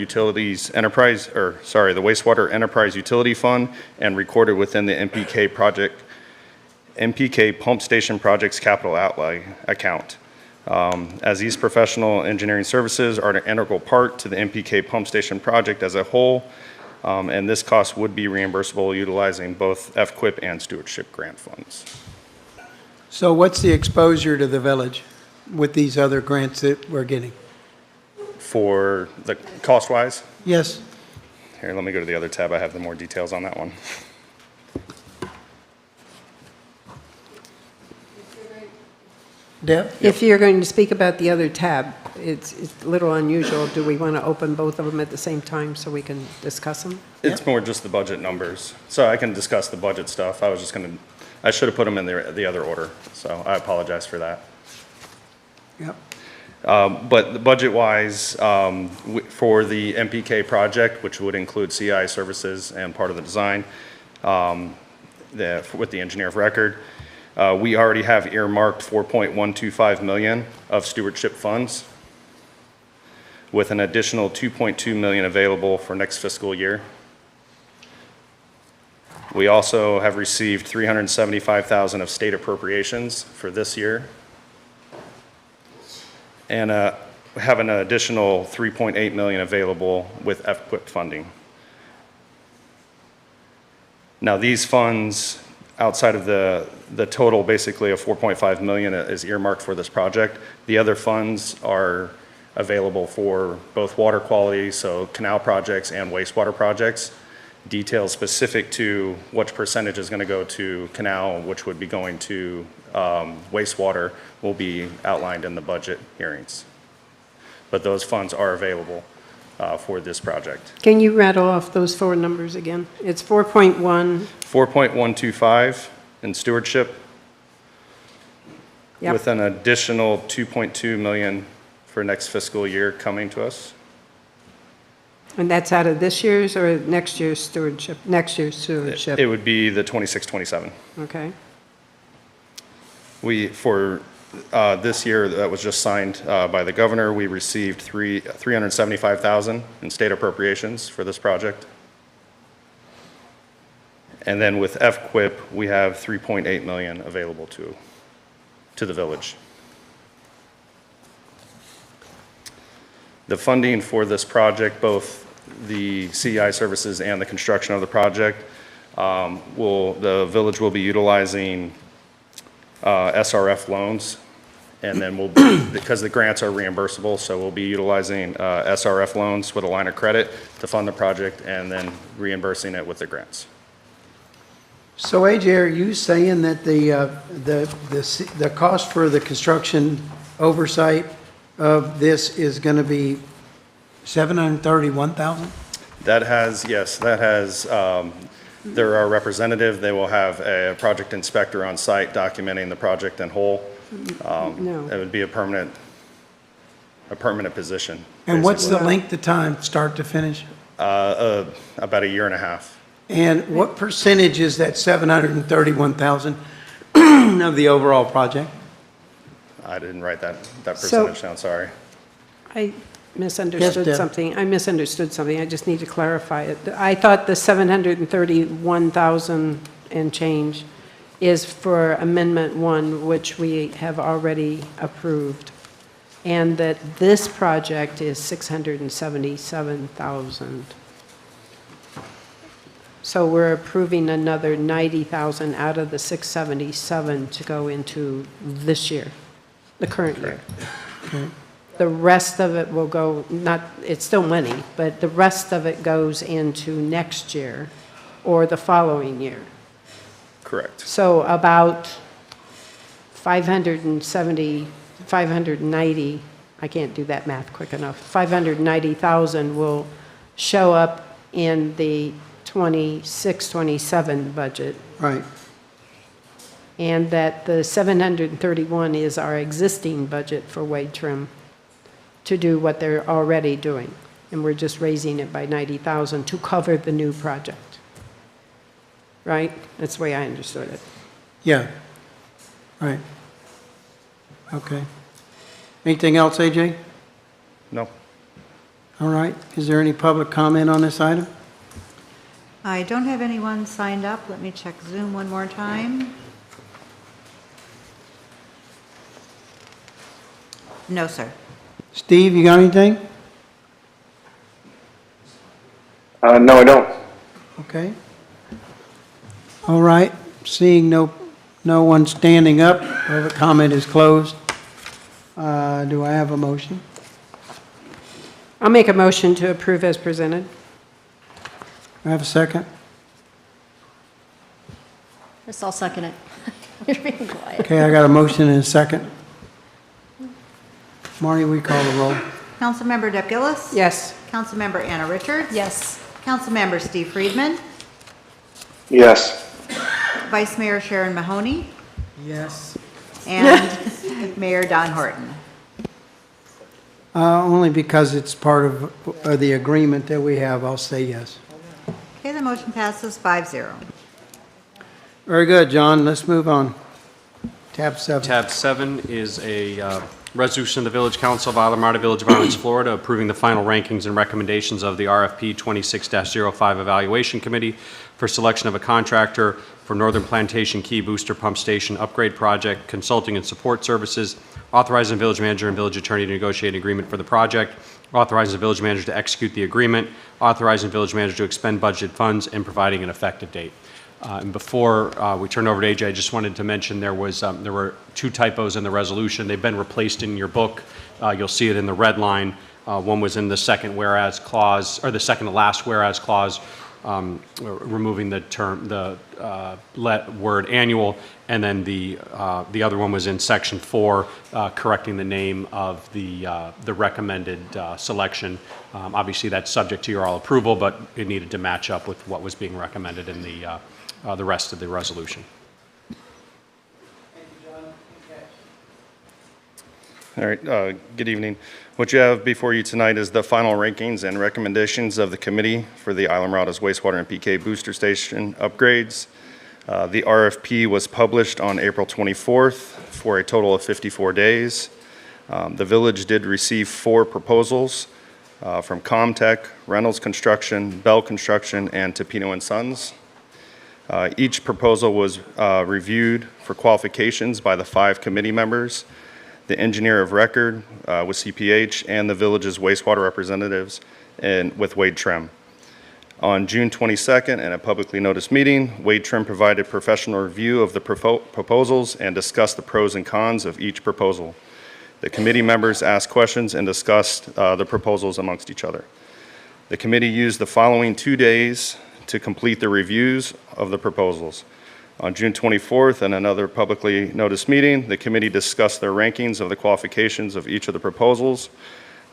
Enterprise Utility Fund and recorded within the MPK Pump Station Project's capital outlay account. As these professional engineering services are an integral part to the MPK Pump Station project as a whole, and this cost would be reimbursable utilizing both FQIP and stewardship grant funds. So what's the exposure to the village with these other grants that we're getting? For the cost-wise? Yes. Here, let me go to the other tab. I have the more details on that one. Deb? If you're going to speak about the other tab, it's a little unusual. Do we want to open both of them at the same time so we can discuss them? It's more just the budget numbers. So I can discuss the budget stuff. I should have put them in the other order, so I apologize for that. Yep. But budget-wise, for the MPK project, which would include CI services and part of the design, with the engineer of record, we already have earmarked $4.125 million of stewardship funds, with an additional $2.2 million available for next fiscal year. We also have received $375,000 of state appropriations for this year, and have an additional $3.8 million available with FQIP funding. Now, these funds, outside of the total basically of $4.5 million is earmarked for this project, the other funds are available for both water quality, so canal projects and wastewater projects. Details specific to which percentage is going to go to canal, which would be going to wastewater, will be outlined in the budget hearings. But those funds are available for this project. Can you rattle off those 4 numbers again? It's 4.1. 4.125 in stewardship. Yep. With an additional $2.2 million for next fiscal year coming to us. And that's out of this year's or next year's stewardship? Next year's stewardship. It would be the 26-27. Okay. For this year that was just signed by the governor, we received $375,000 in state appropriations for this project. And then with FQIP, we have $3.8 million available to the village. The funding for this project, both the CEI services and the construction of the project, the village will be utilizing SRF loans, and then because the grants are reimbursable, so we'll be utilizing SRF loans with a line of credit to fund the project and then reimbursing it with the grants. So AJ, are you saying that the cost for the construction oversight of this is going to be $731,000? Yes, they're our representative. They will have a project inspector on site documenting the project in whole. No. It would be a permanent. a permanent position. And what's the length of time, start to finish? About a year and a half. And what percentage is that 731,000 of the overall project? I didn't write that So- percentage down, sorry. I misunderstood Deb. something. I misunderstood something. I just need to clarify it. I thought the 731,000 and change is for Amendment 1, which we have already approved, and that this project is 677,000. So we're approving another 90,000 out of the 677 to go into this year, the current year. Okay. The rest of it will go, not, it's still money, but the rest of it goes into next year or the following year. Correct. So about 570, 590, I can't do that math quick enough, 590,000 will show up in the 26, 27 budget. Right. And that the 731 is our existing budget for Wade Trim to do what they're already doing. And we're just raising it by 90,000 to cover the new project. Right? That's the way I understood it. Yeah. Right. Okay. Anything else, AJ? No. All right. Is there any public comment on this item? I don't have anyone signed up. Let me check Zoom one more time. No, sir. Steve, you got anything? No, I don't. Okay. All right. Seeing no one standing up, public comment is closed. Do I have a motion? I'll make a motion to approve as presented. I have a second. Yes, I'll second it. You're being quiet. Okay, I got a motion and a second. Marty, we call the roll. Councilmember Deb Gillis? Yes. Councilmember Anna Richards? Yes. Councilmember Steve Friedman? Yes. Vice Mayor Sharon Mahoney? Yes. And Mayor Don Horton? Only because it's part of the agreement that we have, I'll say yes. Okay, the motion passes 5-0. Very good, John. Let's move on. Tab 7. Tab 7 is a resolution of the Village Council of Islamorada Village of Islands, Florida, approving the final rankings and recommendations of the RFP 26-05 Evaluation Committee for selection of a contractor for Northern Plantation Key Booster Pump Station Upgrade Project, consulting and support services, authorizing the village manager and village attorney to negotiate an agreement for the project, authorizing the village manager to execute the agreement, authorizing the village manager to expend budgeted funds, and providing an effective date. And before we turn over to AJ, I just wanted to mention there were 2 typos in the resolution. They've been replaced in your book. You'll see it in the red line. One was in the second whereas clause, or the second to last whereas clause, removing the term, the word annual, and then the other one was in section 4, correcting the name of the recommended selection. Obviously, that's subject to your all approval, but it needed to match up with what was being recommended in the rest of the resolution. All right, good evening. What you have before you tonight is the final rankings and recommendations of the committee for the Islamorada's wastewater and PK booster station upgrades. The RFP was published on April 24th for a total of 54 days. The village did receive 4 proposals from Comtech, Reynolds Construction, Bell Construction, and Topino & Sons. Each proposal was reviewed for qualifications by the 5 committee members, the engineer of record with CPH, and the village's wastewater representatives with Wade Trim. On June 22nd, in a publicly noticed meeting, Wade Trim provided professional review of the proposals and discussed the pros and cons of each proposal. The committee members asked questions and discussed the proposals amongst each other. The committee used the following 2 days to complete the reviews of the proposals. On June 24th, in another publicly noticed meeting, the committee discussed their rankings of the qualifications of each of the proposals.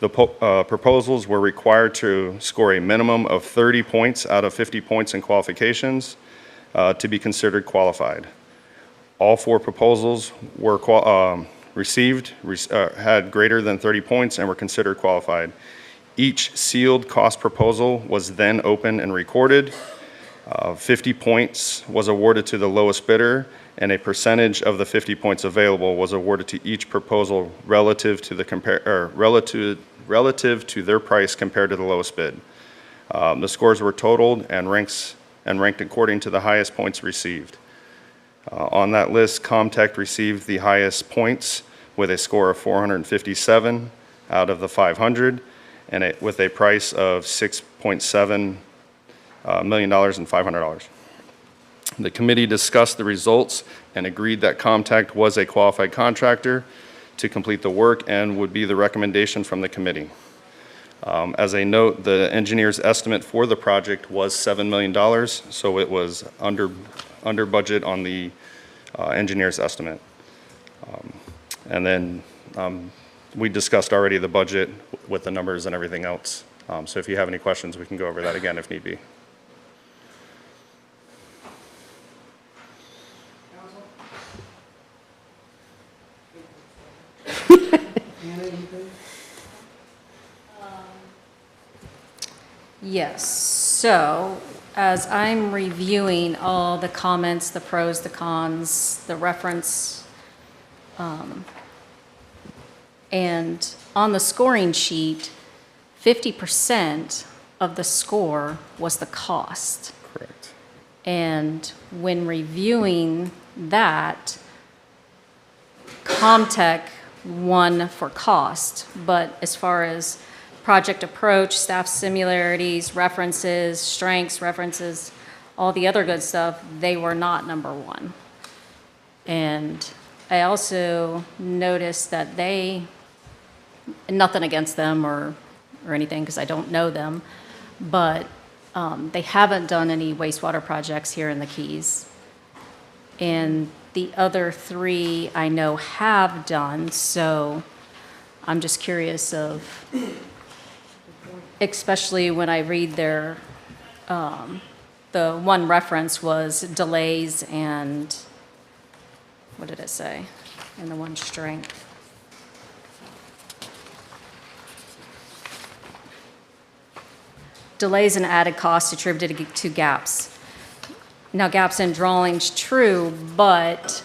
The proposals were required to score a minimum of 30 points out of 50 points in qualifications to be considered qualified. All 4 proposals were had greater than 30 points and were considered qualified. Each sealed cost proposal was then opened and recorded. 50 points was awarded to the lowest bidder, and a percentage of the 50 points available was awarded to each proposal relative to their price compared to the lowest bid. The scores were totaled and ranked according to the highest points received. On that list, Comtech received the highest points with a score of 457 out of the 500, and with a price of $6.7 million and $500. The committee discussed the results and agreed that Comtech was a qualified contractor to complete the work and would be the recommendation from the committee. As a note, the engineer's estimate for the project was $7 million, so it was under budget on the engineer's estimate. And then we discussed already the budget with the numbers and everything else. So if you have any questions, we can go over that again if need be. Yes, so as I'm reviewing all the comments, the pros, the cons, the reference, and on the scoring sheet, 50% of the score was the cost. Correct. And when reviewing that, Comtech won for cost, but as far as project approach, staff similarities, references, strengths, references, all the other good stuff, they were not number one. And I also noticed that they, nothing against them or anything because I don't know them, but they haven't done any wastewater projects here in the Keys. And the other three I know have done, so I'm just curious of, especially when I read their, the one reference was delays and, what did it say? And the one strength. Delays and added costs attributed to gaps. Now, gaps in drawings, true, but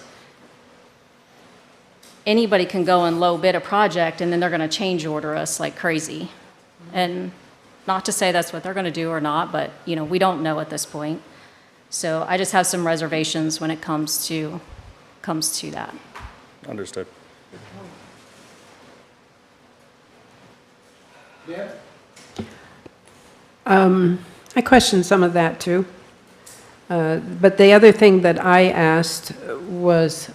anybody can go and low bid a project and then they're going to change order us like crazy. And not to say that's what they're going to do or not, but you know, we don't know at this point. So I just have some reservations when it comes to that. Understood. Yeah. I questioned some of that too. But the other thing that I asked was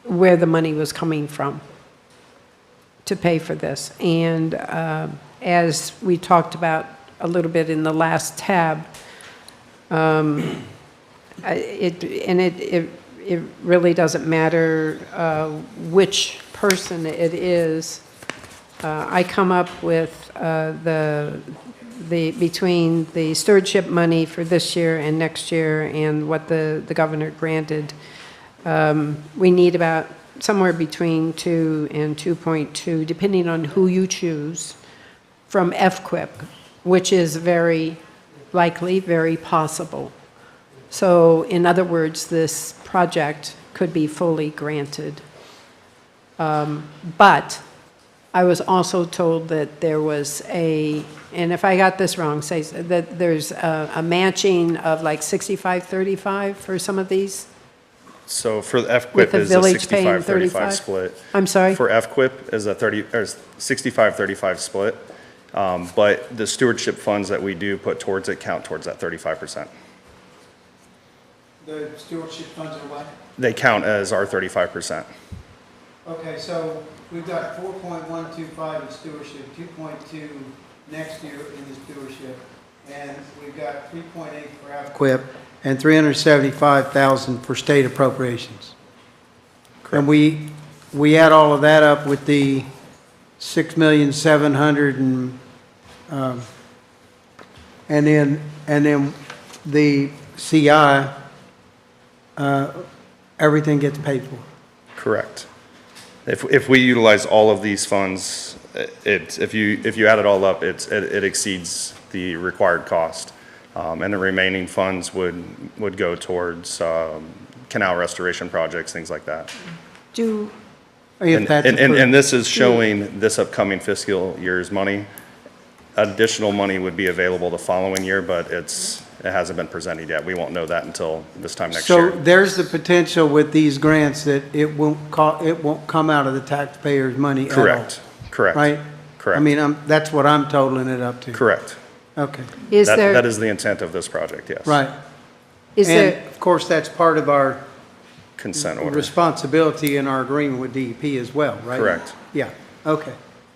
where the money was coming from to pay for this. And as we talked about a little bit in the last tab, it really doesn't matter which person it is. I come up with between the stewardship money for this year and next year and what the governor granted, we need about somewhere between 2 and 2.2, depending on who you choose, from FQIP, which is very likely, very possible. So in other words, this project could be fully granted. But I was also told that there was and if I got this wrong, say that there's a matching of like 65-35 for some of these? So for the With FQIP the is a village paying 65-35 35? split. I'm sorry? For FQIP is a 65-35 split. But the stewardship funds that we do put towards it count towards that 35%. The stewardship funds are what? They count as our 35%. Okay, so we've got 4.125 in stewardship, 2.2 next year in the stewardship, and we've got 3.8 for FQIP and 375,000 for state appropriations. And we add all of that up with the 6,700,000 and then the CI, everything gets paid for. Correct. If we utilize all of these funds, if you add it all up, it exceeds the required cost. And the remaining funds would go towards canal restoration projects, things like that. If that's approved. And this is showing this upcoming fiscal year's money. Additional money would be available the following year, but it hasn't been presented yet. We won't know that until this time next year. So there's the potential with these grants that it won't come out of the taxpayers' money at all. Correct. Correct. Right? Correct. I mean, that's what I'm totaling it up to. Correct. Okay. That is the intent of this project, yes. Right. And of course, that's part of our Consent order. responsibility in our agreement with DEP as well, right? Correct. Yeah, okay.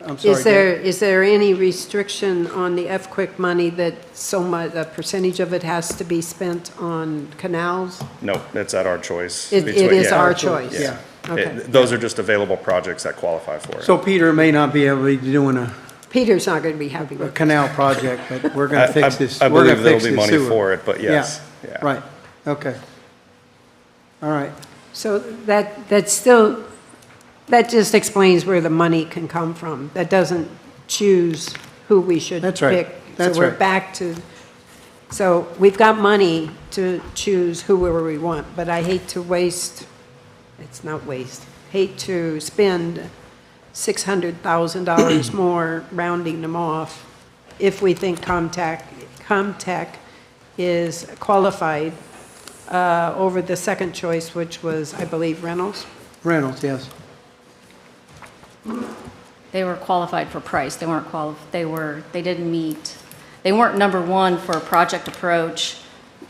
I'm sorry. Is there any restriction on the FQuIC money that so much, a percentage of it has to be spent on canals? No, it's at our choice. It is our choice? Yeah. Okay. Those are just available projects that qualify for it. So Peter may not be able to be doing a Peter's not going to be happy a with it. canal project, but we're going to fix this. I we're gonna believe there'll fix be this money sewer. for it, but yes. Yeah, right, okay. All right. So that still, that just explains where the money can come from. That doesn't choose who we should pick. That's right. That's So we're right. back to, so we've got money to choose whoever we want, but I hate to waste, it's not waste, hate to spend $600,000 more rounding them off if we think Comtech is qualified over the second choice, which was, I believe, Reynolds. Reynolds, yes. They were qualified for price. They weren't they didn't meet, they weren't number one for project approach,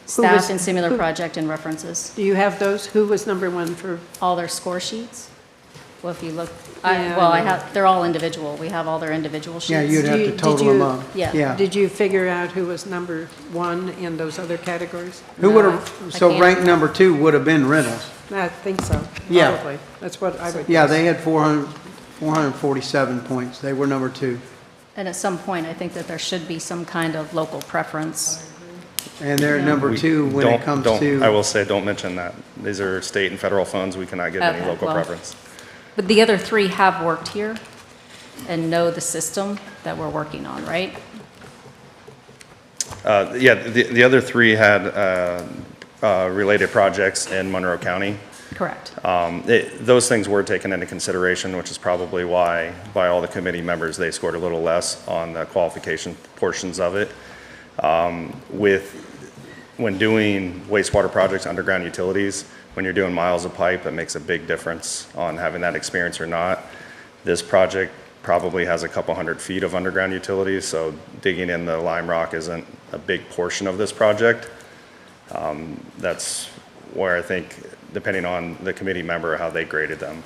staff and similar project and references. Do you have those? Who was number one for? All their score sheets? Well, if you look, Yeah, I I know. have, they're all individual. We have all their individual sheets. Yeah, you'd have to Did total you- them up. Yeah. Did you figure out who was number one in those other categories? Who would I have, so can't rank remember. number 2 would have been Reynolds. I think so, Yeah. probably. That's what I would Yeah, guess. they had 447 points. They were number 2. And at some point, I think that there should be some kind of local preference. And they're number We 2 when it comes to. I will say, don't mention that. These are state and federal funds. We cannot give any Okay, local well. preference. But the other three have worked here and know the system that we're working on, right? Yeah, the other three had related projects in Monroe County. Correct. Those things were taken into consideration, which is probably why, by all the committee members, they scored a little less on the qualification portions of it. When doing wastewater projects, underground utilities, when you're doing miles of pipe, it makes a big difference on having that experience or not. This project probably has a couple hundred feet of underground utilities, so digging in the lime rock isn't a big portion of this project. That's where I think, depending on the committee member, how they graded them,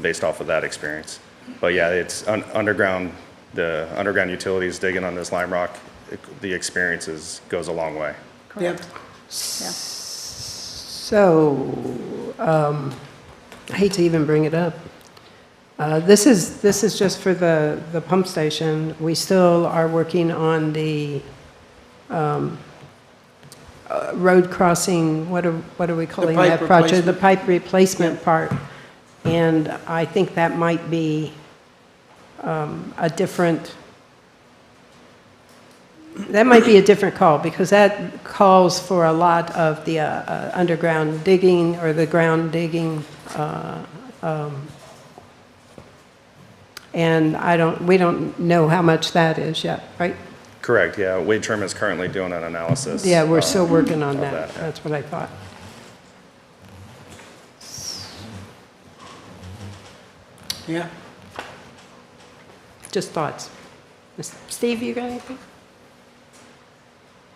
based off of that experience. But yeah, it's underground, the underground utilities digging on this lime rock, the experiences goes a long way. Yep. So, I hate to even bring it up. This is just for the pump station. We still are working on the road crossing, what are we calling pipe that project? The replacement. pipe replacement part. And I think that might be a different call, because that calls for a lot of the underground digging or the ground digging. And we don't know how much that is yet, right? Correct, yeah. Wade Trim is currently doing an analysis. Yeah, we're still working on of that. yeah. That's what I thought. Yeah. Just thoughts. Steve, you got anything?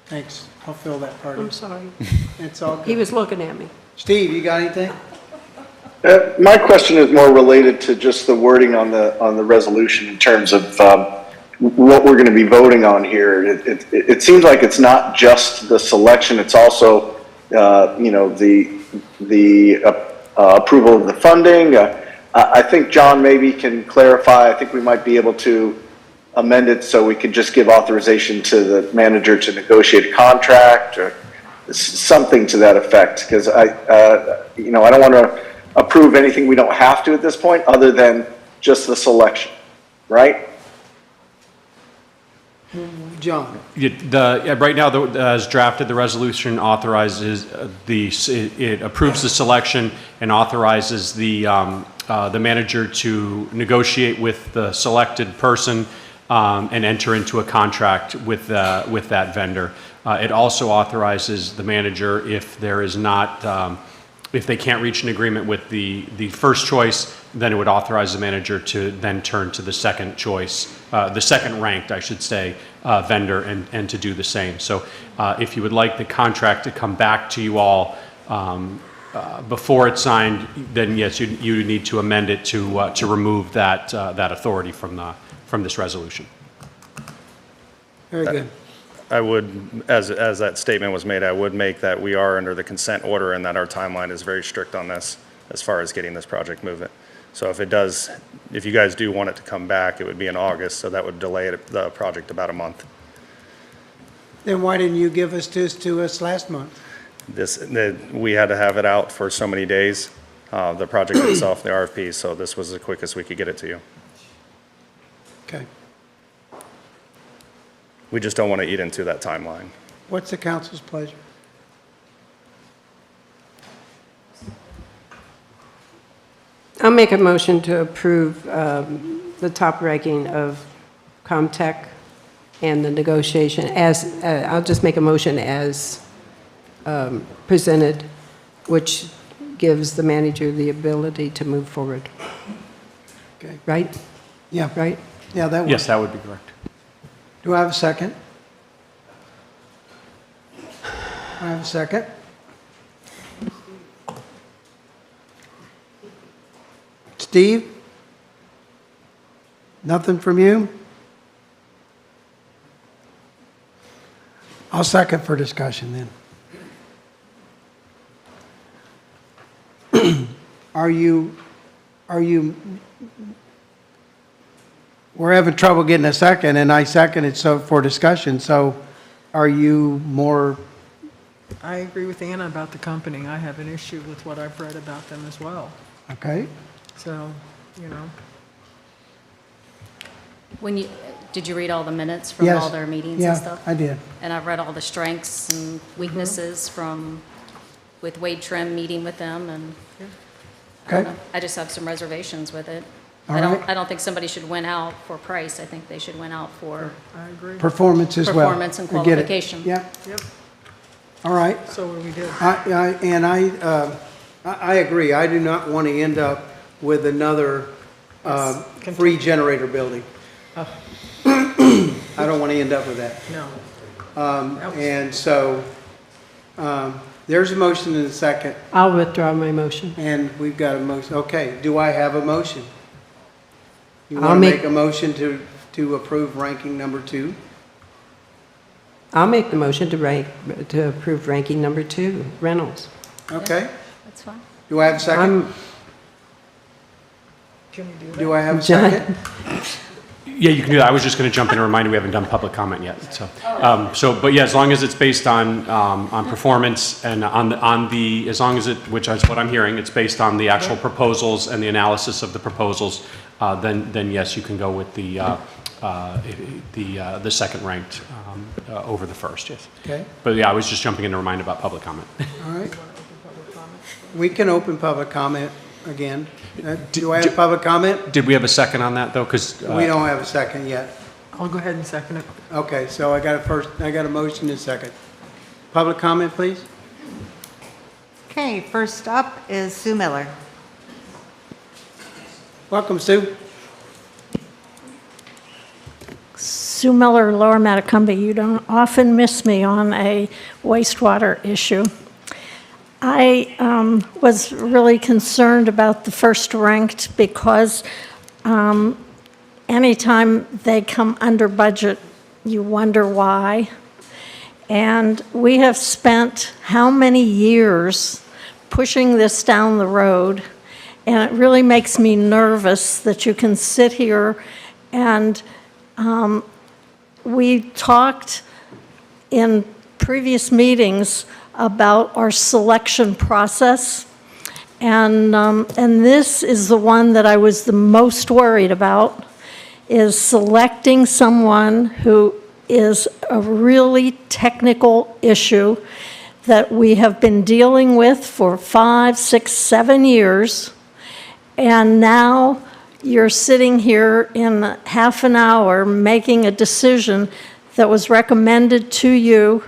Thanks. I'll fill that part in. I'm sorry. It's all He good. was looking at me. Steve, you got anything? My question is more related to just the wording on the resolution in terms of what we're going to be voting on here. It seems like it's not just the selection; it's also the approval of the funding. I think John maybe can clarify. I think we might be able to amend it so we could just give authorization to the manager to negotiate a contract or something to that effect. Because I don't want to approve anything we don't have to at this point, other than just the selection, right? John? Right now, as drafted, the resolution authorizes it approves the selection and authorizes the manager to negotiate with the selected person and enter into a contract with that vendor. It also authorizes the manager, if there is not, if they can't reach an agreement with the first choice, then it would authorize the manager to then turn to the second choice, the second ranked, I should say, vendor and to do the same. So if you would like the contract to come back to you all before it's signed, then yes, you need to amend it to remove that authority from this resolution. Very good. I would, as that statement was made, I would make that we are under the consent order and that our timeline is very strict on this as far as getting this project moving. So if you guys do want it to come back, it would be in August, so that would delay the project about a month. Then why didn't you give this to us last month? We had to have it out for so many days, the project itself, the RFP, so this was the quickest we could get it to you. Okay. We just don't want to eat into that timeline. What's the council's pleasure? I'll make a motion to approve the top ranking of Comtech and the negotiation as, I'll just make a motion as presented, which gives the manager the ability to move forward. Okay. Right? Yeah. Right? Yeah, that works. Yes, that would be correct. Do I have a second? I have a second. Steve? Nothing from you? I'll second for discussion then. Are you, we're having trouble getting a second, and I second it so for discussion, so are you more, I agree with Anna about the company. I have an issue with what I've read about them as well. okay? So, you know. Did you read all the minutes from Yes. all their meetings Yeah, and stuff? I did. And I've read all the strengths and weaknesses with Wade Trim meeting with them, and I don't Okay. know. I just have some reservations with it. All I right. don't think somebody should win out for price. I think they should win out for I agree. Performance as well. performance and I get it. qualification. Yeah, Yep, all right. so what do we do? I agree. I do not want to end up with another free generator building. I don't want to end up with that. No. And so, there's a motion and a second, I'll withdraw my motion. and we've got a motion. Okay, do I have a motion? You I'll want to make- make a motion to approve ranking number 2? I'll make the motion to approve ranking number 2, Reynolds. Okay, That's fine. do I have a second? I'm, Can we do that? Do I have a John? second? Yeah, you can do that. I was just going to jump in and remind you we haven't done public comment yet. So, but yeah, as long as it's based on performance and as long as which is what I'm hearing, it's based on the actual proposals and the analysis of the proposals, then yes, you can go with the second ranked over the first, yes. Okay, But yeah, I was just jumping in to remind about public comment. all right. We can open public comment again. Do I have public comment? Did we have a second on that, though? Because We don't have a second yet. I'll go ahead and second it. Okay, so I got a motion and a second. Public comment, please? Okay, first up is Sue Miller. Welcome, Sue. Sue Miller, Lower Matacumbe. You don't often miss me on a wastewater issue. I was really concerned about the first ranked because anytime they come under budget, you wonder why. And we have spent how many years pushing this down the road, and it really makes me nervous that you can sit here and we talked in previous meetings about our selection process, And this is the one that I was the most worried about, is selecting someone who is a really technical issue that we have been dealing with for 5, 6, 7 years. And now you're sitting here in half an hour making a decision that was recommended to you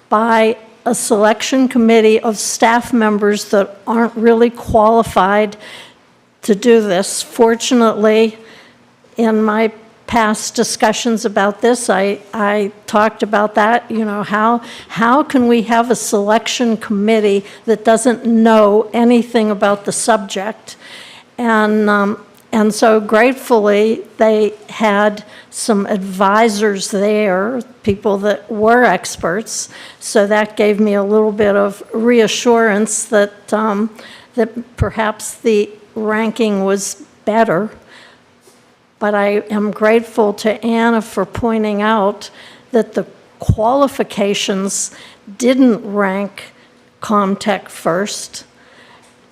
by a selection committee of staff members that aren't really qualified to do this. Fortunately, in my past discussions about this, I talked about that, you know, how can we have a selection committee that doesn't know anything about the subject? And so gratefully, they had some advisors there, people that were experts, so that gave me a little bit of reassurance that, that perhaps the ranking was better. But I am grateful to Anna for pointing out that the qualifications didn't rank ComTech first.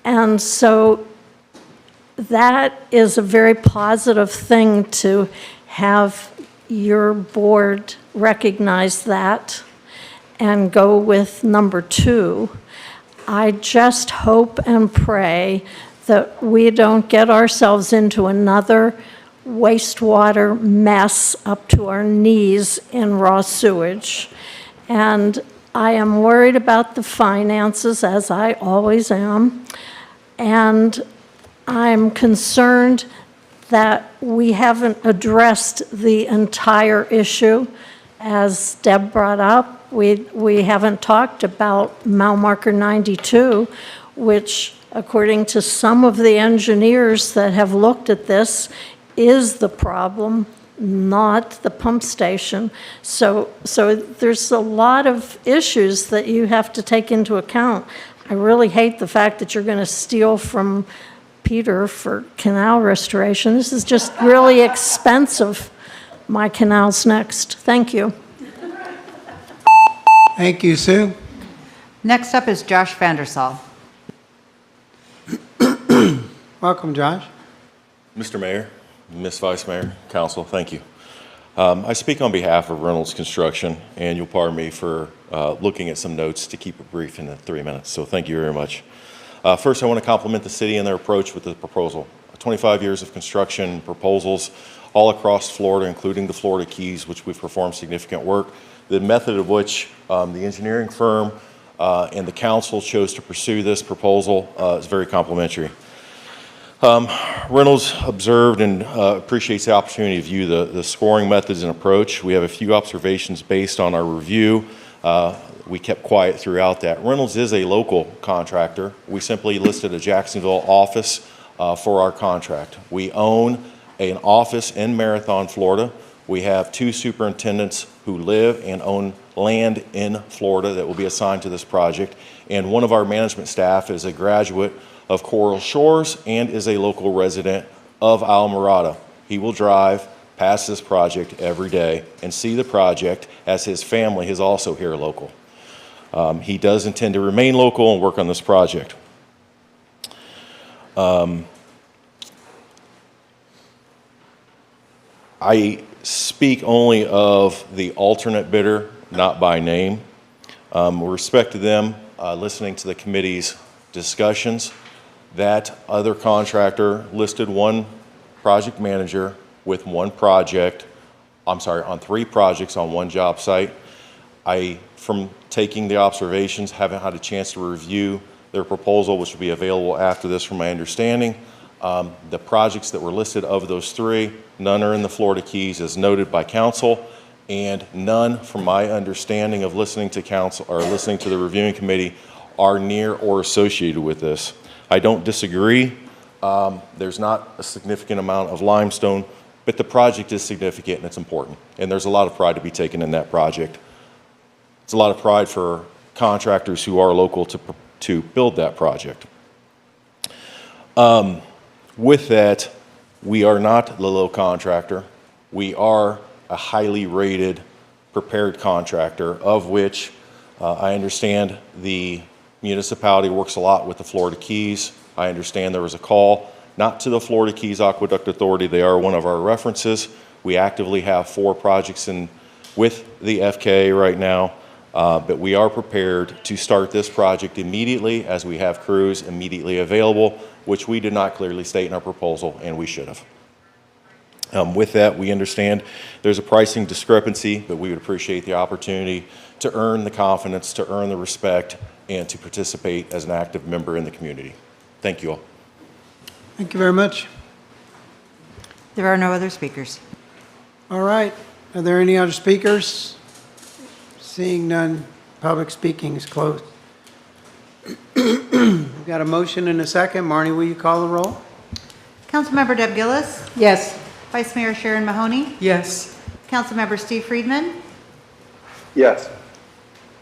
And so that is a very positive thing to have your board recognize that and go with number 2. I just hope and pray that we don't get ourselves into another wastewater mess up to our knees in raw sewage. And I am worried about the finances, as I always am. And I'm concerned that we haven't addressed the entire issue. As Deb brought up, we haven't talked about mile marker 92, which, according to some of the engineers that have looked at this, is the problem, not the pump station. So there's a lot of issues that you have to take into account. I really hate the fact that you're going to steal from Peter for canal restoration. This is just really expensive. My canal's next. Thank you. Thank you, Sue. Next up is Josh Vandersall. Welcome, Josh. Mr. Mayor, Ms. Vice Mayor, Council, thank you. I speak on behalf of Reynolds Construction, and you'll pardon me for looking at some notes to keep it brief in the 3 minutes, so thank you very much. First, I want to compliment the city and their approach with the proposal. 25 years of construction proposals all across Florida, including the Florida Keys, which we've performed significant work. The method of which the engineering firm and the council chose to pursue this proposal is very complimentary. Reynolds observed and appreciates the opportunity to view the scoring methods and approach. We have a few observations based on our review. We kept quiet throughout that. Reynolds is a local contractor. We simply listed a Jacksonville office for our contract. We own an office in Marathon, Florida. We have 2 superintendents who live and own land in Florida that will be assigned to this project. And one of our management staff is a graduate of Coral Shores and is a local resident of Islamorada. He will drive past this project every day and see the project, as his family is also here local. He does intend to remain local and work on this project. I speak only of the alternate bidder, not by name. With respect to them, listening to the committee's discussions, that other contractor listed one project manager with one project, on 3 projects on one job site. From taking the observations, haven't had a chance to review their proposal, which will be available after this from my understanding. The projects that were listed of those 3, none are in the Florida Keys as noted by council, and none, from my understanding of listening to council or listening to the reviewing committee, are near or associated with this. I don't disagree. There's not a significant amount of limestone, but the project is significant and it's important. And there's a lot of pride to be taken in that project. It's a lot of pride for contractors who are local to build that project. With that, we are not the low contractor. We are a highly rated, prepared contractor, of which I understand the municipality works a lot with the Florida Keys I understand there was a call, not to the Florida Keys Aqueduct Authority. They are one of our references. We actively have 4 projects in with the FKA right now, but we are prepared to start this project immediately as we have crews immediately available, which we did not clearly state in our proposal, and we should have. With that, we understand there's a pricing discrepancy, but we would appreciate the opportunity to earn the confidence, to earn the respect, and to participate as an active member in the community. Thank you all. Thank you very much. There are no other speakers. All right. Are there any other speakers? Seeing none, public speaking is closed. We've got a motion and a second. Marnie, will you call the roll? Councilmember Deb Gillis? Yes. Vice Mayor Sharon Mahoney? Yes. Councilmember Steve Friedman? Yes.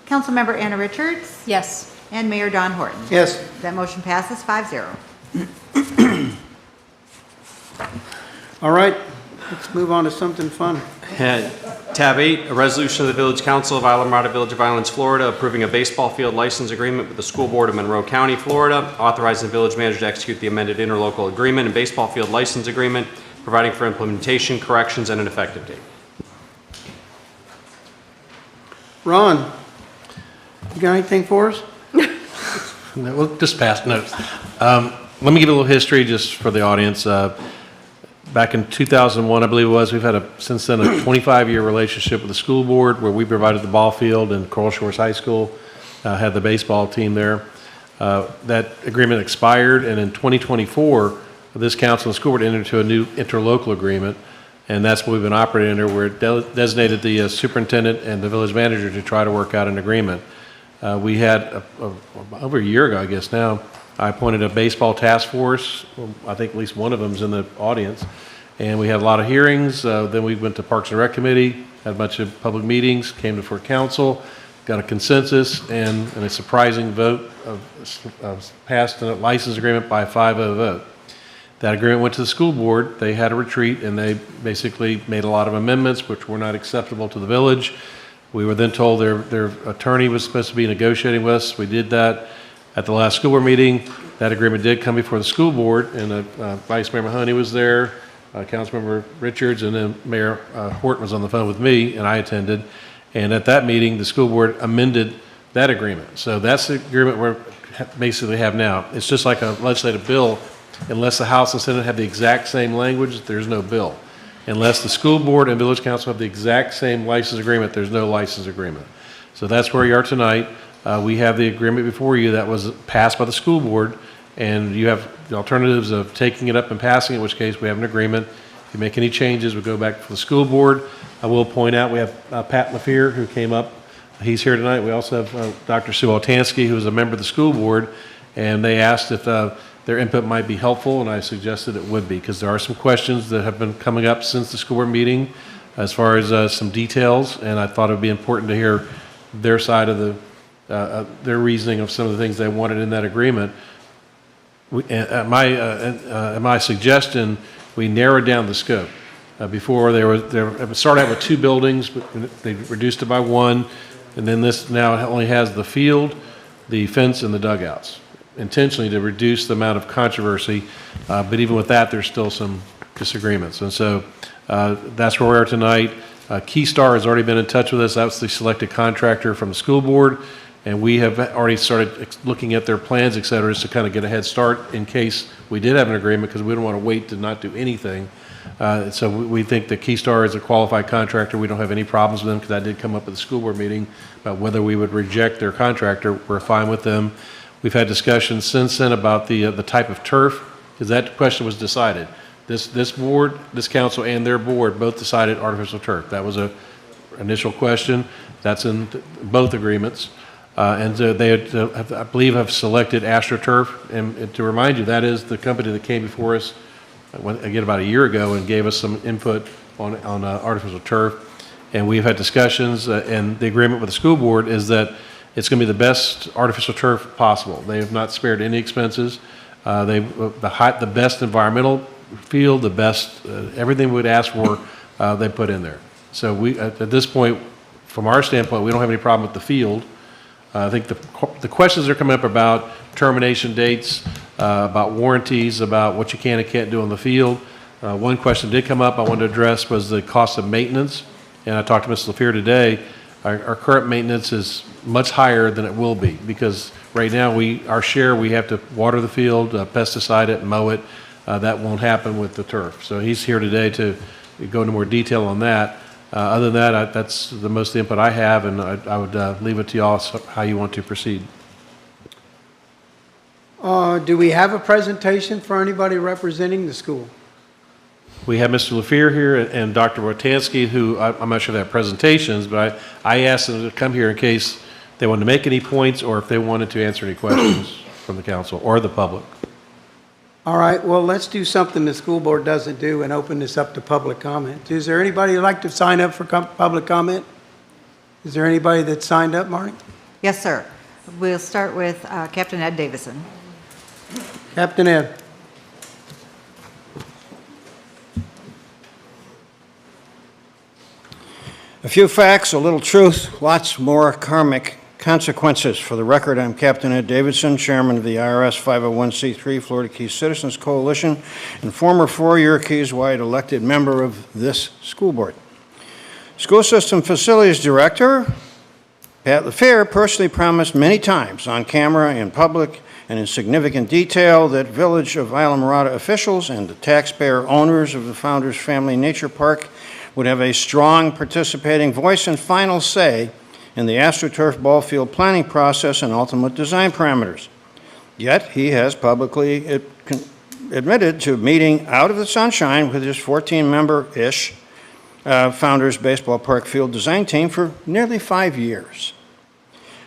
Councilmember Anna Richards? Yes. And Mayor Don Horton? Yes. That motion passes 5-0. All right. Let's move on to something fun. Tab 8, a resolution of the Village Council of Islamorada Village of Islands, Florida, approving a baseball field license agreement with the School Board of Monroe County, Florida, authorizing the village manager to execute the amended interlocal agreement and baseball field license agreement, providing for implementation, corrections, and an effective date. Ron, you got anything for us? No, we'll just pass notes. Let me give a little history just for the audience. Back in 2001, I believe it was, we've had since then a 25-year relationship with the school board where we provided the ball field, and Coral Shores High School had the baseball team there. That agreement expired, and in 2024, this council and the school board entered into a new interlocal agreement, and that's what we've been operating under, where it designated the superintendent and the village manager to try to work out an agreement. We had, over a year ago, I guess now, I appointed a baseball task force. I think at least one of them's in the audience. And we had a lot of hearings. Then we went to Parks and Rec Committee, had a bunch of public meetings, came before council, got a consensus, and a surprising vote of passed a license agreement by a 5-0 vote. That agreement went to the school board. They had a retreat, and they basically made a lot of amendments which were not acceptable to the village. We were then told their attorney was supposed to be negotiating with us. We did that. At the last school board meeting, that agreement did come before the school board, and Vice Mayor Mahoney was there, Councilmember Richards, and then Mayor Horton was on the phone with me, and I attended. And at that meeting, the school board amended that agreement. So that's the agreement we basically have now. It's just like a legislative bill. Unless the House and Senate have the exact same language, there's no bill. Unless the school board and village council have the exact same license agreement, there's no license agreement. So that's where you are tonight. We have the agreement before you that was passed by the school board, and you have the alternatives of taking it up and passing it, in which case we have an agreement. If you make any changes, we go back to the school board. I will point out we have Pat LaFear, who came up. He's here tonight. We also have Dr. Sue Altansky, who is a member of the school board, and they asked if their input might be helpful, and I suggested it would be, because there are some questions that have been coming up since the school board meeting as far as some details, and I thought it would be important to hear their side of their reasoning of some of the things they wanted in that agreement. At my suggestion, we narrowed down the scope. Before it started out with 2 buildings, but they reduced it by 1, and then this now only has the field, the fence, and the dugouts, intentionally to reduce the amount of controversy. But even with that, there's still some disagreements, and so that's where we are tonight. Keystar has already been in touch with us. That's the selected contractor from the school board. And we have already started looking at their plans, et cetera, just to kind of get a head start in case we did have an agreement, because we don't want to wait to not do anything. So we think that Keystar is a qualified contractor. We don't have any problems with them, because that did come up at the school board meeting about whether we would reject their contractor. We're fine with them. We've had discussions since then about the type of turf, because that question was decided. This board, this council, and their board both decided artificial turf. That was an initial question. That's in both agreements. And they, I believe, have selected AstroTurf. And to remind you, that is the company that came before us, again, about a year ago and gave us some input on artificial turf. And we've had discussions, and the agreement with the school board is that it's going to be the best artificial turf possible. They have not spared any expenses. The best environmental field, the best, everything we would ask for, they put in there. So we, at this point, from our standpoint, we don't have any problem with the field. I think the questions that are coming up about termination dates, about warranties, about what you can and can't do on the field. One question did come up I wanted to address was the cost of maintenance. And I talked to Ms. LaFear today. Our current maintenance is much higher than it will be because right now we have to water the field, pesticide it, mow it. That won't happen with the turf. So he's here today to go into more detail on that. Other than that, that's the most input I have, and I would leave it to y'all how you want to proceed. Do we have a presentation for anybody representing the school? We have Mr. LaFear here and Dr. Wotansky, who I'm not sure they have presentations, but I asked them to come here in case they wanted to make any points or if they wanted to answer any questions from the council or the public. All right, well, let's do something the school board doesn't do and open this up to public comment. Is there anybody who'd like to sign up for public comment? Is there anybody that signed up, Marty? Yes, sir. We'll start with Captain Ed Davison. Captain Ed. A few facts, a little truth, lots more karmic consequences. For the record, I'm Captain Ed Davidson, Chairman of the IRS 501c3 Florida Keys Citizens Coalition and former four-year Keys-wide elected member of this school board. School System Facilities Director Pat LaFear personally promised many times on camera, in public, and in significant detail that Village of Islamorada officials and the taxpayer owners of the Founders Family Nature Park would have a strong participating voice and final say in the AstroTurf ball field planning process and ultimate design parameters. Yet he has publicly admitted to meeting out of the sunshine with his 14-member-ish Founders Baseball Park field design team for nearly 5 years.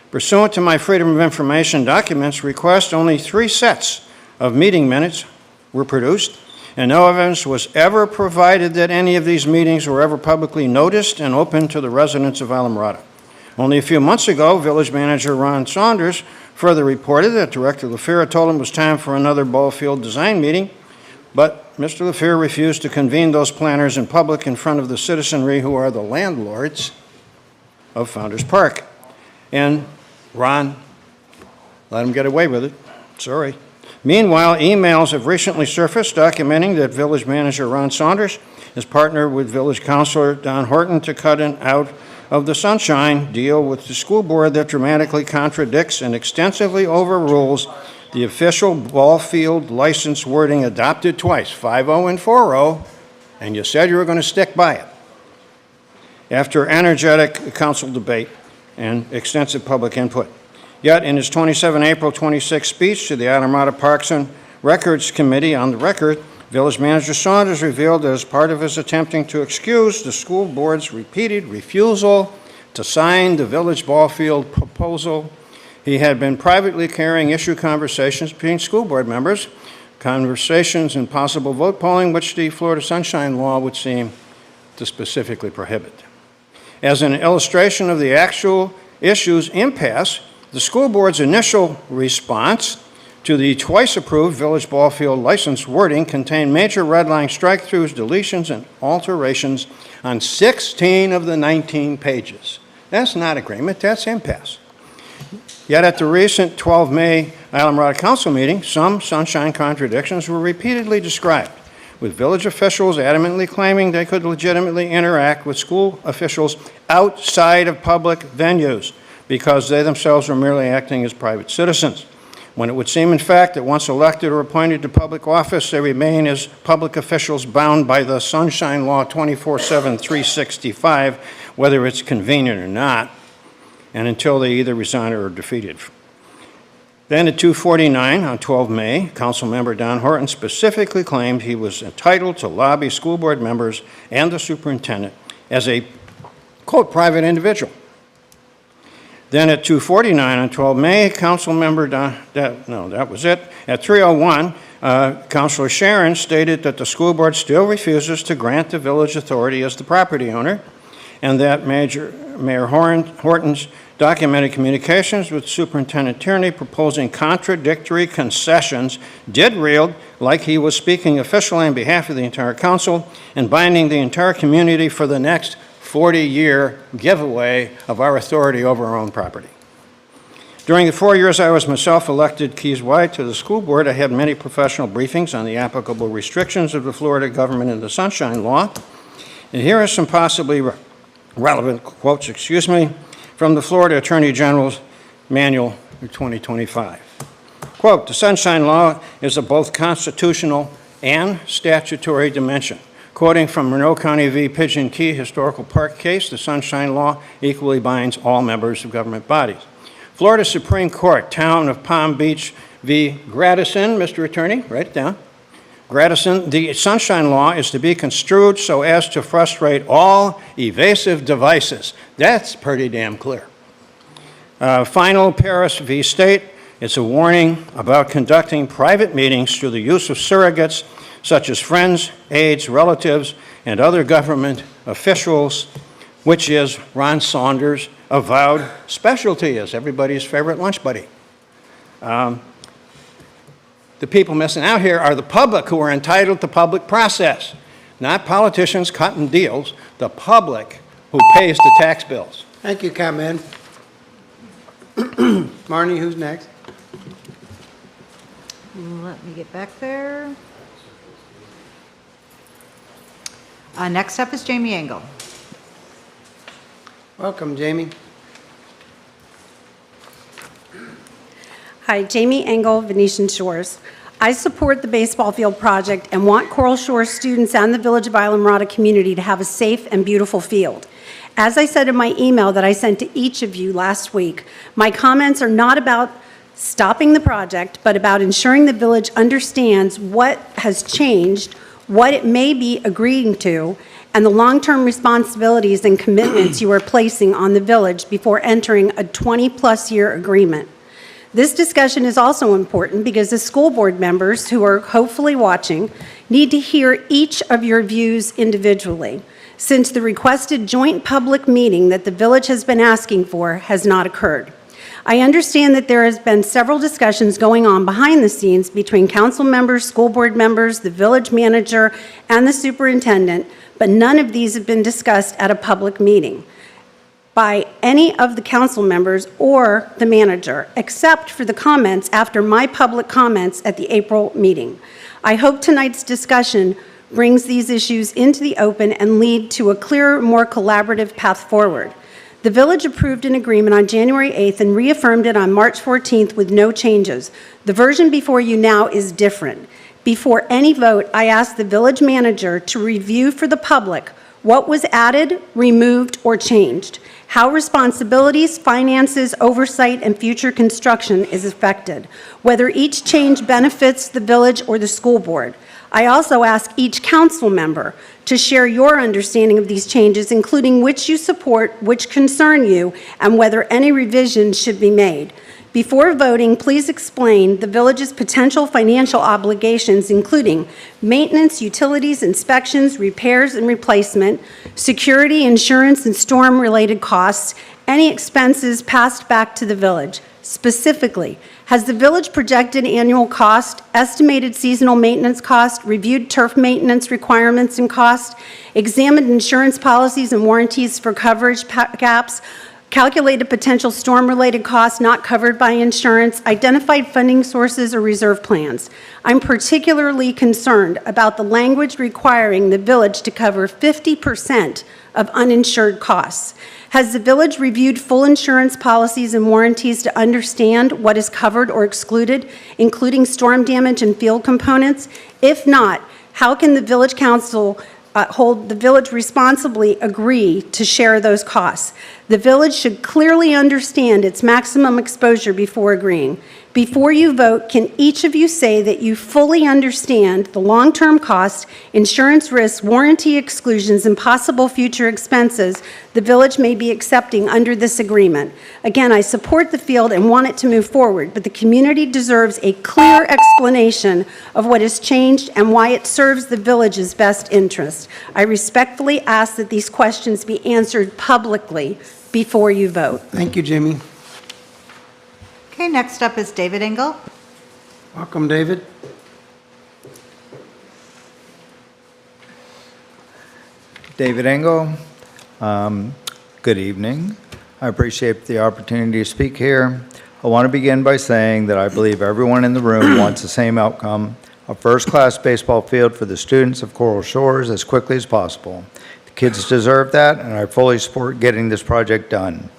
Pursuant to my Freedom of Information documents request, only 3 sets of meeting minutes were produced, and no evidence was ever provided that any of these meetings were ever publicly noticed and open to the residents of Islamorada. Only a few months ago, Village Manager Ron Saunders further reported that Director LaFear told him it was time for another ball field design meeting, but Mr. LaFear refused to convene those planners in public in front of the citizenry who are the landlords of Founders Park. And Ron let him get away with it. Sorry. Meanwhile, emails have recently surfaced documenting that Village Manager Ron Saunders has partnered with Village Councilor Don Horton to cut an out of the sunshine deal with the school board that dramatically contradicts and extensively overrules the official ball field license wording adopted twice, 5-0 and 4-0, and you said you were going to stick by it. After energetic council debate and extensive public input. Yet, in his 27 April 26 speech to the Islamorada Parks and Records Committee on the record, Village Manager Saunders revealed that as part of his attempting to excuse the school board's repeated refusal to sign the village ball field proposal, he had been privately carrying issue conversations between school board members, conversations and possible vote polling, which the Florida Sunshine Law would seem to specifically prohibit. As an illustration of the actual issue's impasse, the school board's initial response to the twice-approved village ball field license wording contained major red-line strike-throughs, deletions, and alterations on 16 of the 19 pages. That's not agreement, that's impasse. Yet at the recent 12 May Islamorada Council meeting, some sunshine contradictions were repeatedly described, with village officials adamantly claiming they could legitimately interact with school officials outside of public venues because they themselves were merely acting as private citizens, when it would seem, in fact, that once elected or appointed to public office, they remain as public officials bound by the Sunshine Law 24/7, 365, whether it's convenient or not, and until they either resign or are defeated. Then at 2:49 on 12 May, Councilmember Don Horton specifically claimed he was entitled to lobby school board members and the superintendent as a, quote, private individual. Then at 2:49 on 12 May, Councilmember that was it. At 3:01, Councilor Sharon stated that the school board still refuses to grant the village authority as the property owner, and that Mayor Horton's documented communications with Superintendent Tierney proposing contradictory concessions did read like he was speaking officially on behalf of the entire council and binding the entire community for the next 40-year giveaway of our authority over our own property. During the 4 years I was myself elected Keys-wide to the school board, I had many professional briefings on the applicable restrictions of the Florida government and the Sunshine Law. And here are some possibly relevant quotes, from the Florida Attorney General's Manual for 2025. Quote, "The Sunshine Law is of both constitutional and statutory dimension." Quoting from Monroe County v. Pigeon Key Historical Park case, the Sunshine Law equally binds all members of government bodies. Florida Supreme Court, Town of Palm Beach v. Gradison, Mr. Attorney, write it down. Gradison, the Sunshine Law is to be construed so as to frustrate all evasive devices. That's pretty damn clear. Final, Paris v. State, it's a warning about conducting private meetings through the use of surrogates such as friends, aides, relatives, and other government officials, which is Ron Saunders' avowed specialty as everybody's favorite lunch buddy. The people missing out here are the public who are entitled to public process, not politicians cutting deals, the public who pays the tax bills. Thank you, ComEd. Marnie, who's next? Let me get back there. Next up is Jamie Engel. Welcome, Jamie. Hi, Jamie Engel, Venetian Shores. I support the baseball field project and want Coral Shore students and the Village of Islamorada community to have a safe and beautiful field. As I said in my email that I sent to each of you last week, my comments are not about stopping the project, but about ensuring the village understands what has changed, what it may be agreeing to, and the long-term responsibilities and commitments you are placing on the village before entering a 20-plus year agreement. This discussion is also important because the school board members who are hopefully watching need to hear each of your views individually, since the requested joint public meeting that the village has been asking for has not occurred. I understand that there has been several discussions going on behind the scenes between council members, school board members, the village manager, and the superintendent, but none of these have been discussed at a public meeting by any of the council members or the manager, except for the comments after my public comments at the April meeting. I hope tonight's discussion brings these issues into the open and lead to a clearer, more collaborative path forward. The village approved an agreement on January 8th and reaffirmed it on March 14th with no changes. The version before you now is different. Before any vote, I asked the village manager to review for the public what was added, removed, or changed, how responsibilities, finances, oversight, and future construction is affected, whether each change benefits the village or the school board. I also asked each council member to share your understanding of these changes, including which you support, which concern you, and whether any revisions should be made. Before voting, please explain the village's potential financial obligations, including maintenance, utilities, inspections, repairs and replacement, security, insurance, and storm-related costs, any expenses passed back to the village. Specifically, has the village projected annual cost, estimated seasonal maintenance cost, reviewed turf maintenance requirements and cost, examined insurance policies and warranties for coverage gaps, calculated potential storm-related costs not covered by insurance, identified funding sources or reserve plans? I'm particularly concerned about the language requiring the village to cover 50% of uninsured costs. Has the village reviewed full insurance policies and warranties to understand what is covered or excluded, including storm damage and field components? If not, how can the village council hold the village responsibly agree to share those costs? The village should clearly understand its maximum exposure before agreeing. Before you vote, can each of you say that you fully understand the long-term costs, insurance risks, warranty exclusions, and possible future expenses the village may be accepting under this agreement? Again, I support the field and want it to move forward, but the community deserves a clear explanation of what has changed and why it serves the village's best interest. I respectfully ask that these questions be answered publicly before you vote. Thank you, Jimmy. Okay, next up is David Engel. Welcome, David. David Engel. Good evening. I appreciate the opportunity to speak here. I want to begin by saying that I believe everyone in the room wants the same outcome, a first-class baseball field for the students of Coral Shores as quickly as possible. The kids deserve that, and I fully support getting this project done.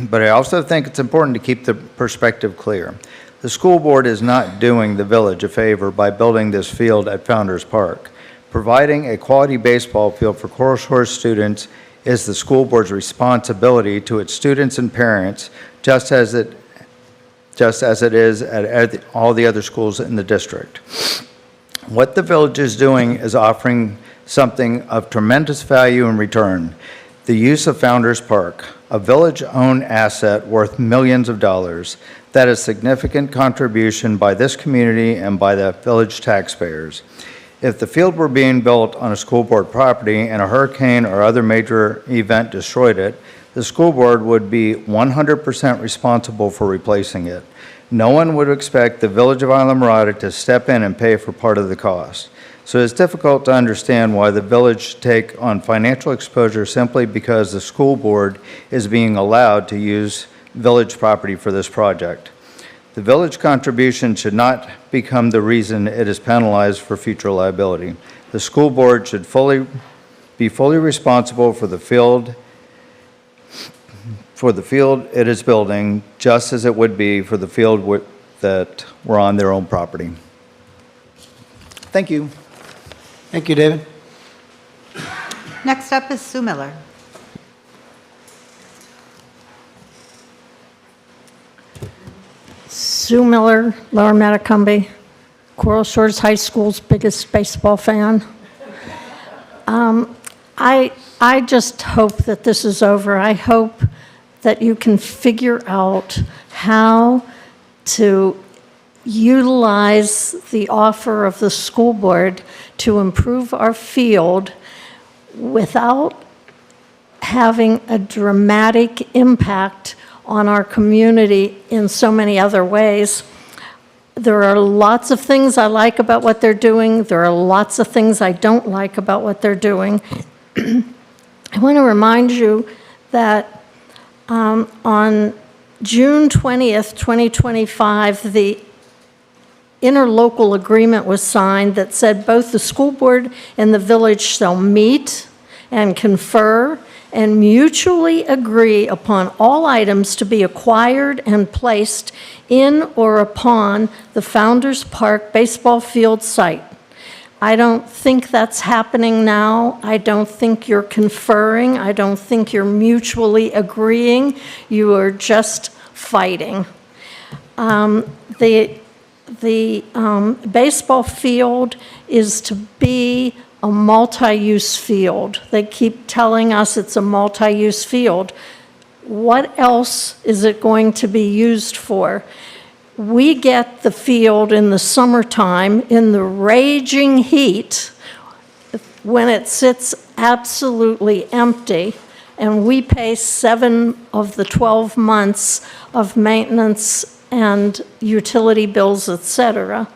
But I also think it's important to keep the perspective clear. The school board is not doing the village a favor by building this field at Founders Park. Providing a quality baseball field for Coral Shores students is the school board's responsibility to its students and parents, just as it is at all the other schools in the district. What the village is doing is offering something of tremendous value in return: the use of Founders Park, a village-owned asset worth millions of dollars. That is a significant contribution by this community and by the village taxpayers. If the field were being built on a school board property and a hurricane or other major event destroyed it, the school board would be 100% responsible for replacing it. No one would expect the Village of Islamorada to step in and pay for part of the cost. So it's difficult to understand why the village take on financial exposure simply because the school board is being allowed to use village property for this project. The village contribution should not become the reason it is penalized for future liability. The school board should be fully responsible for the field it is building, just as it would be for the field that were on their own property. Thank you. Thank you, David. Next up is Sue Miller. Sue Miller, Lower Matacumbe, Coral Shores High School's biggest baseball fan. I just hope that this is over. I hope that you can figure out how to utilize the offer of the school board to improve our field without having a dramatic impact on our community in so many other ways. There are lots of things I like about what they're doing. There are lots of things I don't like about what they're doing. I want to remind you that on June 20th, 2025, the interlocal agreement was signed that said both the school board and the village shall meet and confer and mutually agree upon all items to be acquired and placed in or upon the Founders Park baseball field site. I don't think that's happening now. I don't think you're conferring. I don't think you're mutually agreeing. You are just fighting. The baseball field is to be a multi-use field. They keep telling us it's a multi-use field. What else is it going to be used for? We get the field in the summertime in the raging heat when it sits absolutely empty, and we pay 7 of the 12 months of maintenance and utility bills, etc.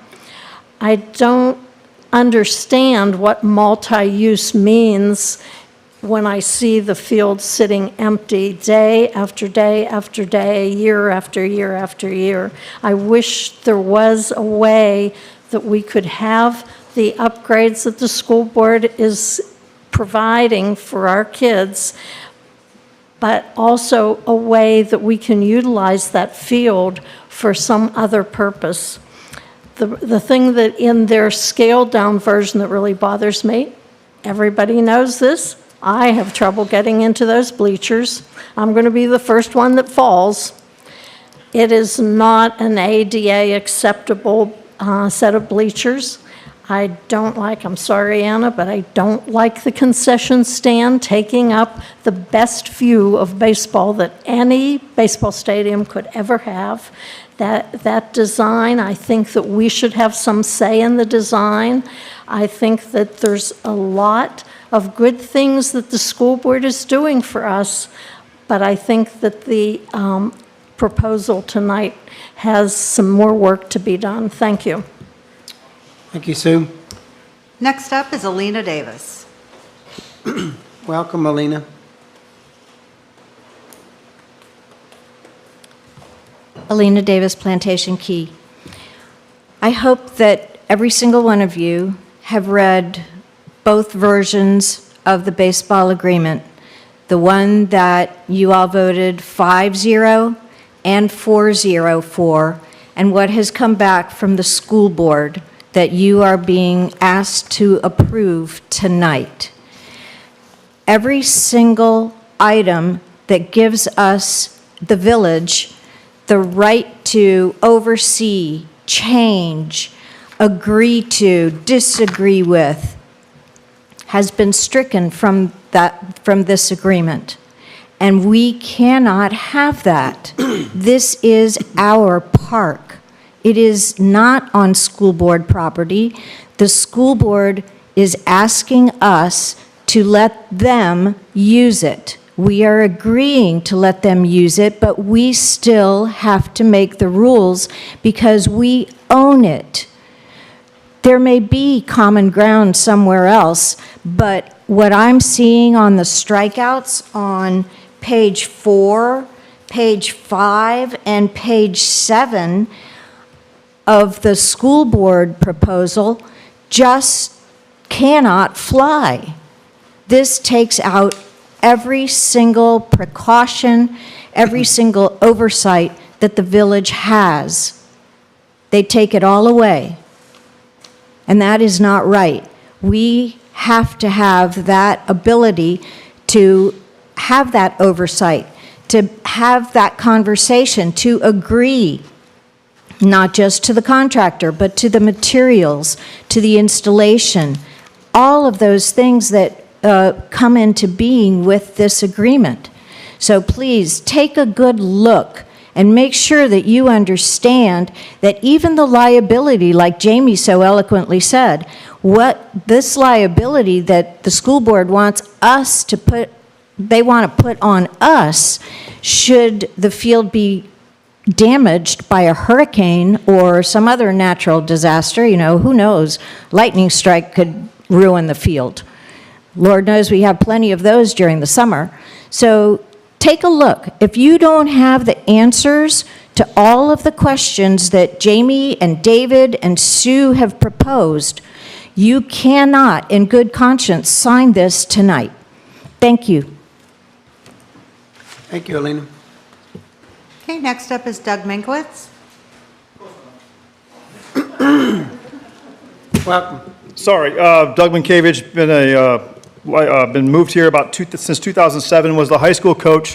I don't understand what multi-use means when I see the field sitting empty day after day after day, year after year after year. I wish there was a way that we could have the upgrades that the school board is providing for our kids, but also a way that we can utilize that field for some other purpose. The thing that in their scaled-down version that really bothers me, everybody knows this, I have trouble getting into those bleachers. I'm going to be the first one that falls. It is not an ADA acceptable set of bleachers. I don't like, I'm sorry, Anna, but I don't like the concession stand taking up the best view of baseball that any baseball stadium could ever have. That design, I think that we should have some say in the design. I think that there's a lot of good things that the school board is doing for us, but I think that the proposal tonight has some more work to be done. Thank you. Thank you, Sue. Next up is Alina Davis. Welcome, Alina. Alina Davis, Plantation Key. I hope that every single one of you have read both versions of the baseball agreement, the one that you all voted 5-0 and 4-0 for, and what has come back from the school board that you are being asked to approve tonight. Every single item that gives us, the village, the right to oversee, change, agree to, disagree with, has been stricken from this agreement. And we cannot have that. This is our park. It is not on school board property. The school board is asking us to let them use it. We are agreeing to let them use it, but we still have to make the rules because we own it. There may be common ground somewhere else, but what I'm seeing on the strikeouts on page 4, page 5, and page 7 of the school board proposal just cannot fly. This takes out every single precaution, every single oversight that the village has. They take it all away. And that is not right. We have to have that ability to have that oversight, to have that conversation, to agree, not just to the contractor, but to the materials, to the installation, all of those things that come into being with this agreement. So please take a good look and make sure that you understand that even the liability, like Jamie so eloquently said, what this liability that the school board wants us to put, they want to put on us, should the field be damaged by a hurricane or some other natural disaster, you know, who knows? Lightning strike could ruin the field. Lord knows we have plenty of those during the summer. So take a look. If you don't have the answers to all of the questions that Jamie and David and Sue have proposed, you cannot, in good conscience, sign this tonight. Thank you. Thank you, Alina. Okay, next up is Doug Minkowitz. Welcome. Sorry, Doug Minkiewicz, been moved here since 2007, was the high school coach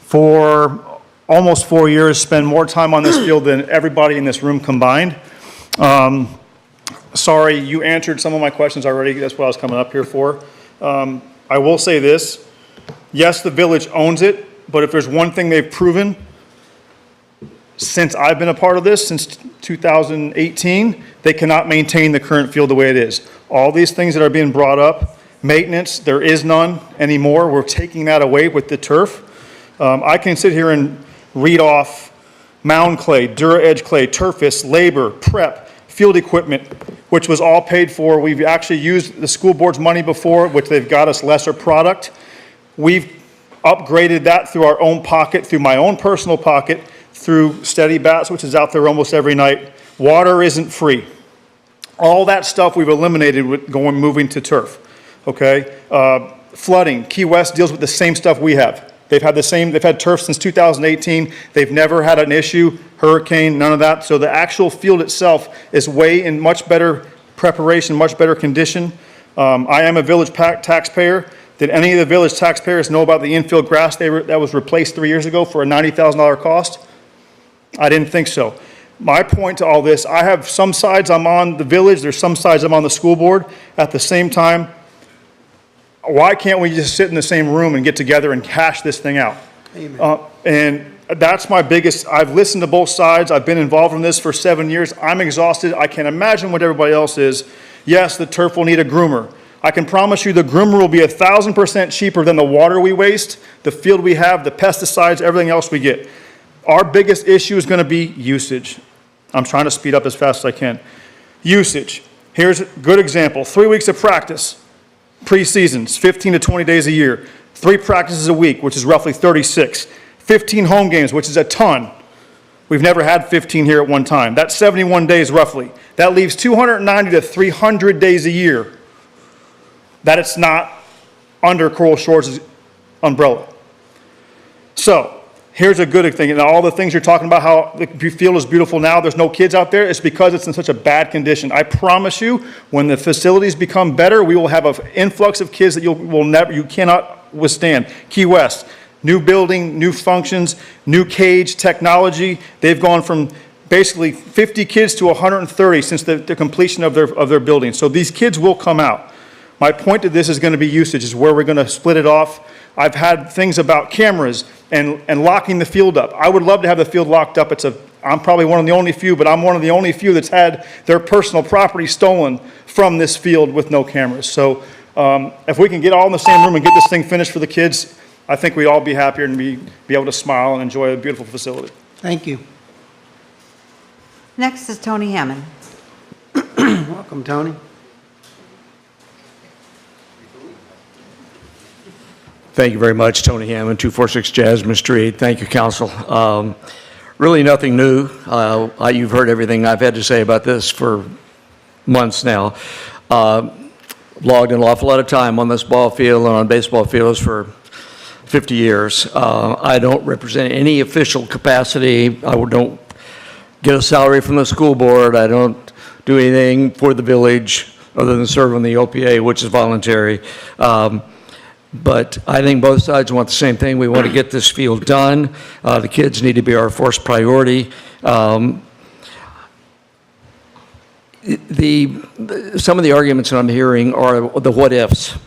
for almost 4 years, spent more time on this field than everybody in this room combined. Sorry, you answered some of my questions already. That's what I was coming up here for. I will say this. Yes, the village owns it, but if there's one thing they've proven since I've been a part of this, since 2018, they cannot maintain the current field the way it is. All these things that are being brought up, maintenance, there is none anymore. We're taking that away with the turf. I can sit here and read off mound clay, Dura Edge clay, turfis, labor, prep, field equipment, which was all paid for. We've actually used the school board's money before, which they've got us lesser product. We've upgraded that through our own pocket, through my own personal pocket, through Steady Bats, which is out there almost every night. Water isn't free. All that stuff we've eliminated with moving to turf, okay? Flooding, Key West deals with the same stuff we have. They've had turf since 2018. They've never had an issue, hurricane, none of that. So the actual field itself is way in much better preparation, much better condition. I am a village taxpayer. Did any of the village taxpayers know about the infield grass that was replaced 3 years ago for a $90,000 cost? I didn't think so. My point to all this, I have some sides I'm on the village, there's some sides I'm on the school board. At the same time, why can't we just sit in the same room and get together and hash this thing out? Amen. And that's my biggest, I've listened to both sides, I've been involved in this for 7 years, I'm exhausted, I can't imagine what everybody else is. Yes, the turf will need a groomer. I can promise you the groomer will be 1,000% cheaper than the water we waste, the field we have, the pesticides, everything else we get. Our biggest issue is going to be usage. I'm trying to speed up as fast as I can. Usage. Here's a good example. 3 weeks of practice, pre-seasons, 15 to 20 days a year. 3 practices a week, which is roughly 36. 15 home games, which is a ton. We've never had 15 here at one time. That's 71 days roughly. That leaves 290 to 300 days a year that it's not under Coral Shores' umbrella. So here's a good thing. And all the things you're talking about, how the field is beautiful now, there's no kids out there, it's because it's in such a bad condition. I promise you, when the facilities become better, we will have an influx of kids that you cannot withstand. Key West, new building, new functions, new cage, technology. They've gone from basically 50 kids to 130 since the completion of their building. So these kids will come out. My point to this is going to be usage, is where we're going to split it off. I've had things about cameras and locking the field up. I would love to have the field locked up. I'm probably one of the only few, but I'm one of the only few that's had their personal property stolen from this field with no cameras. So if we can get all in the same room and get this thing finished for the kids, I think we'd all be happier and be able to smile and enjoy a beautiful facility. Thank you. Next is Tony Hammond. Welcome, Tony. Thank you very much, Tony Hammond, 246 Jasmine Street. Thank you, Council. Really nothing new. You've heard everything I've had to say about this for months now. Logged an awful lot of time on this ball field and on baseball fields for 50 years. I don't represent any official capacity. I don't get a salary from the school board. I don't do anything for the village other than serve on the OPA, which is voluntary. But I think both sides want the same thing. We want to get this field done. The kids need to be our first priority. Some of the arguments that I'm hearing are the what ifs,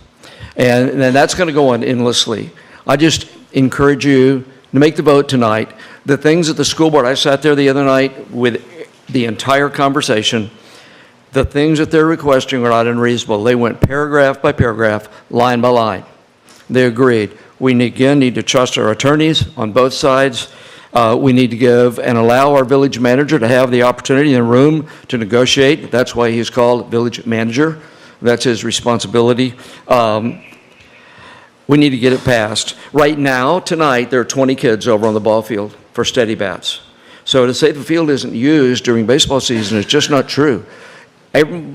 and that's going to go on endlessly. I just encourage you to make the vote tonight. The things at the school board, I sat there the other night with the entire conversation. The things that they're requesting are not unreasonable. They went paragraph by paragraph, line by line. They agreed. We again need to trust our attorneys on both sides. We need to give and allow our village manager to have the opportunity in the room to negotiate. That's why he's called village manager. That's his responsibility. We need to get it passed. Right now, tonight, there are 20 kids over on the ball field for steady bats. So to say the field isn't used during baseball season is just not true.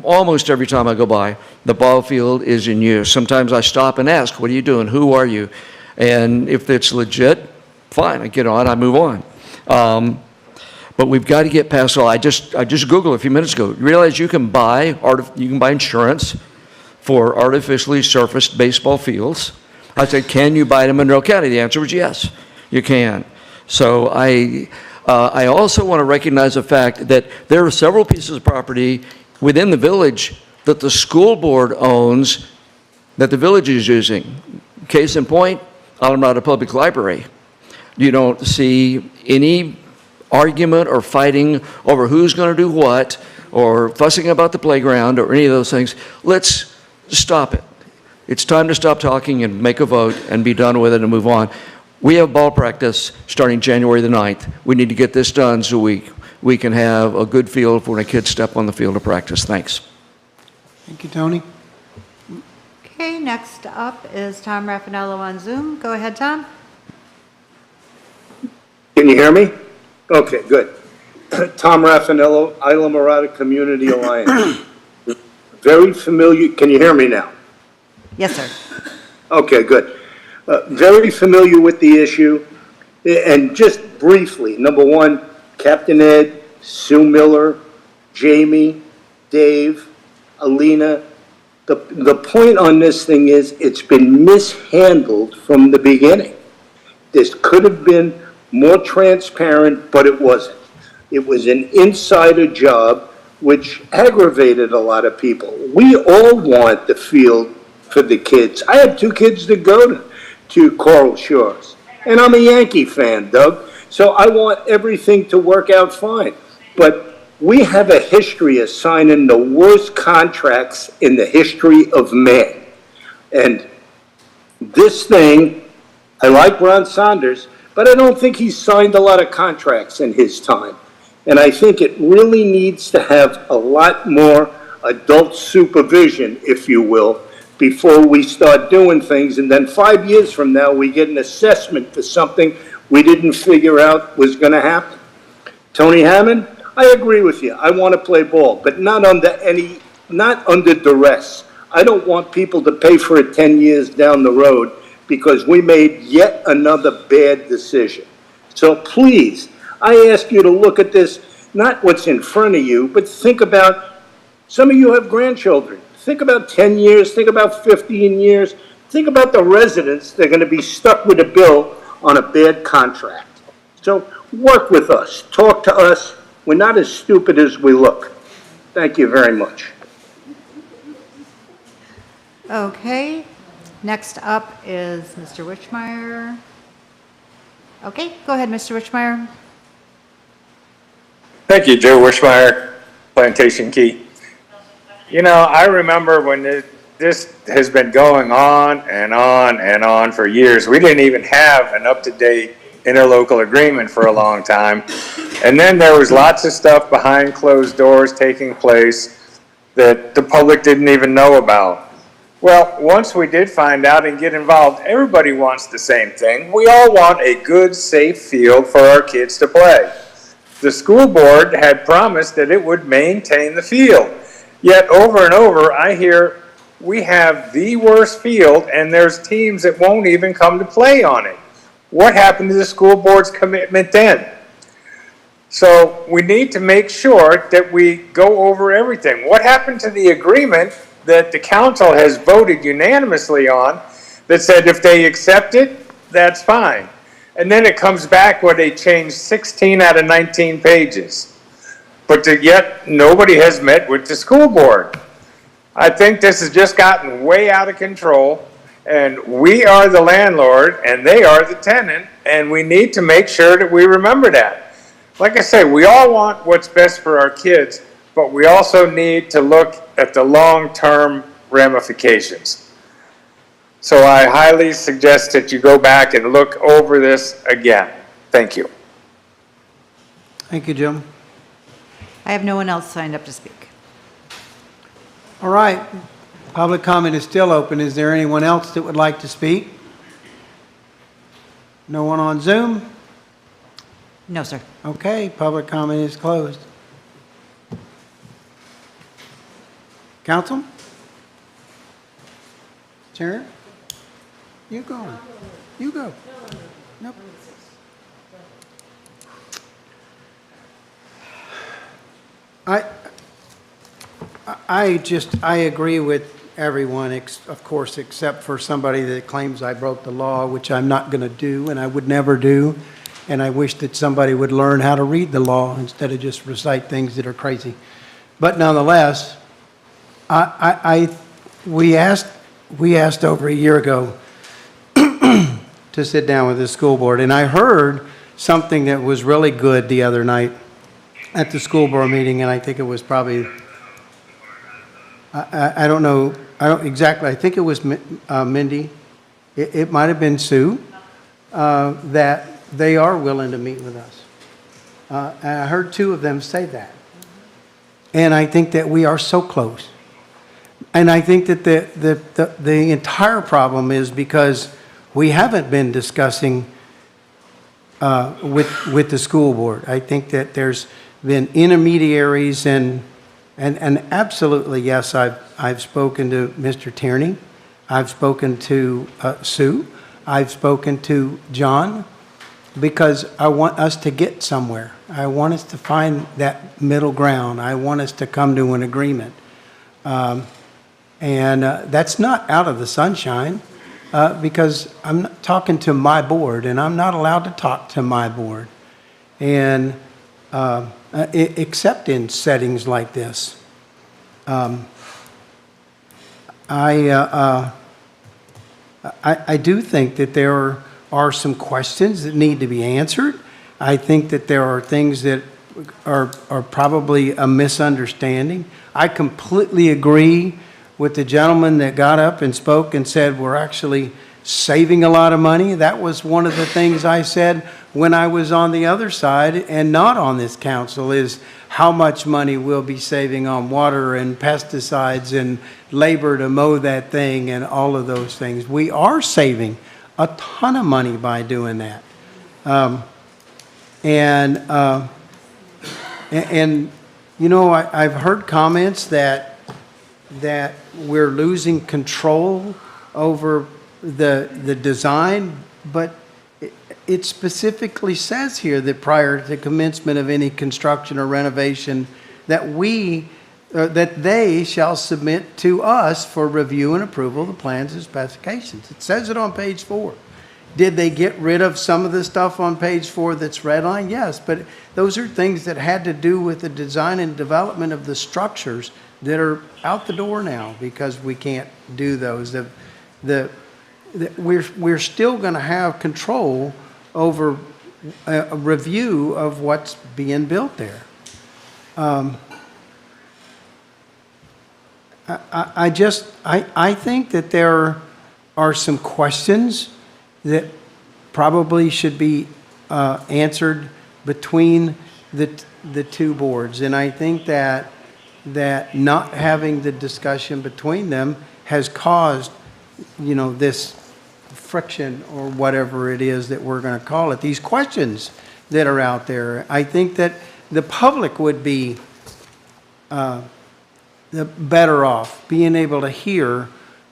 Almost every time I go by, the ball field is in use. Sometimes I stop and ask, what are you doing? Who are you? And if it's legit, fine, I get on, I move on. But we've got to get past all. I just Googled a few minutes ago. You realize you can buy insurance for artificially surfaced baseball fields. I said, can you buy it in Monroe County? The answer was yes, you can. So I also want to recognize the fact that there are several pieces of property within the village that the school board owns that the village is using. Case in point, Alameda Public Library. You don't see any argument or fighting over who's going to do what or fussing about the playground or any of those things. Let's stop it. It's time to stop talking and make a vote and be done with it and move on. We have ball practice starting January the 9th. We need to get this done so we can have a good field for when a kids step on the field to practice. Thanks. Thank you, Tony. Okay, next up is Tom Raffanello on Zoom. Go ahead, Tom. Can you hear me? Okay, good. Tom Raffanello, Isla Mirada Community Alliance. Very familiar, can you hear me now? Yes, sir. Okay, good. Very familiar with the issue. And just briefly, number one, Captain Ed, Sue Miller, Jamie, Dave, Alina. The point on this thing is it's been mishandled from the beginning. This could have been more transparent, but it wasn't. It was an insider job, which aggravated a lot of people. We all want the field for the kids. I have 2 kids that go to Coral Shores, and I'm a Yankee fan, Doug, so I want everything to work out fine. But we have a history of signing the worst contracts in the history of man. And this thing, I like Ron Saunders, but I don't think he's signed a lot of contracts in his time. And I think it really needs to have a lot more adult supervision, if you will, before we start doing things. And then 5 years from now, we get an assessment for something we didn't figure out was going to happen. Tony Hammond, I agree with you. I want to play ball, but not under duress. I don't want people to pay for it 10 years down the road because we made yet another bad decision. So please, I ask you to look at this, not what's in front of you, but think about, some of you have grandchildren. Think about 10 years, think about 15 years. Think about the residents that are going to be stuck with a bill on a bad contract. So work with us, talk to us. We're not as stupid as we look. Thank you very much. Okay, next up is Mr. Witchmeyer. Okay, go ahead, Mr. Witchmeyer. Thank you, Joe Wishmeyer, Plantation Key. You know, I remember when this has been going on and on and on for years. We didn't even have an up-to-date interlocal agreement for a long time. And then there was lots of stuff behind closed doors taking place that the public didn't even know about. Well, once we did find out and get involved, everybody wants the same thing. We all want a good, safe field for our kids to play. The school board had promised that it would maintain the field. Yet over and over, I hear we have the worst field and there's teams that won't even come to play on it. What happened to the school board's commitment then? So we need to make sure that we go over everything. What happened to the agreement that the council has voted unanimously on that said if they accept it, that's fine? And then it comes back where they changed 16 out of 19 pages. But yet nobody has met with the school board. I think this has just gotten way out of control, and we are the landlord and they are the tenant, and we need to make sure that we remember that. Like I say, we all want what's best for our kids, but we also need to look at the long-term ramifications. So I highly suggest that you go back and look over this again. Thank you. Thank you, Jim. I have no one else signed up to speak. All right, public comment is still open. Is there anyone else that would like to speak? No one on Zoom? No, sir. Okay, public comment is closed. Council? Chair? You go. You go. Nope. I agree with everyone, of course, except for somebody that claims I broke the law, which I'm not going to do, and I would never do. And I wish that somebody would learn how to read the law instead of just recite things that are crazy. But nonetheless, we asked over a year ago to sit down with the school board, and I heard something that was really good the other night at the school board meeting, and I think it was probably, I don't know, exactly, I think it was Mindy, it might have been Sue, that they are willing to meet with us. And I heard two of them say that. And I think that we are so close. And I think that the entire problem is because we haven't been discussing with the school board. I think that there's been intermediaries and absolutely, yes, I've spoken to Mr. Tierney. I've spoken to Sue. I've spoken to John, because I want us to get somewhere. I want us to find that middle ground. I want us to come to an agreement. And that's not out of the sunshine, because I'm talking to my board, and I'm not allowed to talk to my board. And except in settings like this. I do think that there are some questions that need to be answered. I think that there are things that are probably a misunderstanding. I completely agree with the gentleman that got up and spoke and said we're actually saving a lot of money. That was one of the things I said when I was on the other side and not on this council, is how much money we'll be saving on water and pesticides and labor to mow that thing and all of those things. We are saving a ton of money by doing that. And, you know, I've heard comments that we're losing control over the design, but it specifically says here that prior to commencement of any construction or renovation, that they shall submit to us for review and approval the plans and specifications. It says it on page 4. Did they get rid of some of the stuff on page 4 that's redlined? Yes, but those are things that had to do with the design and development of the structures that are out the door now because we can't do those. We're still going to have control over a review of what's being built there. I think that there are some questions that probably should be answered between the two boards. And I think that not having the discussion between them has caused, you know, this friction or whatever it is that we're going to call it, these questions that are out there. I think that the public would be the better off being able to hear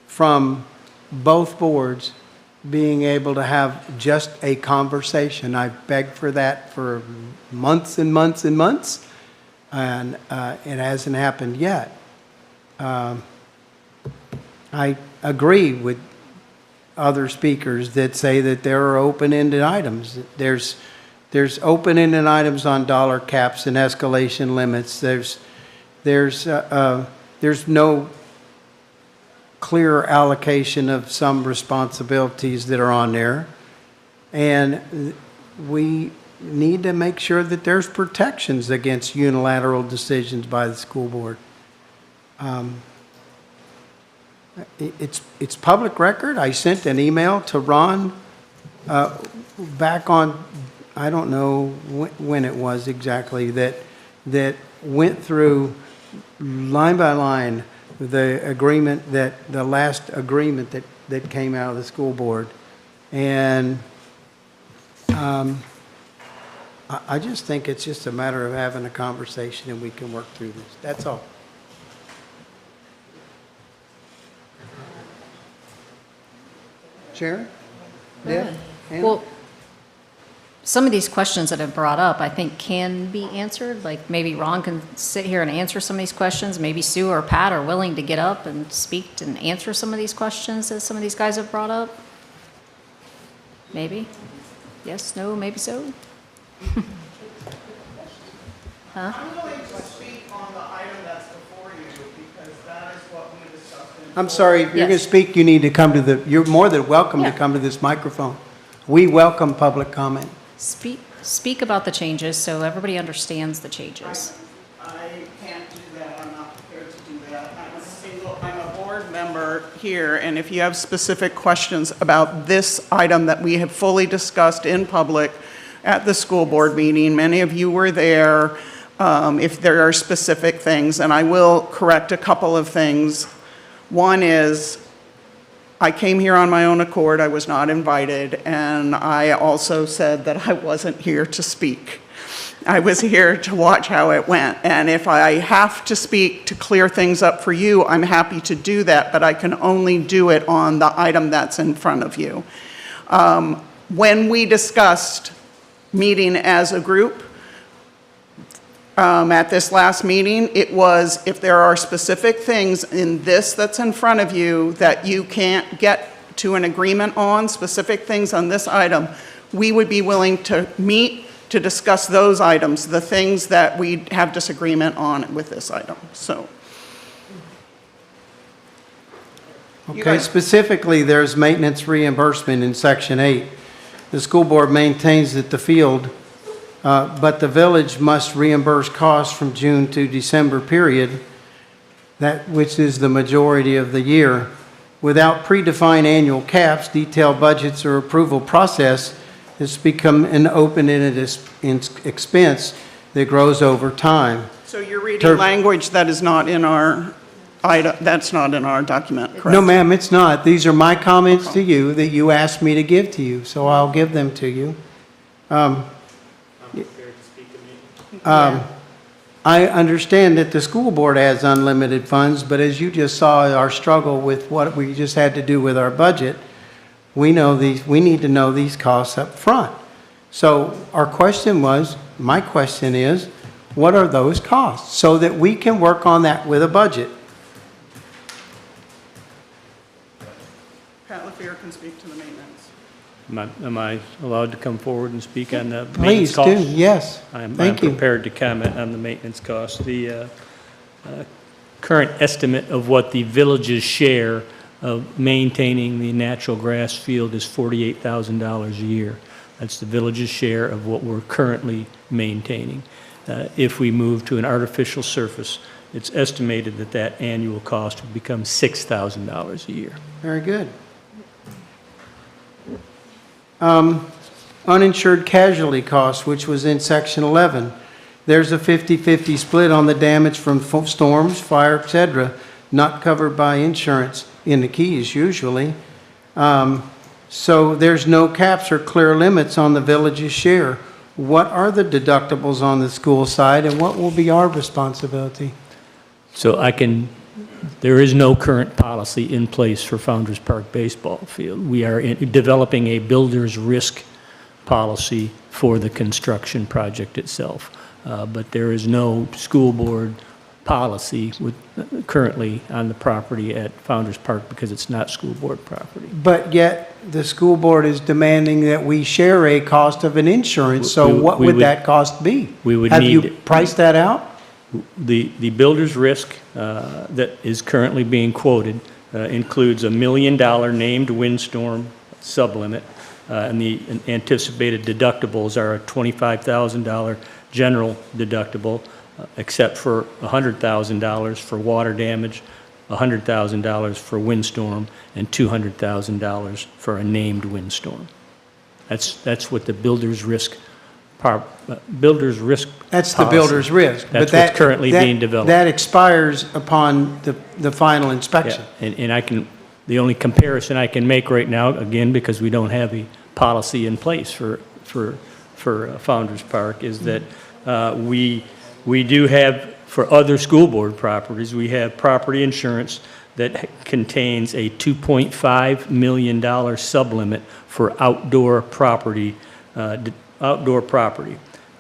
from both boards, being able to have just a conversation. I've begged for that for months and months and months, and it hasn't happened yet. I agree with other speakers that say that there are open-ended items. There's open-ended items on dollar caps and escalation limits. There's no clear allocation of some responsibilities that are on there. And we need to make sure that there's protections against unilateral decisions by the school board. It's public record. I sent an email to Ron back on, I don't know when it was exactly, that went through line by line the agreement the last agreement that came out of the school board. And I just think it's just a matter of having a conversation and we can work through this. That's all. Sharon? Deb? Ann? Well, some of these questions that have brought up, I think can be answered. Like maybe Ron can sit here and answer some of these questions. Maybe Sue or Pat are willing to get up and speak and answer some of these questions that some of these guys have brought up. Maybe. Yes, no, maybe so. Huh? I'm willing to speak on the item that's before you because that is what we discussed. I'm sorry, if you're going to speak, you need to come to you're more than welcome to come to this microphone. We welcome public comment. Speak about the changes so everybody understands the changes. I can't do that. I'm not prepared to do that. I'm a board member here, and if you have specific questions about this item that we have fully discussed in public at the school board meeting, many of you were there, if there are specific things, and I will correct a couple of things. One is, I came here on my own accord, I was not invited, and I also said that I wasn't here to speak. I was here to watch how it went, and if I have to speak to clear things up for you, I'm happy to do that, but I can only do it on the item that's in front of you. When we discussed meeting as a group, at this last meeting, it was if there are specific things in this that's in front of you that you can't get to an agreement on, specific things on this item, we would be willing to meet to discuss those items, the things that we have disagreement on with this item. So. Okay, specifically, there's maintenance reimbursement in Section 8. The school board maintains that the field but the village must reimburse costs from June to December period, which is the majority of the year. Without predefined annual caps, detailed budgets, or approval process, it's become an open-ended expense that grows over time. So you're reading language that is not in our item, that's not in our document, correct? No, ma'am, it's not. These are my comments to you that you asked me to give to you, so I'll give them to you. I understand that the school board has unlimited funds, but as you just saw our struggle with what we just had to do with our budget, we need to know these costs up front. So my question is, what are those costs? So that we can work on that with a budget. Pat LaFear can speak to the maintenance. Am I allowed to come forward and speak on the Please maintenance costs? do, yes. I'm Thank you. prepared to comment on the maintenance costs. The current estimate of what the village's share of maintaining the natural grass field is $48,000 a year. That's the village's share of what we're currently maintaining. If we move to an artificial surface, it's estimated that that annual cost would become $6,000 a year. Very good. Uninsured casualty costs, which was in section 11. There's a 50-50 split on the damage from storms, fire, etc., not covered by insurance in the Keys usually. So there's no caps or clear limits on the village's share. What are the deductibles on the school side, and what will be our responsibility? So there is no current policy in place for Founders Park Baseball Field. We are developing a builder's risk policy for the construction project itself. But there is no school board policy currently on the property at Founders Park because it's not school board property. But yet, the school board is demanding that we share a cost of an insurance, so what would that cost be? Have you priced that out? The builder's risk that is currently being quoted includes $1 million named windstorm sublimit, and the anticipated deductibles are a $25,000 general deductible, except for $100,000 for water damage, $100,000 for windstorm, and $200,000 for a named windstorm. That's what the builder's risk That's the policy. builder's risk. That's but what's currently being developed. That expires upon the final inspection. Yeah, and the only comparison I can make right now, again, because we don't have a policy in place for Founders Park, is that we do have, for other school board properties, we have property insurance that contains a $2.5 million sublimit for outdoor property.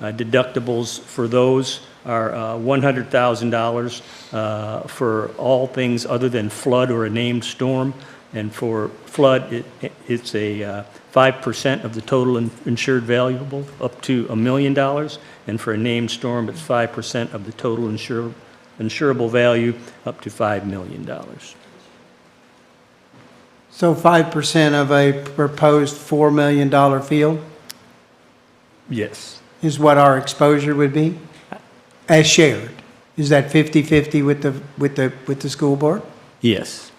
Deductibles for those are $100,000 for all things other than flood or a named storm. And for flood, it's a 5% of the total insured valuable, up to $1 million. And for a named storm, it's 5% of the total insurable value, up to $5 million. So 5% of a proposed $4 million field? Yes. Is what our exposure would be, as shared? Is that 50-50 with the school board? Yes.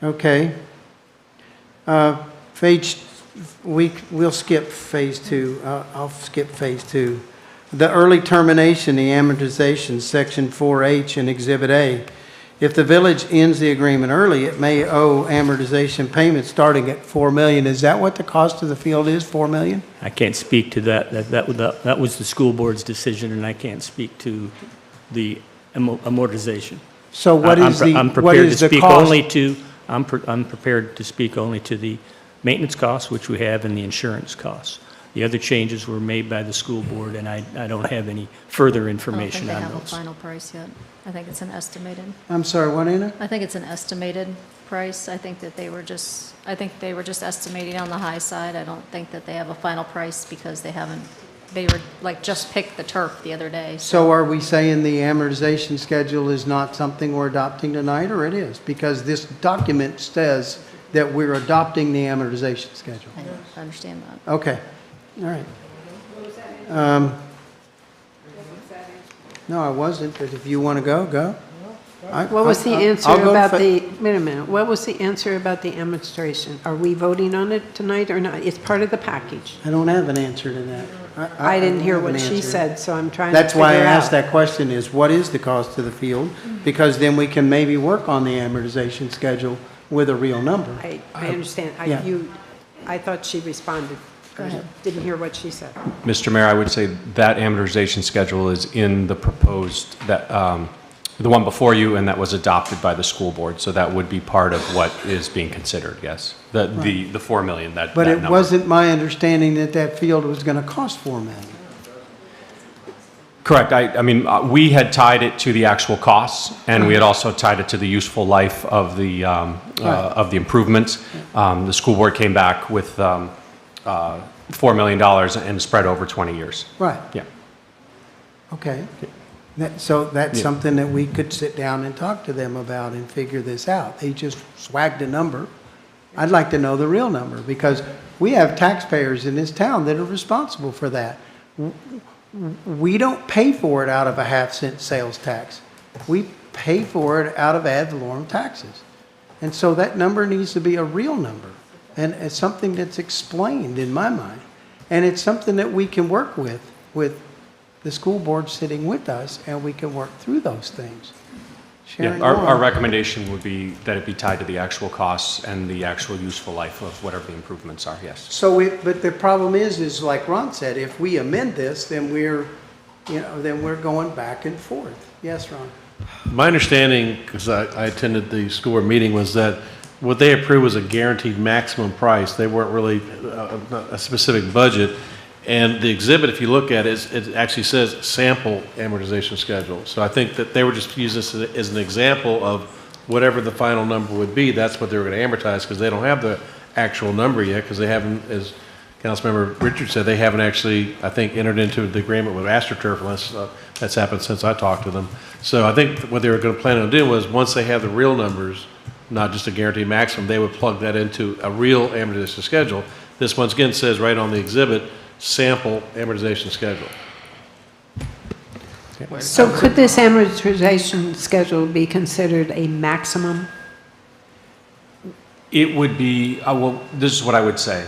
Okay. We'll skip phase 2. I'll skip phase 2. The early termination, the amortization, section 4H in Exhibit A. If the village ends the agreement early, it may owe amortization payments starting at $4 million. Is that what the cost of the field is, $4 million? I can't speak to that. That was the school board's decision, and I can't speak to the amortization. So what is the cost? I'm prepared to speak only to the maintenance costs, which we have, and the insurance costs. The other changes were made by the school board, and I don't have any further information on I don't think they have a those. final price yet. I think it's an estimated. I'm sorry, what, Anna? I think it's an estimated price. I think they were just estimating on the high side. I don't think that they have a final price because they were just picked the turf the other day. So are we saying the amortization schedule is not something we're adopting tonight, or it is? Because this document says that we're adopting the amortization schedule. I don't understand that. Okay, all right. No, I wasn't, but if you want to go, go. What was the answer I'll go about wait a minute, what was the answer about the administration? Are we voting on it tonight or not? It's part of the package. I don't have an answer to that. I didn't hear don't have what an she answer. said, so I'm trying to That's why I figure asked out. that question is, what is the cost of the field? Because then we can maybe work on the amortization schedule with a real number. I understand. Yeah. I thought she responded Go ahead. Didn't hear what she said. Mr. Mayor, I would say that amortization schedule is in the proposed, the one before you, and that was adopted by the school board. So that would be part of what is being considered, yes. The 4 million, that But that it number. wasn't my understanding that that field was going to cost $4 million. Correct. I mean, we had tied it to the actual costs, and we had also tied it to the useful life of the improvements. The school board came back with $4 million and spread over 20 years. Right. Yeah. Okay. So that's Yeah. something that we could sit down and talk to them about and figure this out. They just swagged a number. I'd like to know the real number, because we have taxpayers in this town that are responsible for that. We don't pay for it out of a half-cent sales tax. We pay for it out of ad valorem taxes. And so that number needs to be a real number, and it's something that's explained in my mind. And it's something that we can work with the school board sitting with us, and we can work through those things. Yeah, Sharon, our recommendation would be that it be tied to the actual costs and the actual useful life of whatever the improvements are, yes. So, but the problem is like Ron said, if we amend this, then we're going back and forth. Yes, Ron? My understanding, because I attended the school board meeting, was that what they approved was a guaranteed maximum price. They weren't really a specific budget. And the exhibit, if you look at it, it actually says sample amortization schedule. So I think that they were just using this as an example of whatever the final number would be. That's what they were going to amortize, because they don't have the actual number yet, because they haven't, as Councilmember Richard said, they haven't actually, I think, entered into the agreement with AstroTurf unless that's happened since I talked to them. So I think what they were going to plan on doing was, once they have the real numbers, not just a guaranteed maximum, they would plug that into a real amortization schedule. This once again says right on the exhibit, sample amortization schedule. So could this amortization schedule be considered a maximum? It would be, well, this is what I would say.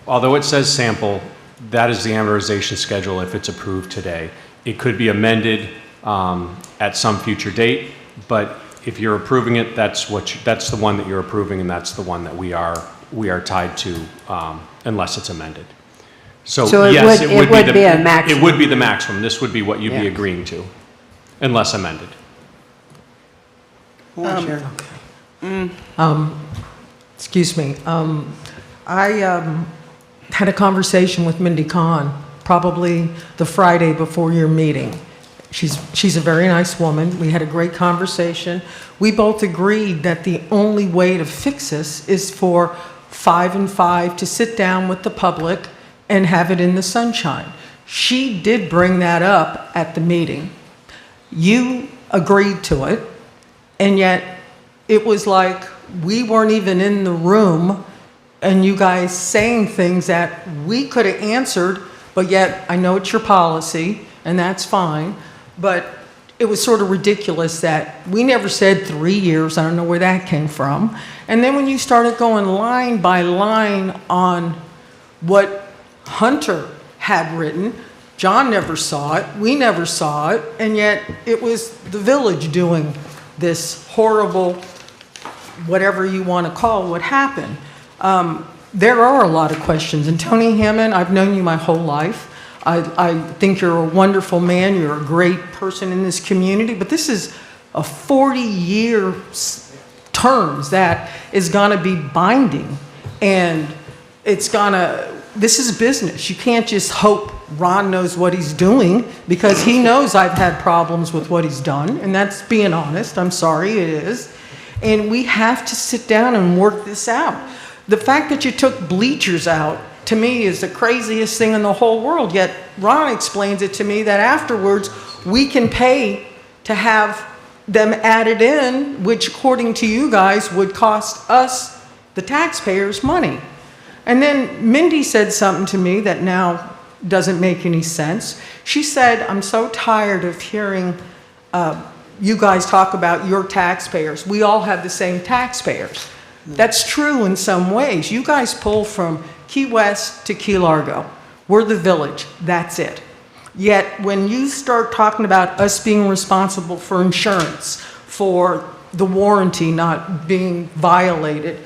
Although it says sample, that is the amortization schedule if it's approved today. It could be amended at some future date, but if you're approving it, that's the one that you're approving, and that's the one that we are tied to unless it's amended. So yes, it would be a maximum. It would be the maximum. This would be what you'd be agreeing to, unless amended. Excuse me. I had a conversation with Mindy Kahn, probably the Friday before your meeting. She's a very nice woman. We had a great conversation. We both agreed that the only way to fix this is for 5 and 5 to sit down with the public and have it in the sunshine. She did bring that up at the meeting. You agreed to it, and yet it was like we weren't even in the room, and you guys saying things that we could have answered, but yet I know it's your policy, and that's fine, but it was sort of ridiculous that we never said 3 years. I don't know where that came from. And then when you started going line by line on what Hunter had written, John never saw it, we never saw it, and yet it was the village doing this horrible, whatever you want to call what happened. There are a lot of questions, and Tony Hammond, I've known you my whole life. I think you're a wonderful man, you're a great person in this community, but this is a 40-year terms that is going to be binding, and it's going to, this is business. You can't just hope Ron knows what he's doing, because he knows I've had problems with what he's done, and that's being honest. I'm sorry, it is. And we have to sit down and work this out. The fact that you took bleachers out, to me, is the craziest thing in the whole world, yet Ron explains it to me that afterwards we can pay to have them added in, which according to you guys would cost us, the taxpayers, money. And then Mindy said something to me that now doesn't make any sense. She said, I'm so tired of hearing you guys talk about your taxpayers. We all have the same taxpayers. That's true in some ways. You guys pull from Key West to Key Largo. We're the village, that's it. Yet when you start talking about us being responsible for insurance, for the warranty not being violated,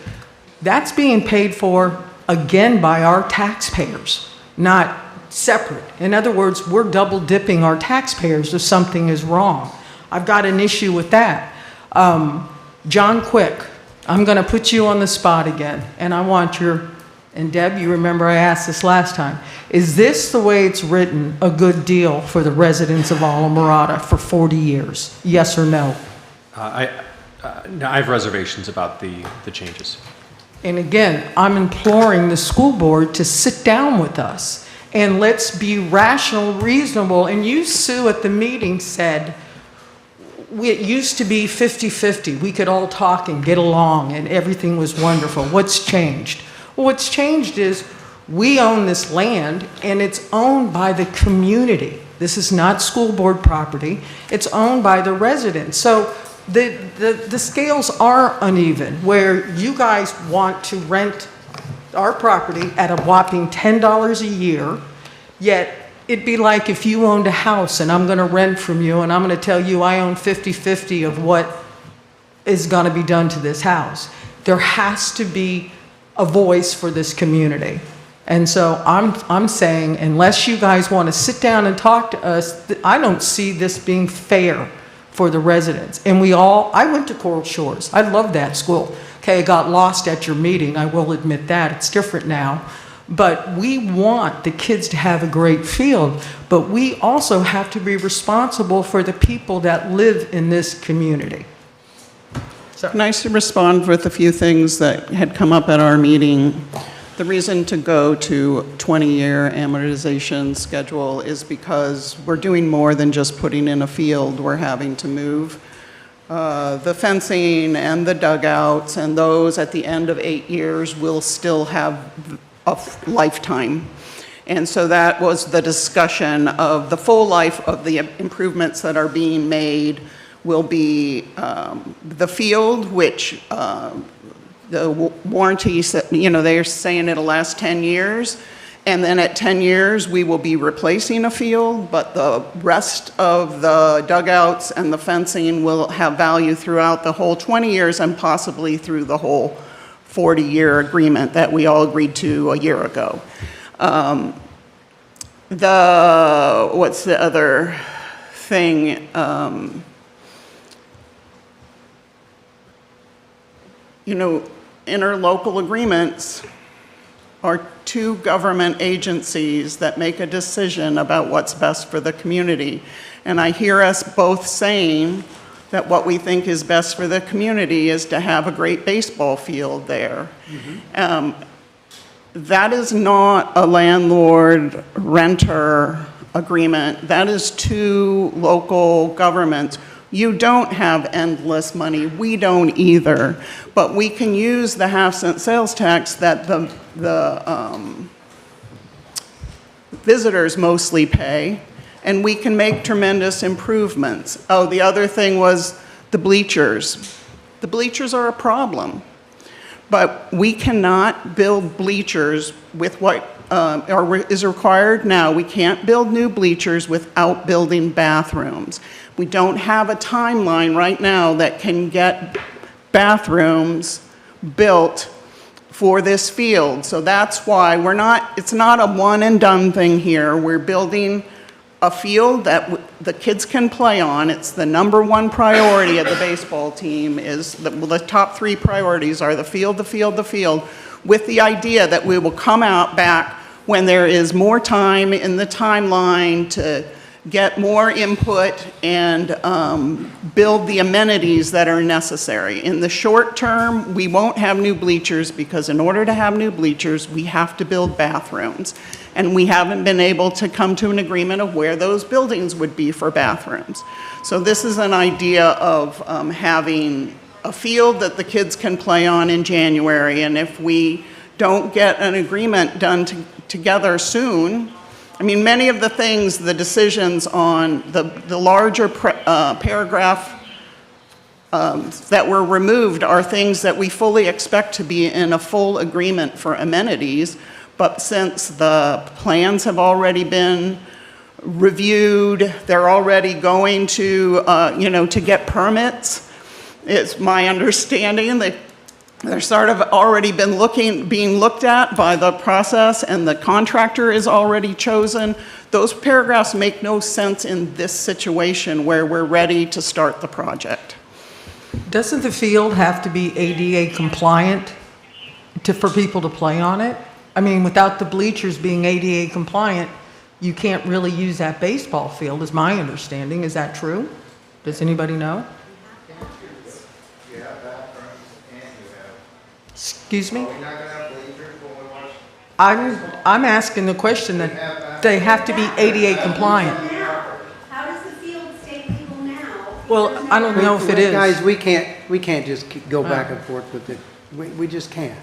that's being paid for again by our taxpayers, not separate. In other words, we're double dipping our taxpayers if something is wrong. I've got an issue with that. John Quick, I'm going to put you on the spot again, and I want and Deb, you remember I asked this last time. Is this the way it's written a good deal for the residents of Alamorada for 40 years? Yes or no? I have reservations about the changes. And again, I'm imploring the school board to sit down with us and let's be rational, reasonable. And you, Sue, at the meeting said, it used to be 50-50. We could all talk and get along and everything was wonderful. What's changed? Well, what's changed is we own this land and it's owned by the community. This is not school board property. It's owned by the residents. So the scales are uneven, where you guys want to rent our property at a whopping $10 a year, yet it'd be like if you owned a house and I'm going to rent from you and I'm going to tell you I own 50-50 of what is going to be done to this house. There has to be a voice for this community. And so I'm saying, unless you guys want to sit down and talk to us, I don't see this being fair for the residents. And I went to Coral Shores. I love that school. Okay, I got lost at your meeting. I will admit that. It's different now. But we want the kids to have a great field, but we also have to be responsible for the people that live in this community. Nice to respond with a few things that had come up at our meeting. The reason to go to 20-year amortization schedule is because we're doing more than just putting in a field. We're having to move the fencing and the dugouts, and those at the end of 8 years will still have a lifetime. And so that was the discussion of the full life of the improvements that are being made will be the field, which the warranty, they're saying it'll last 10 years. And then at 10 years, we will be replacing a field, but the rest of the dugouts and the fencing will have value throughout the whole 20 years and possibly through the whole 40-year agreement that we all agreed to a year ago. What's the other thing? Interlocal agreements are two government agencies that make a decision about what's best for the community. And I hear us both saying that what we think is best for the community is to have a great baseball field there. That is not a landlord-renter agreement. That is two local governments. You don't have endless money. We don't either. But we can use the half-cent sales tax that the visitors mostly pay, and we can make tremendous improvements. Oh, the other thing was the bleachers. The bleachers are a problem, but we cannot build bleachers with what is required now. We can't build new bleachers without building bathrooms. We don't have a timeline right now that can get bathrooms built for this field. So that's why it's not a one and done thing here. We're building a field that the kids can play on. It's the number one priority of the baseball team. The top three priorities are the field, the field, the field, with the idea that we will come out back when there is more time in the timeline to get more input and build the amenities that are necessary. In the short term, we won't have new bleachers because in order to have new bleachers, we have to build bathrooms. And we haven't been able to come to an agreement of where those buildings would be for bathrooms. So this is an idea of having a field that the kids can play on in January. And if we don't get an agreement done together soon, I mean, many of the things, the decisions on the larger paragraph that were removed are things that we fully expect to be in a full agreement for amenities. But since the plans have already been reviewed, they're already going to, to get permits. It's my understanding that They're sort of already being looked at by the process, and the contractor is already chosen. Those paragraphs make no sense in this situation where we're ready to start the project. Doesn't the field have to be ADA compliant for people to play on it? I mean, without the bleachers being ADA compliant, you can't really use that baseball field, is my understanding. Is that true? Does anybody know? Excuse me? I'm asking the question that they have to be ADA compliant. How does the field stay legal now? Well, I don't know if it is. Guys, we can't just go back and forth with it. We just can't.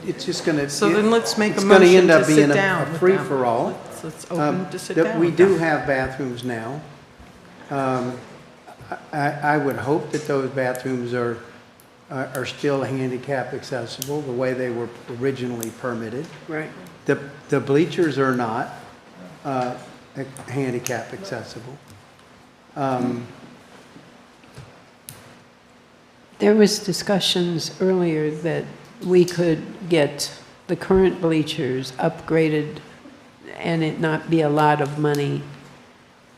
It's just gonna. So then let's make a It's gonna motion end up to sit being down a with free-for-all. Let's open to sit That down we with do them. have bathrooms now. I would hope that those bathrooms are still handicap accessible, the way they were originally permitted. Right. The bleachers are not handicap accessible. There was discussions earlier that we could get the current bleachers upgraded and it not be a lot of money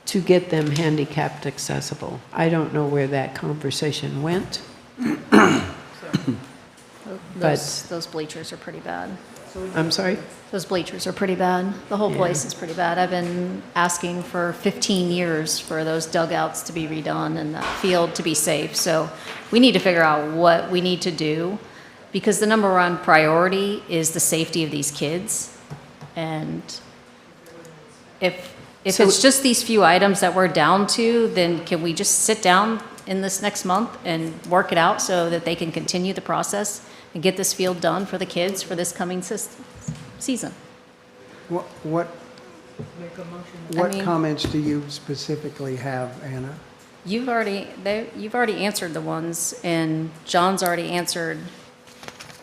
to get them handicapped accessible. I don't know where that conversation went. Those bleachers are pretty bad. I'm sorry? Those bleachers are pretty bad. The whole place is pretty bad. I've been asking for 15 years for those dugouts to be redone and that field to be safe. So we need to figure out what we need to do, because the number one priority is the safety of these kids. And if it's just these few items that we're down to, then can we just sit down in this next month and work it out so that they can continue the process and get this field done for the kids for this coming season? What comments do you specifically have, Anna? You've already answered the ones, and John's already answered.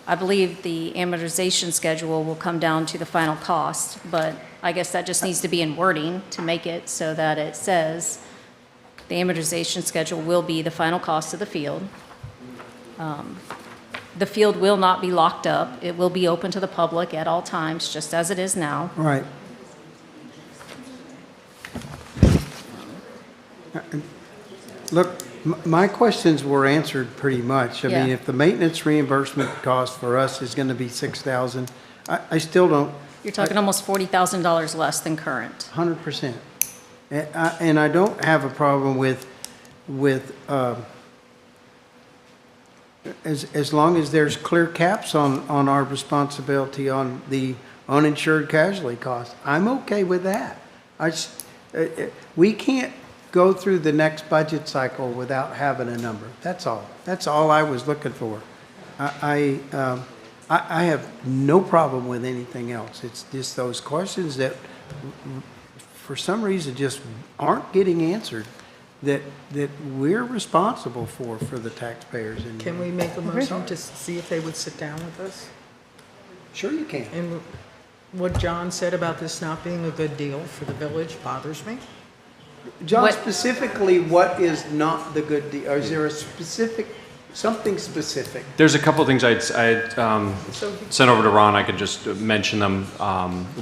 I believe the amortization schedule will come down to the final cost, but I guess that just needs to be in wording to make it so that it says the amortization schedule will be the final cost of the field. The field will not be locked up. It will be open to the public at all times, just as it is now. Right. Look, my questions were answered pretty much. I mean, Yeah. if the maintenance reimbursement cost for us is gonna be $6,000, I still don't. You're talking almost $40,000 less than current. 100%. And I don't have a problem with, as long as there's clear caps on our responsibility on the uninsured casualty costs. I'm okay with that. We can't go through the next budget cycle without having a number. That's all. That's all I was looking for. I have no problem with anything else. It's just those questions that, for some reason, just aren't getting answered, that we're responsible for the taxpayers. Can we make a motion to see if they would sit down with us? Sure you can. And what John said about this not being a good deal for the village bothers me. John, specifically, what is not the good deal? Is there a something specific? There's a couple of things I'd sent over to Ron. I could just mention them,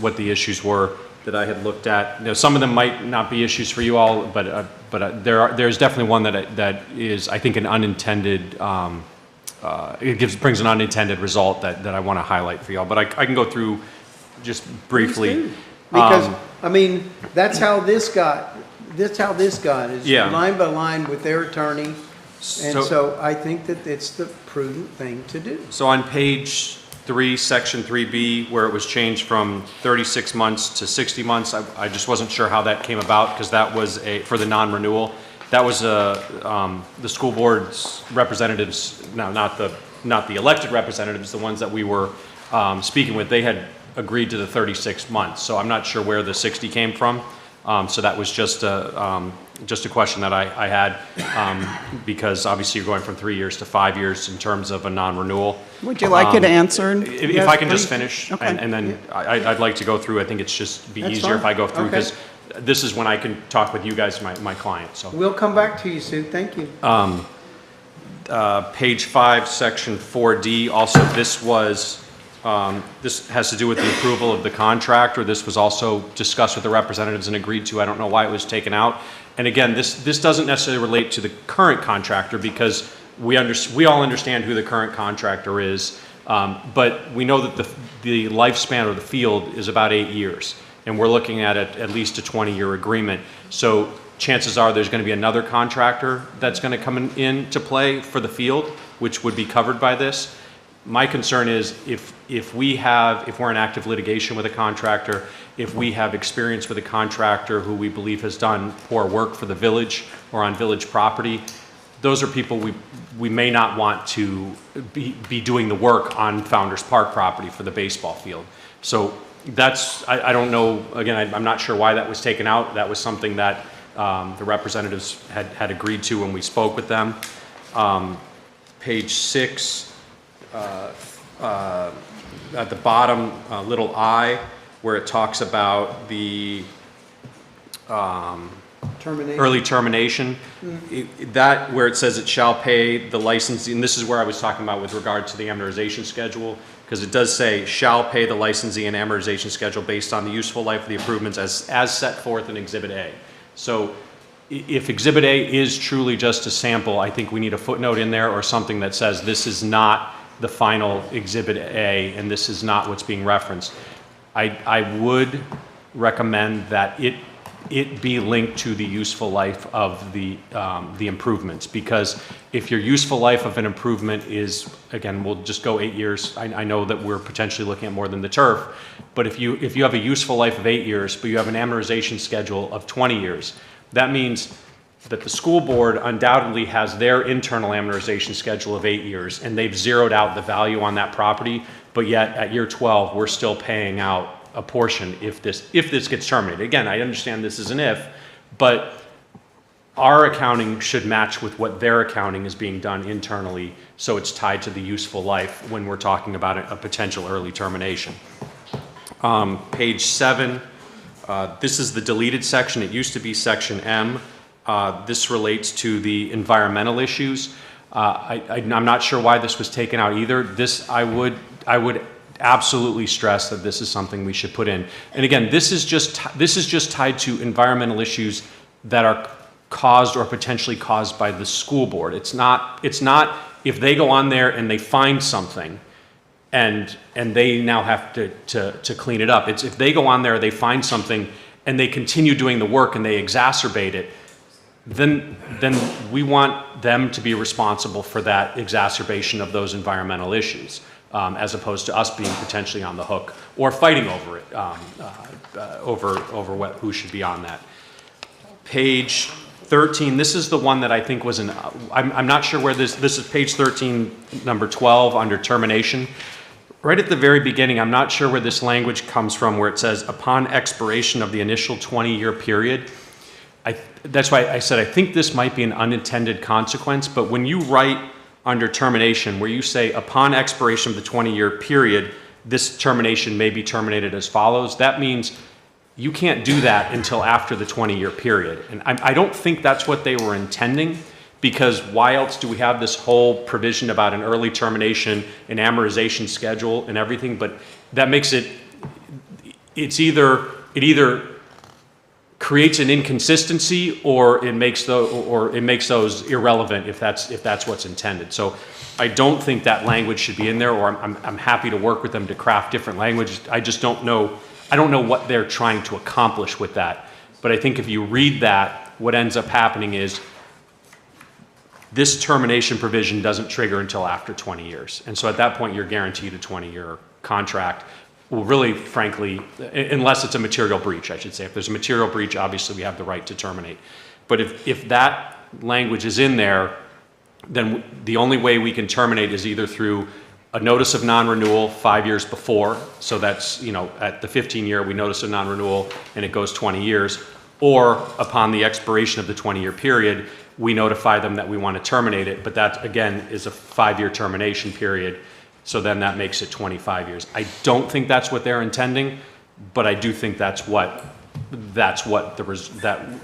what the issues were that I had looked at. You know, some of them might not be issues for you all, but there's definitely one that is, I think, an unintended. It brings an unintended result that I want to highlight for y'all. But I can go through just briefly. Because I mean, that's how this got. That's how this got, is Yeah. line by line with their attorney. And So- so I think that it's the prudent thing to do. So on page 3, section 3B, where it was changed from 36 months to 60 months, I just wasn't sure how that came about, because that was for the non-renewal. That was the school board's representatives, no, not the elected representatives, the ones that we were speaking with, they had agreed to the 36 months. So I'm not sure where the 60 came from. So that was just a question that I had, because obviously you're going from 3 years to 5 years in terms of a non-renewal. Would you like it answered? If I can just finish, Okay. and then I'd like to go through. I think it's just be That's easier if fine. I go through, Okay. because this is when I can talk with you guys, my client, so. We'll come back to you, Sue. Thank you. Page 5, Section 4D, also this was, this has to do with the approval of the contract, or this was also discussed with the representatives and agreed to. I don't know why it was taken out. And again, this doesn't necessarily relate to the current contractor because we all understand who the current contractor is, but we know that the lifespan of the field is about 8 years, and we're looking at least a 20-year agreement. So chances are there's going to be another contractor that's going to come into play for the field, which would be covered by this. My concern is if we're in active litigation with a contractor, if we have experience with a contractor who we believe has done poor work for the village or on village property, those are people we may not want to be doing the work on Founders Park property for the baseball field. So that's, I don't know, again, I'm not sure why that was taken out. That was something that the representatives had agreed to when we spoke with them. Page 6, at the bottom, little I, where it talks about the early termination, that where it says it shall pay the licensee, and this is where I was talking about with regard to the amortization schedule, because it does say shall pay the licensee an amortization schedule based on the useful life of the improvements as set forth in Exhibit A. So if Exhibit A is truly just a sample, I think we need a footnote in there or something that says this is not the final Exhibit A and this is not what's being referenced. I would recommend that it be linked to the useful life of the improvements, because if your useful life of an improvement is, again, we'll just go 8 years. I know that we're potentially looking at more than the turf, but if you have a useful life of 8 years, but you have an amortization schedule of 20 years, that means that the school board undoubtedly has their internal amortization schedule of 8 years, and they've zeroed out the value on that property, but yet at year 12, we're still paying out a portion if this gets terminated. Again, I understand this is an if, but our accounting should match with what their accounting is being done internally, so it's tied to the useful life when we're talking about a potential early termination. Page 7, this is the deleted section. It used to be Section M. This relates to the environmental issues. I'm not sure why this was taken out either. This, I would absolutely stress that this is something we should put in. And again, this is just tied to environmental issues that are caused or potentially caused by the school board. It's not if they go on there and they find something and they now have to clean it up. It's if they go on there, they find something and they continue doing the work and they exacerbate it, then we want them to be responsible for that exacerbation of those environmental issues, as opposed to us being potentially on the hook or fighting over it, over who should be on that. Page 13, this is the one that I think was I'm not sure where this is page 13, number 12, under termination. Right at the very beginning, I'm not sure where this language comes from, where it says, upon expiration of the initial 20-year period. That's why I said I think this might be an unintended consequence, but when you write under termination, where you say, upon expiration of the 20-year period, this termination may be terminated as follows, that means you can't do that until after the 20-year period. And I don't think that's what they were intending, because why else do we have this whole provision about an early termination, an amortization schedule and everything? But that makes it either creates an inconsistency or it makes those irrelevant if that's what's intended. So I don't think that language should be in there, or I'm happy to work with them to craft different language. I just don't know. I don't know what they're trying to accomplish with that. But I think if you read that, what ends up happening is this termination provision doesn't trigger until after 20 years. And so at that point, you're guaranteed a 20-year contract. Well, really, frankly, unless it's a material breach, I should say. If there's a material breach, obviously we have the right to terminate. But if that language is in there, then the only way we can terminate is either through a notice of non-renewal 5 years before, so that's, at the 15-year, we notice a non-renewal and it goes 20 years, or upon the expiration of the 20-year period, we notify them that we want to terminate it, but that, again, is a 5-year termination period. So then that makes it 25 years. I don't think that's what they're intending, but I do think that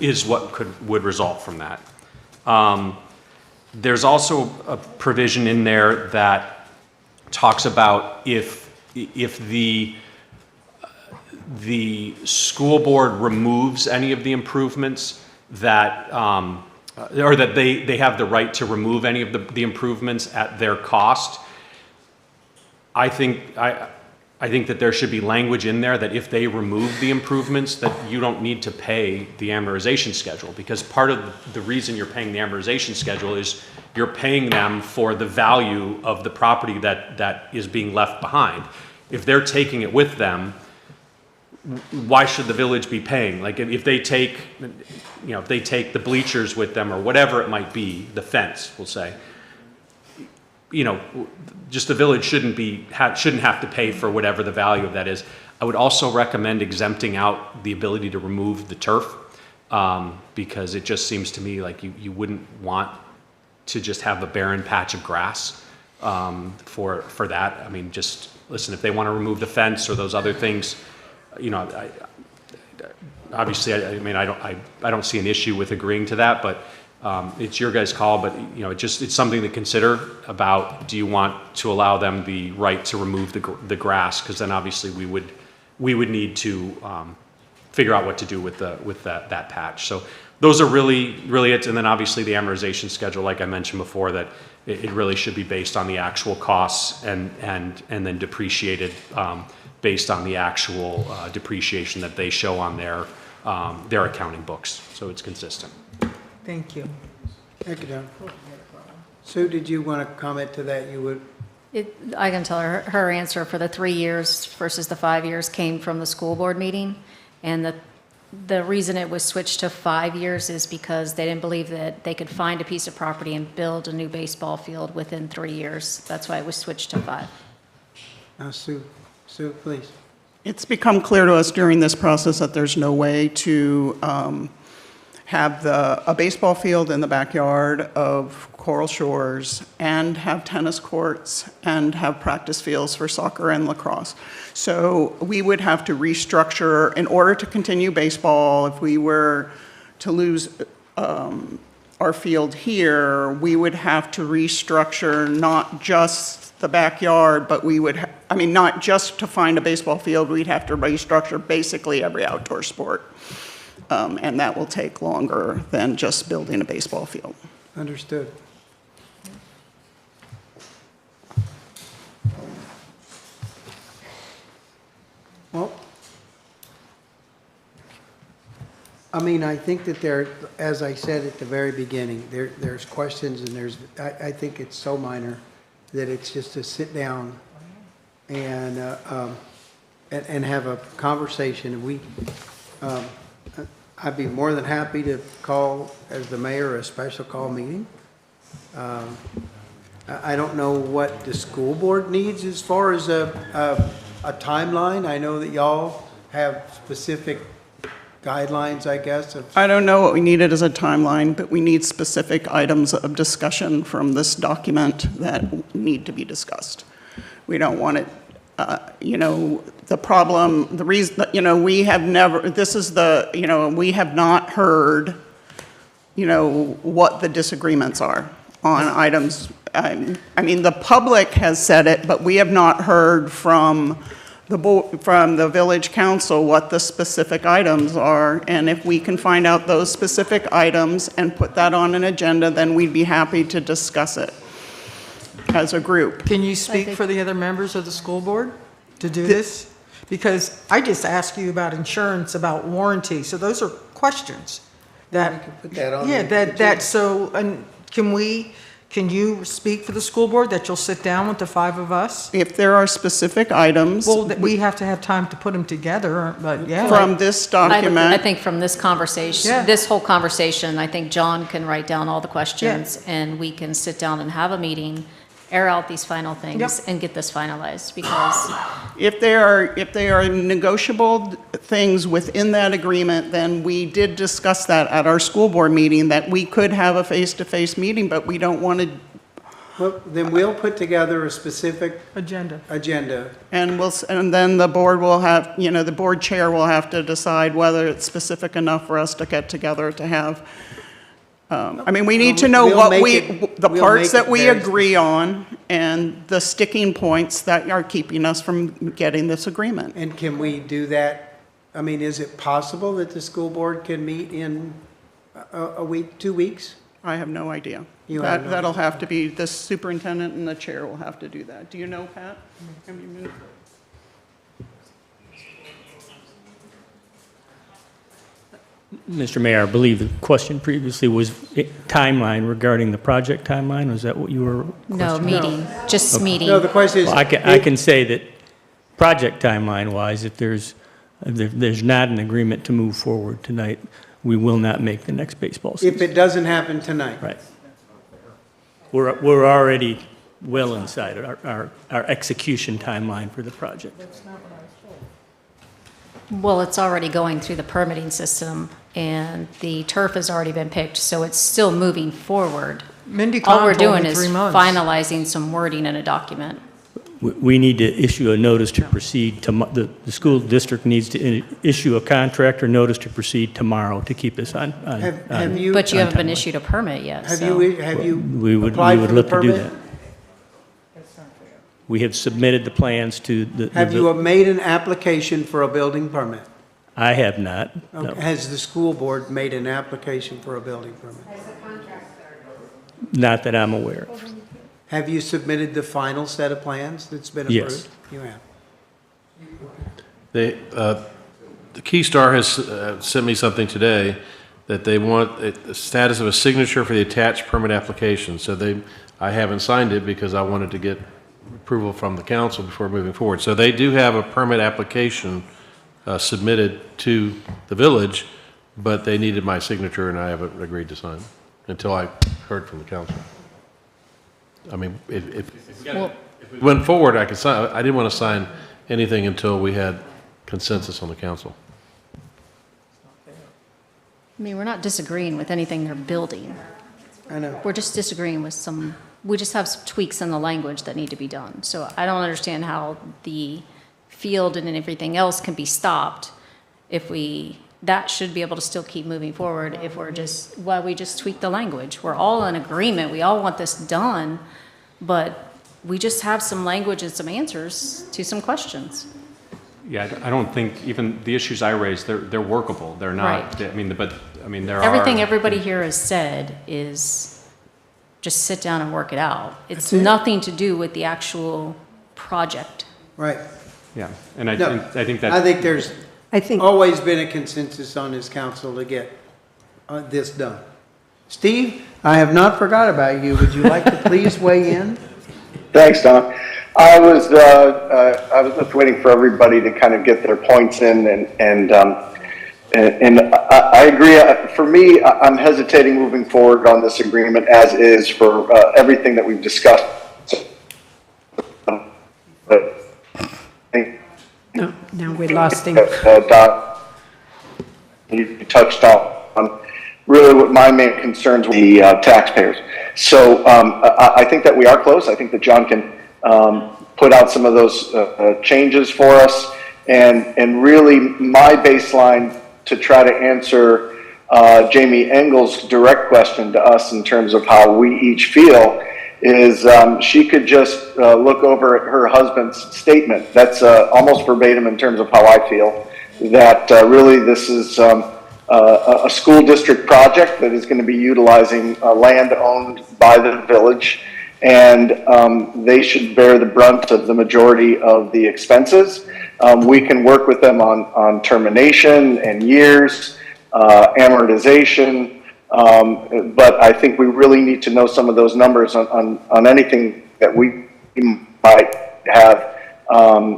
is what would result from that. There's also a provision in there that talks about if the school board removes any of the improvements that, or that they have the right to remove any of the improvements at their cost. I think that there should be language in there that if they remove the improvements, that you don't need to pay the amortization schedule, because part of the reason you're paying the amortization schedule is you're paying them for the value of the property that is being left behind. If they're taking it with them, why should the village be paying? Like if they take, if they take the bleachers with them or whatever it might be, the fence, we'll say, just the village shouldn't have to pay for whatever the value of that is. I would also recommend exempting out the ability to remove the turf, because it just seems to me like you wouldn't want to just have a barren patch of grass for that. I mean, just listen, if they want to remove the fence or those other things, obviously, I don't see an issue with agreeing to that, but it's your guys' call. But it's something to consider about. Do you want to allow them the right to remove the grass? Because then obviously we would need to figure out what to do with that patch. So those are really it. And then obviously the amortization schedule, like I mentioned before, that it really should be based on the actual costs and then depreciated based on the actual depreciation that they show on their accounting books. So it's consistent. Thank you. Thank you, Don. Sue, did you want to comment to that? You would. I can tell her answer for the 3 years versus the 5 years came from the school board meeting. And the reason it was switched to 5 years is because they didn't believe that they could find a piece of property and build a new baseball field within 3 years. That's why it was switched to 5. Now, Sue, please. It's become clear to us during this process that there's no way to have a baseball field in the backyard of Coral Shores and have tennis courts and have practice fields for soccer and lacrosse. So we would have to restructure in order to continue baseball. If we were to lose our field here, we would have to restructure not just the backyard, but we would, not just to find a baseball field, we'd have to restructure basically every outdoor sport. And that will take longer than just building a baseball field. Understood. Well, I think that there, as I said at the very beginning, there's questions and I think it's so minor that it's just to sit down and have a conversation. I'd be more than happy to call, as the mayor, a special call meeting. I don't know what the school board needs as far as a timeline. I know that y'all have specific guidelines, I guess. I don't know what we needed as a timeline, but we need specific items of discussion from this document that need to be discussed. We don't want it, the problem, the reason, we have never, this is we have not heard, what the disagreements are on items. The public has said it, but we have not heard from the village council what the specific items are. And if we can find out those specific items and put that on an agenda, then we'd be happy to discuss it as a group. Can you speak for the other members of the school board to do this? Because I just asked you about insurance, about warranty, so those are questions that. We can put that on. And can you speak for the school board that you'll sit down with the 5 of us? If there are specific items. Well, we have to have time to put them together, but yeah. From this document. I think from this conversation, this whole conversation, I think John can write down all the questions and we can sit down and have a meeting, air out these final things and get this finalized, because if they are negotiable things within that agreement, then we did discuss that at our school board meeting, that we could have a face-to-face meeting, but we don't want to. Well, then we'll put together a specific agenda. And then the board will have, the board chair will have to decide whether it's specific enough for us to get together to have I mean, we need to know We'll what make the we'll parts make that it we very agree on and the sticking points that are keeping us from getting this agreement. And can we do that? I mean, is it possible that the school board can meet in a week, 2 weeks? I have no idea. You have no That'll have to be, the superintendent and the chair will have to do that. Do you know, Pat? Have you been- Mr. Mayor, I believe the question previously was timeline regarding the project timeline. Was that what you were No, questioning? meeting, just Okay. meeting. No, the question is. Well, I can say that project timeline-wise, if there's not an agreement to move forward tonight, we will not make the next baseball season. If it doesn't happen tonight. Right. We're already well inside our execution timeline for the project. Well, it's already going through the permitting system, and the turf has already been picked, so it's still moving forward. Mindy All Kahn we're told doing me is 3 months. finalizing some wording in a document. We need to issue a notice to proceed, the school district needs to issue a contract or notice to proceed tomorrow to keep us on. Have you? But you haven't been timeline. issued a permit yet, Have so. you We would applied for the look to do permit? that. We have submitted the plans to the. Have you made an application for a building permit? I have not, no. Okay. Has the school board made an application for a building permit? Not that I'm aware of. Have you submitted the final set of plans that's been approved? Yes. You have. The Keystar has sent me something today that they want the status of a signature for the attached permit application. So I haven't signed it because I wanted to get approval from the council before moving forward. So they do have a permit application submitted to the village, but they needed my signature and I haven't agreed to sign until I heard from the council. I mean, if we went forward, I could sign. I didn't want to sign anything until we had consensus on the council. I mean, we're not disagreeing with anything they're building. I know. We're just disagreeing with we just have some tweaks in the language that need to be done. So I don't understand how the field and everything else can be stopped if that should be able to still keep moving forward if we just tweak the language. We're all in agreement, we all want this done, but we just have some language and some answers to some questions. Yeah, I don't think, even the issues I raised, they're workable. They're not, Right. there are. Everything everybody here has said is just sit down and work it out. It's That's it. nothing to do with the actual project. Right. Yeah, and I No, think that. I think there's I think always been a consensus on this council to get this done. Steve, I have not forgot about you. Would you like to please weigh in? Thanks, Don. I was just waiting for everybody to kind of get their points in, and I agree. For me, I'm hesitating moving forward on this agreement as is for everything that we've discussed. no, now we lost him. Doc, you touched on really what my main concerns were, the taxpayers. So I think that we are close. I think that John can put out some of those changes for us. And really my baseline to try to answer Jamie Engel's direct question to us in terms of how we each feel is she could just look over at her husband's statement. That's almost verbatim in terms of how I feel, that really this is a school district project that is going to be utilizing land owned by the village, and they should bear the brunt of the majority of the expenses. We can work with them on termination and years, amortization, but I think we really need to know some of those numbers on anything that we might have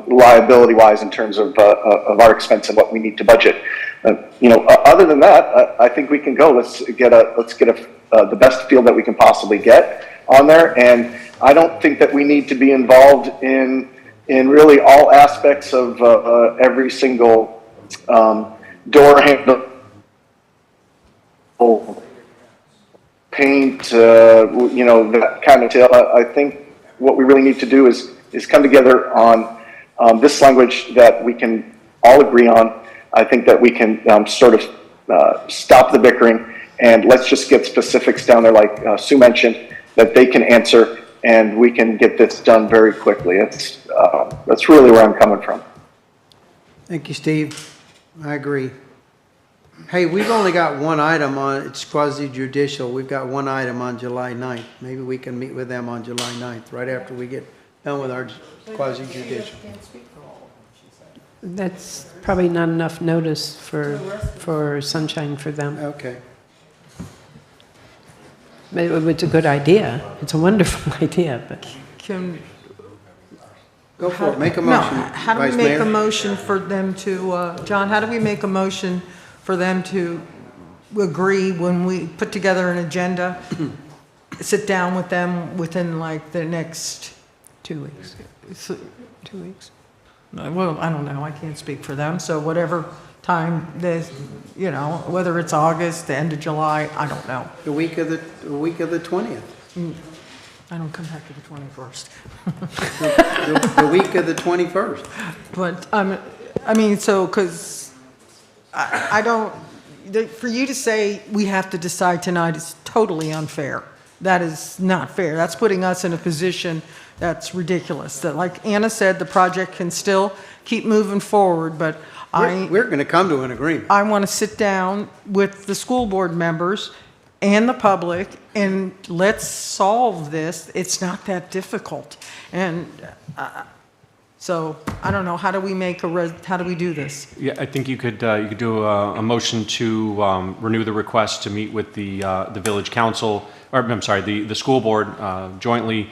liability-wise in terms of our expense and what we need to budget. Other than that, I think we can go. Let's get the best field that we can possibly get on there, and I don't think that we need to be involved in really all aspects of every single door handle, paint, that kind of detail. I think what we really need to do is come together on this language that we can all agree on. I think that we can sort of stop the bickering And let's just get specifics down there, like Sue mentioned, that they can answer, and we can get this done very quickly. That's really where I'm coming from. Thank you, Steve. I agree. Hey, we've only got one item on, it's quasi-judicial. We've got one item on July 9th. Maybe we can meet with them on July 9th, right after we get done with our quasi-judicial. That's probably not enough notice for sunshine for them. Okay. It's a good idea. It's a wonderful idea, but. Can, Go for it, make a no, motion, how do we Vice make Mayor. a motion for them to, John, how do we make a motion for them to agree when we put together an agenda, sit down with them within like the next 2 weeks. 2 weeks. Well, I don't know, I can't speak for them, so whatever time they, you know, whether it's August, the end of July, I don't know. The week of the 20th. I don't come back to the 21st. The week of the 21st. But, I mean, so, because I don't, for you to say we have to decide tonight is totally unfair. That is not fair. That's putting us in a position that's ridiculous. That, like Anna said, the project can still keep moving forward, but We're going to come to an agreement. I want to sit down with the school board members and the public, and let's solve this. It's not that difficult. And so, I don't know, how do we how do we do this? Yeah, I think you could do a motion to renew the request to meet with the village council, or I'm sorry, the school board jointly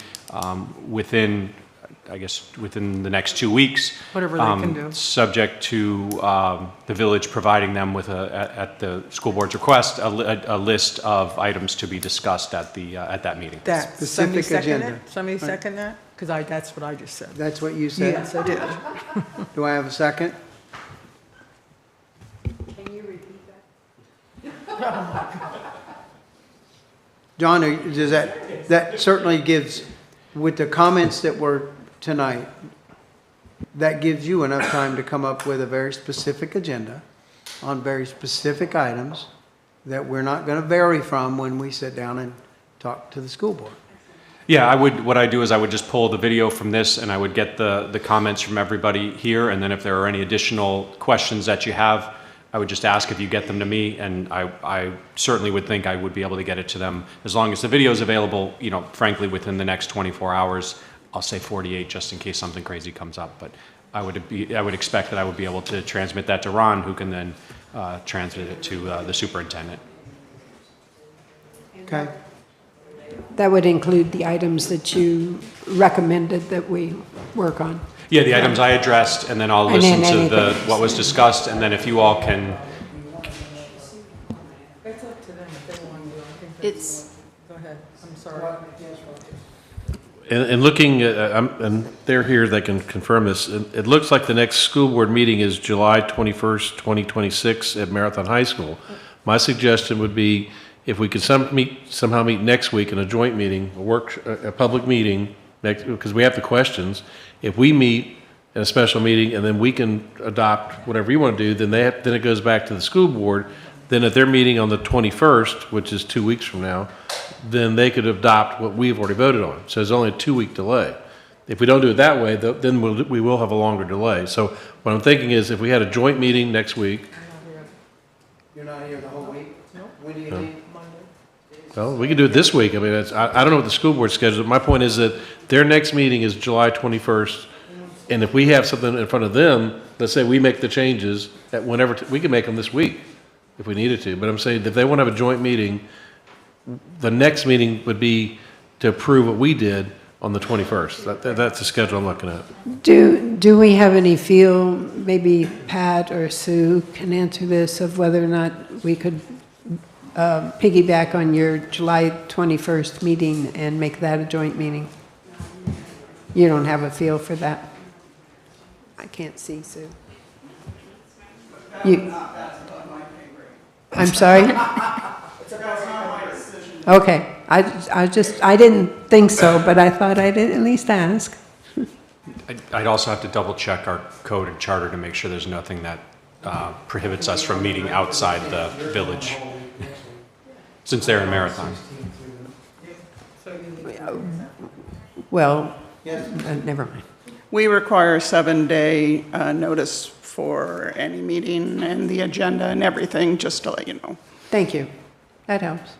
within, I guess, within the next 2 weeks. Whatever they can do. Subject to the village providing them with, at the school board's request, a list of items to be discussed at that meeting. That, Specific somebody second agenda. it? Somebody Right. second that? Because that's what I just said. That's what you said? Yes, I did. Do I have a second? Can you repeat that? John, does that certainly gives, with the comments that were tonight, that gives you enough time to come up with a very specific agenda on very specific items that we're not going to vary from when we sit down and talk to the school board. Yeah, what I do is I would just pull the video from this and I would get the comments from everybody here, and then if there are any additional questions that you have, I would just ask if you get them to me, and I certainly would think I would be able to get it to them as long as the video is available, you know, frankly, within the next 24 hours. I'll say 48 just in case something crazy comes up, but I would expect that I would be able to transmit that to Ron, who can then transmit it to the superintendent. Okay. That would include the items that you recommended that we work on. Yeah, the items I addressed, and then I'll And then listen to anything. what was discussed, and then if you all can, It's up to them if they want to do it. I think It's, Go ahead, I'm sorry. And looking, and they're here, they can confirm this, it looks like the next school board meeting is July 21st, 2026 at Marathon High School. My suggestion would be if we could somehow meet next week in a joint meeting, a public meeting, because we have the questions. If we meet in a special meeting and then we can adopt whatever you want to do, then it goes back to the school board. Then at their meeting on the 21st, which is 2 weeks from now, then they could adopt what we've already voted on. So there's only a 2-week delay. If we don't do it that way, then we will have a longer delay. So what I'm thinking is if we had a joint meeting next week, You're not here the whole week? No. When do you leave? well, we can do it this week. I mean, I don't know what the school board schedule is. My point is that their next meeting is July 21st. And if we have something in front of them, let's say we make the changes at whenever, we can make them this week if we needed to. But I'm saying if they want to have a joint meeting, the next meeting would be to approve what we did on the 21st. That's the schedule I'm looking at. Do we have any feel, maybe Pat or Sue can answer this, of whether or not we could piggyback on your July 21st meeting and make that a joint meeting? You don't have a feel for that? I can't see, Sue. I'm sorry? Okay, I didn't think so, but I thought I'd at least ask. I'd also have to double check our code and charter to make sure there's nothing that prohibits us from meeting outside the village. since they're in Marathon. Well, never mind. We require a 7-day notice for any meeting and the agenda and everything, just to let you know. Thank you. That helps.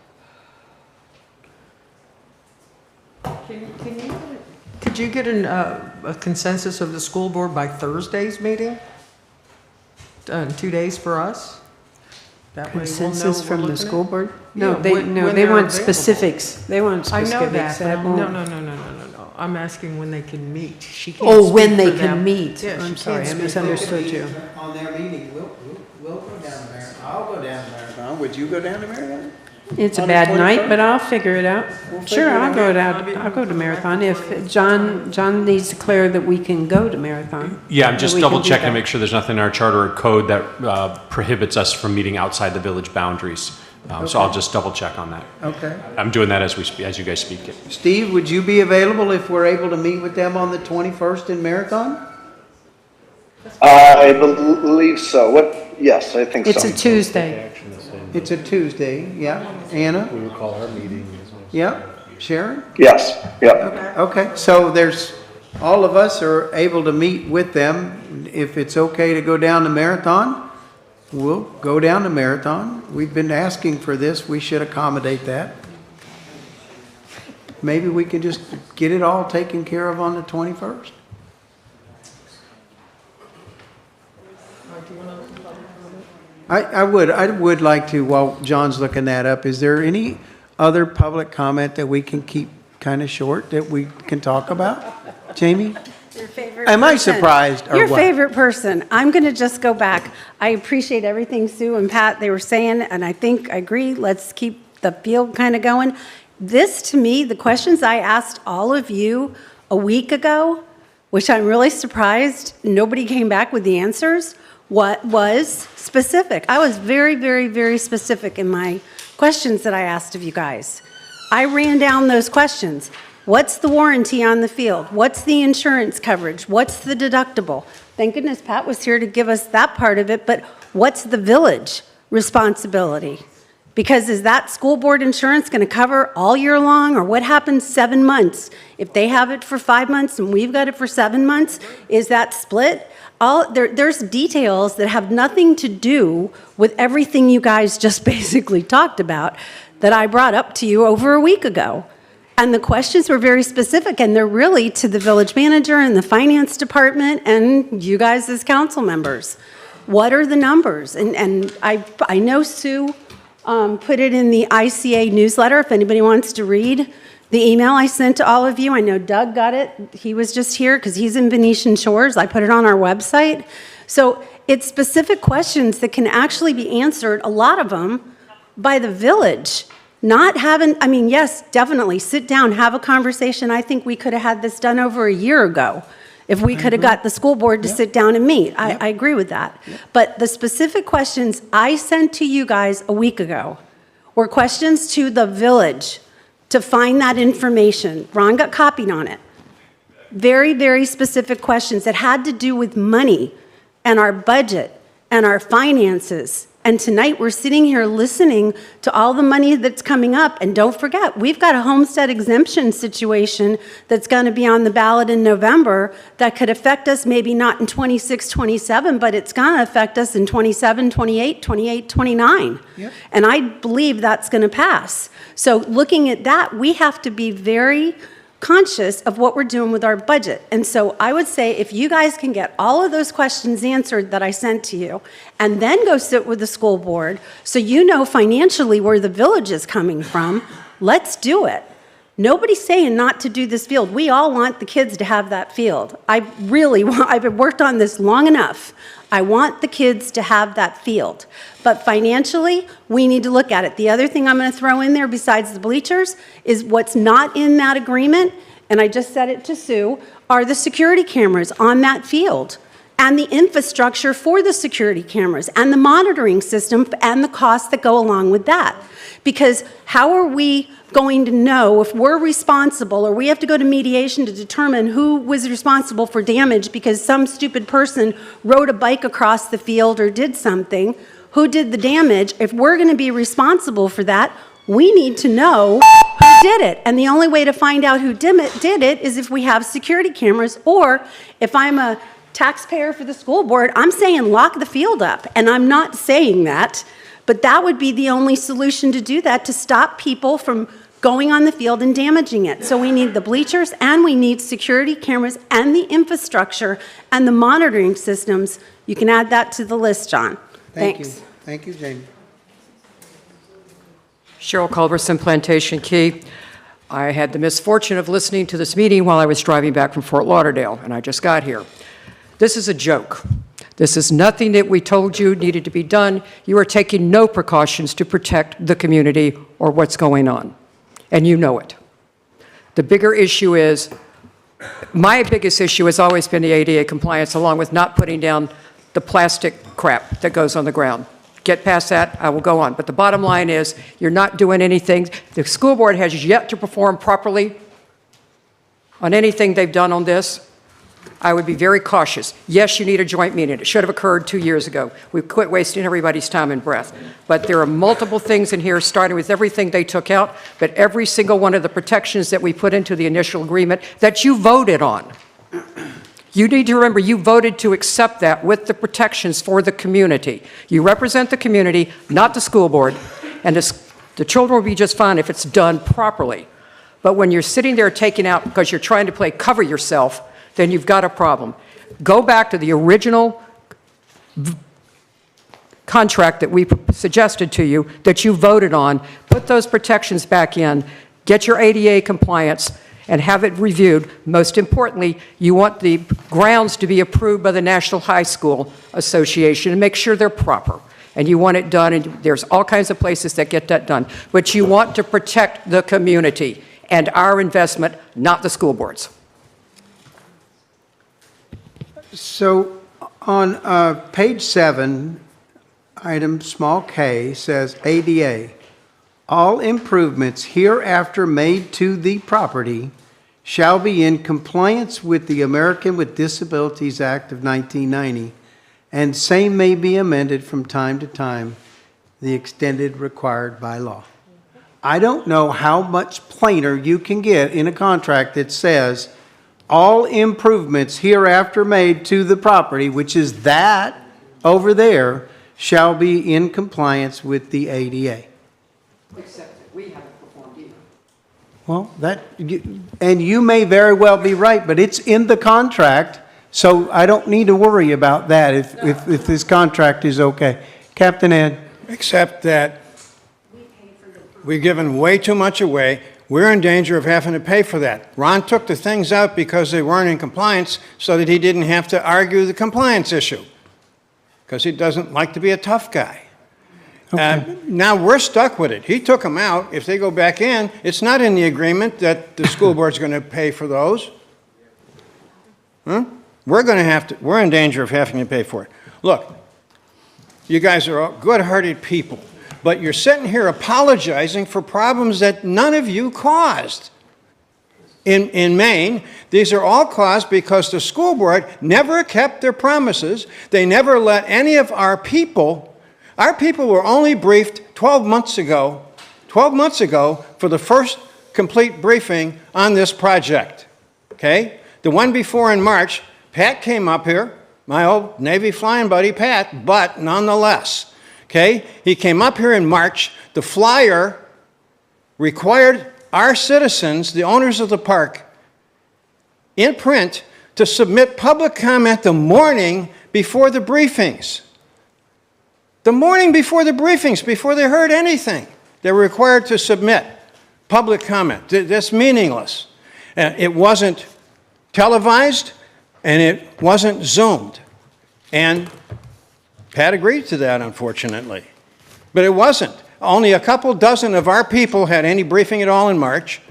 Could you get a consensus of the school board by Thursday's meeting? 2 days for us? That way we'll know Consensus what we're from the looking school at? board? Yeah, No, they when want they're available. specifics. They want I specifics. know that, but That no, won't- no. I'm asking when they can meet. She can't Oh, speak when they for can them. meet. Yeah, she I'm can't sorry, I speak for misunderstood them. you. On their meeting, we'll go down there. I'll go down to Marathon. Would you go down to Marathon? It's a On the bad night, 21st? but I'll figure it out. We'll Sure, figure it I'll out. go down, I'll go to Marathon. If John needs to declare that we can go to Marathon. Yeah, I'm then just we can double do checking to that. make sure there's nothing in our charter or code that prohibits us from meeting outside the village boundaries. So I'll just double check on that. Okay. I'm doing that as as you guys speak it. Steve, would you be available if we're able to meet with them on the 21st in Marathon? I believe so. Yes, I think so. It's a Tuesday. It's a Tuesday, yeah. Anna? We would call our meeting. Yeah. Sharon? Yes, yep. Okay, so all of us are able to meet with them. If it's okay to go down to Marathon, we'll go down to Marathon. We've been asking for this, we should accommodate that. Maybe we can just get it all taken care of on the 21st. I would like to, while John's looking that up, is there any other public comment that we can keep kind of short that we can talk about? Jamie? Your favorite Am I person. surprised or Your what? favorite person. I'm going to just go back. I appreciate everything Sue and Pat, they were saying, and I think I agree. Let's keep the field kind of going. This, to me, the questions I asked all of you a week ago, which I'm really surprised nobody came back with the answers, what was specific. I was very, very, very specific in my questions that I asked of you guys. I ran down those questions. What's the warranty on the field? What's the insurance coverage? What's the deductible? Thank goodness Pat was here to give us that part of it, but what's the village responsibility? Because is that school board insurance going to cover all year long, or what happens 7 months? If they have it for 5 months and we've got it for 7 months, is that split? There's details that have nothing to do with everything you guys just basically talked about that I brought up to you over a week ago. And the questions were very specific, and they're really to the village manager and the finance department and you guys as council members. What are the numbers? And I know Sue put it in the ICA newsletter if anybody wants to read the email I sent to all of you. I know Doug got it. He was just here because he's in Venetian Shores. I put it on our website. So it's specific questions that can actually be answered, a lot of them, by the village. Not having, I mean, yes, definitely, sit down, have a conversation. I think we could have had this done over a year ago if we could have got the school board to sit down and meet. I agree with that. But the specific questions I sent to you guys a week ago were questions to the village to find that information. Ron got copied on it. Very, very specific questions that had to do with money and our budget and our finances. And tonight we're sitting here listening to all the money that's coming up. And don't forget, we've got a homestead exemption situation that's going to be on the ballot in November that could affect us maybe not in 26, 27, but it's going to affect us in 27, 28, 28, 29. Yep. And I believe that's going to pass. So looking at that, we have to be very conscious of what we're doing with our budget. And so I would say if you guys can get all of those questions answered that I sent to you, and then go sit with the school board so you know financially where the village is coming from, let's do it. Nobody's saying not to do this field. We all want the kids to have that field. I've worked on this long enough. I want the kids to have that field. But financially, we need to look at it. The other thing I'm going to throw in there besides the bleachers is what's not in that agreement, and I just said it to Sue, are the security cameras on that field and the infrastructure for the security cameras and the monitoring system and the costs that go along with that. Because how are we going to know if we're responsible, or we have to go to mediation to determine who was responsible for damage because some stupid person rode a bike across the field or did something, who did the damage? If we're going to be responsible for that, We need to know who did it. And the only way to find out who did it is if we have security cameras, or if I'm a taxpayer for the school board, I'm saying lock the field up. And I'm not saying that, but that would be the only solution to do that, to stop people from going on the field and damaging it. So we need the bleachers, and we need security cameras, and the infrastructure, and the monitoring systems. You can add that to the list, John. Thank you. Thanks. Thank you, Jamie. Cheryl Culberson, Plantation Key. I had the misfortune of listening to this meeting while I was driving back from Fort Lauderdale, and I just got here. This is a joke. This is nothing that we told you needed to be done. You are taking no precautions to protect the community or what's going on, and you know it. The bigger issue is, my biggest issue has always been the ADA compliance, along with not putting down the plastic crap that goes on the ground. Get past that, I will go on. But the bottom line is, you're not doing anything. The school board has yet to perform properly on anything they've done on this. I would be very cautious. Yes, you need a joint meeting. It should have occurred 2 years ago. We've quit wasting everybody's time and breath. But there are multiple things in here, starting with everything they took out, but every single one of the protections that we put into the initial agreement that you voted on. You need to remember, you voted to accept that with the protections for the community. You represent the community, not the school board, and the children will be just fine if it's done properly. But when you're sitting there taking out because you're trying to play cover yourself, then you've got a problem. Go back to the original contract that we suggested to you, that you voted on, put those protections back in, get your ADA compliance, and have it reviewed. Most importantly, you want the grounds to be approved by the National High School Association and make sure they're proper. And you want it done, and there's all kinds of places that get that done. But you want to protect the community and our investment, not the school boards. So on page 7, item small k says ADA. All improvements hereafter made to the property shall be in compliance with the American with Disabilities Act of 1990, and same may be amended from time to time, the extended required by law. I don't know how much plainer you can get in a contract that says all improvements hereafter made to the property, which is that over there, shall be in compliance with the ADA. Except that we haven't performed either. Well, and you may very well be right, but it's in the contract, so I don't need to worry about that if this contract is okay. Captain Ed? Except that we've given way too much away. We're in danger of having to pay for that. Ron took the things out because they weren't in compliance so that he didn't have to argue the compliance issue, because he doesn't like to be a tough guy. Okay. Now we're stuck with it. He took them out. If they go back in, it's not in the agreement that the school board's going to pay for those. Huh? We're in danger of having to pay for it. Look, you guys are all good-hearted people, but you're sitting here apologizing for problems that none of you caused. In Maine, these are all caused because the school board never kept their promises. They never let any of our people were only briefed 12 months ago for the first complete briefing on this project, okay? The one before in March, Pat came up here, my old Navy flying buddy Pat, but nonetheless, okay? He came up here in March. The flyer required our citizens, the owners of the park, in print to submit public comment the morning before the briefings. The morning before the briefings, before they heard anything, they were required to submit public comment. That's meaningless. It wasn't televised, and it wasn't Zoomed. And Pat agreed to that, unfortunately. But it wasn't. Only a couple dozen of our people had any briefing at all in March.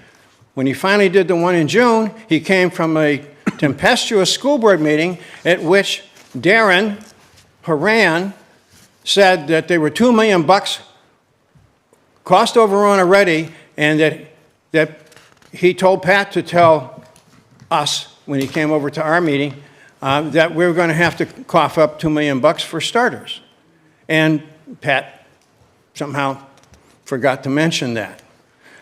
When he finally did the one in June, he came from a tempestuous school board meeting at which Darren Horan said that they were $2 million cost overrun already, and that he told Pat to tell us when he came over to our meeting that we were going to have to cough up $2 million for starters. And Pat somehow forgot to mention that.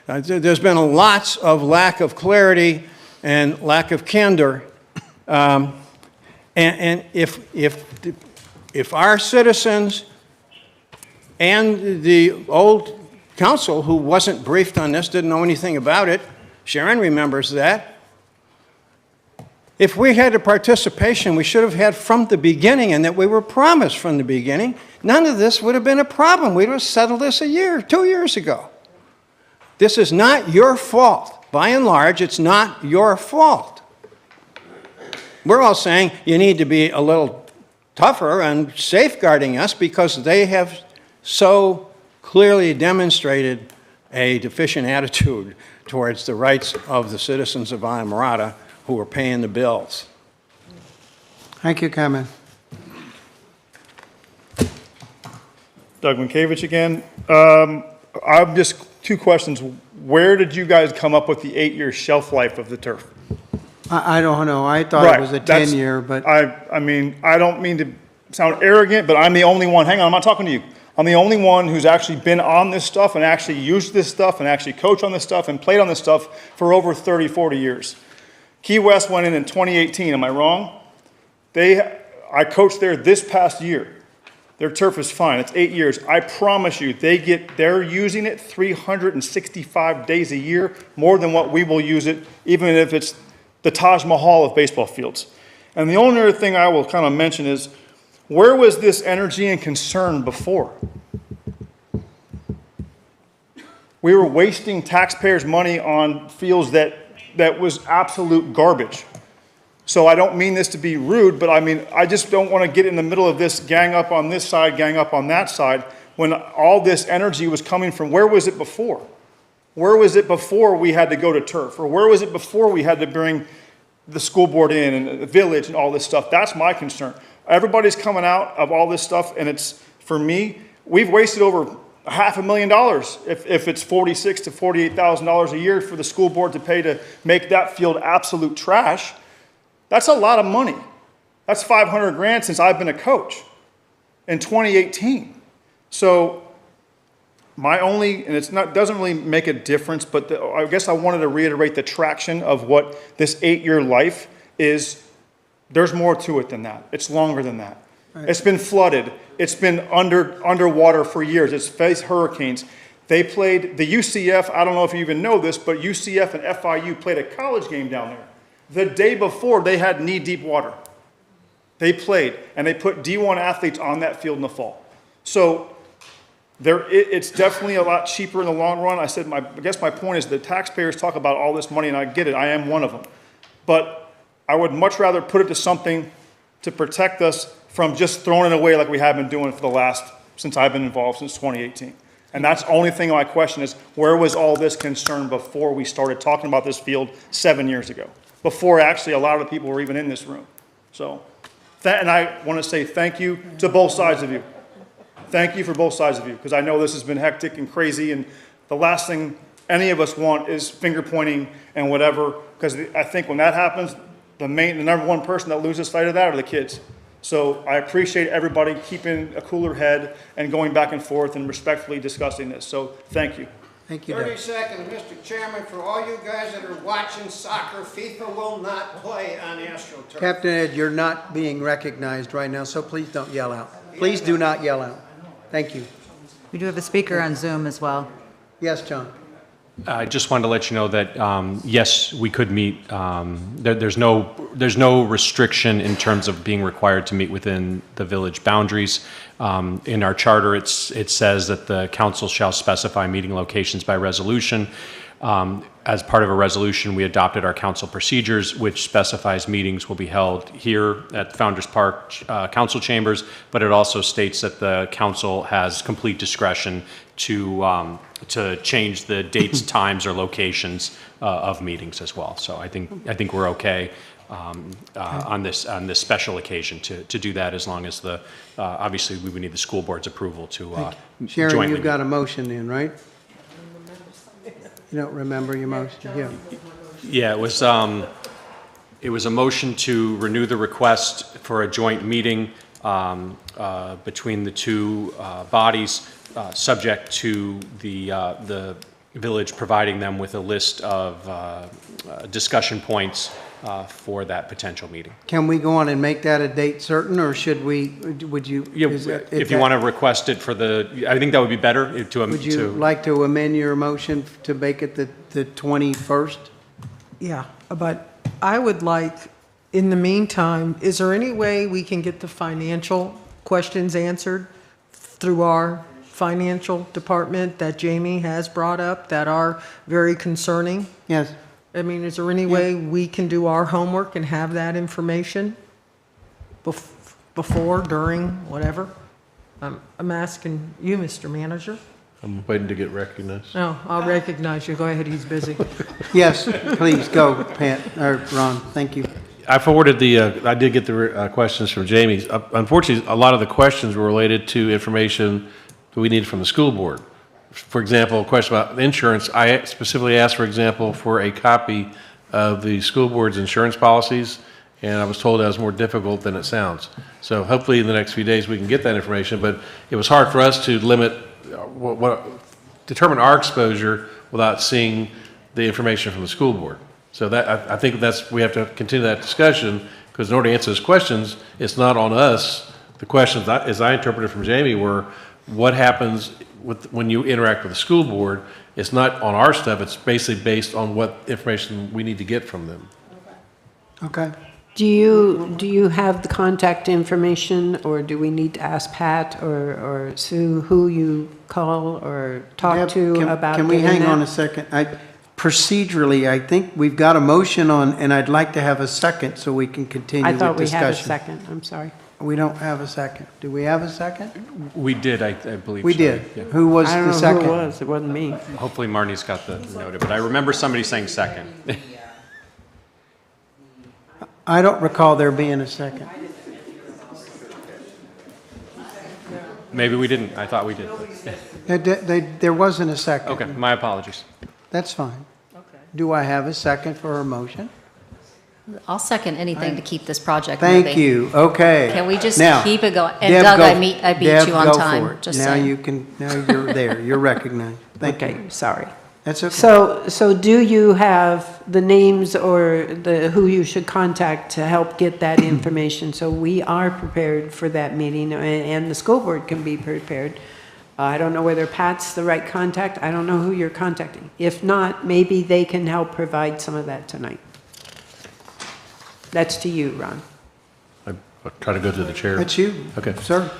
There's been lots of lack of clarity and lack of candor. And if our citizens and the old council who wasn't briefed on this, didn't know anything about it, Sharon remembers that. If we had a participation we should have had from the beginning and that we were promised from the beginning, none of this would have been a problem. We would have settled this 2 years ago. This is not your fault. By and large, it's not your fault. We're all saying you need to be a little tougher on safeguarding us because they have so clearly demonstrated a deficient attitude towards the rights of the citizens of Islamorada who are paying the bills. Thank you, Carmen. Doug Minkiewicz again. I've just two questions. Where did you guys come up with the 8-year shelf life of the turf? I don't know. I thought it was a 10-year, but... I mean, I don't mean to sound arrogant, but I'm the only one. Hang on, I'm not talking to you. I'm the only one who's actually been on this stuff and actually used this stuff and actually coached on this stuff and played on this stuff for over 30, 40 years. Key West went in 2018, am I wrong? I coached there this past year. Their turf is fine, it's 8 years. I promise you, they're using it 365 days a year, more than what we will use it, even if it's the Taj Mahal of baseball fields. And the only other thing I will kind of mention is, where was this energy and concern before? We were wasting taxpayers' money on fields that was absolute garbage. So I don't mean this to be rude, but I mean, I just don't want to get in the middle of this gang up on this side, gang up on that side, when all this energy was coming from, where was it before? Where was it before we had to go to turf? Or where was it before we had to bring the school board in and the village and all this stuff? That's my concern. Everybody's coming out of all this stuff, and it's, for me, we've wasted over $500,000 if it's $46,000 to $48,000 a year for the school board to pay to make that field absolute trash. That's a lot of money. That's $500,000 since I've been a coach in 2018. So my only, and it's not, doesn't really make a difference, but I guess I wanted to reiterate the traction of what this 8-year life is. There's more to it than that. It's longer than that. Right. It's been flooded. It's been underwater for years. It's faced hurricanes. They played the UCF, I don't know if you even know this, but UCF and FIU played a college game down there. The day before, they had knee-deep water. They played, and they put D1 athletes on that field in the fall. So it's definitely a lot cheaper in the long run. I guess my point is the taxpayers talk about all this money, and I get it. I am one of them. But I would much rather put it to something to protect us from just throwing it away like we have been doing for since I've been involved, since 2018. And that's the only thing my question is, where was all this concern before we started talking about this field 7 years ago? Before actually a lot of the people were even in this room. So, and I want to say thank you to both sides of you. Thank you for both sides of you, because I know this has been hectic and crazy, and the last thing any of us want is finger pointing and whatever, because I think when that happens, the number one person that loses sight of that are the kids. So I appreciate everybody keeping a cooler head and going back and forth and respectfully discussing this. So thank you. Thank you, 30 seconds, Mr. Chairman, for all you guys that are watching soccer, FIFA will not play on AstroTurf. Captain Ed, you're not being recognized right now, so please don't yell out. Please do not yell out. Thank you. We do have a speaker on Zoom as well. Yes, John. I just wanted to let you know that, yes, we could meet. There's no restriction in terms of being required to meet within the village boundaries. In our charter, it says that the council shall specify meeting locations by resolution. As part of a resolution, we adopted our council procedures, which specifies meetings will be held here at Founders Park Council Chambers, but it also states that the council has complete discretion to change the dates, times, or locations of meetings as well. So I think we're okay on this special occasion to do that, as long as obviously we would need the school board's approval to Sharon, jointly. you've got a motion in, right? You don't remember your motion? Yeah. Yeah, it was a motion to renew the request for a joint meeting between the two bodies, subject to the village providing them with a list of discussion points for that potential meeting. Can we go on and make that a date certain, or should we, would you? Yeah, is that- if you want to request it for I think that would be better Would you like to amend your motion to make it the 21st? Yeah, but I would like, in the meantime, is there any way we can get the financial questions answered through our financial department that Jamie has brought up that are very concerning? Yes. I mean, is there any way we can do our homework and have that information before, during, whatever? I'm asking you, Mr. Manager. I'm waiting to get recognized. No, I'll recognize you. Go ahead, he's busy. Yes, please, go, Pat, or Ron, thank you. I forwarded I did get the questions from Jamie. Unfortunately, a lot of the questions were related to information that we needed from the school board. For example, a question about insurance, I specifically asked, for example, for a copy of the school board's insurance policies, and I was told that was more difficult than it sounds. So hopefully in the next few days we can get that information, but it was hard for us to determine our exposure without seeing the information from the school board. So that, I think we have to continue that discussion, because in order to answer those questions, it's not on us. The questions, as I interpreted from Jamie, were what happens when you interact with the school board. It's not on our stuff, it's basically based on what information we need to get from them. Okay. Do you have the contact information, or do we need to ask Pat or Sue who you call or talk Deb, to about Can we getting hang on that? a second? Procedurally, I think we've got a motion on, and I'd like to have a second so we can continue I with thought we discussion. had a second, I'm sorry. We don't have a second. Do we have a second? We did, I believe. We so, did. yeah. Who was I don't the know second? who it was, it wasn't me. Hopefully Marnie's got the noted, but I remember somebody saying second. I don't recall there being a second. Maybe we didn't. I thought we did. There wasn't a second. Okay, my apologies. That's fine. Do I have a second for her motion? I'll second anything to keep this project moving. Thank you, okay. Can we just Now, keep it going? And Deb, Doug, go- I beat Deb, you on go for time, it. just Now saying. now you're there, you're recognized. Thank you. Okay, sorry. That's okay. So do you have the names or who you should contact to help get that information? So we are prepared for that meeting, and the school board can be prepared. I don't know whether Pat's the right contact. I don't know who you're contacting. If not, maybe they can help provide some of that tonight. That's to you, Ron. I'll try to go to the chair. That's you. Okay. Sir.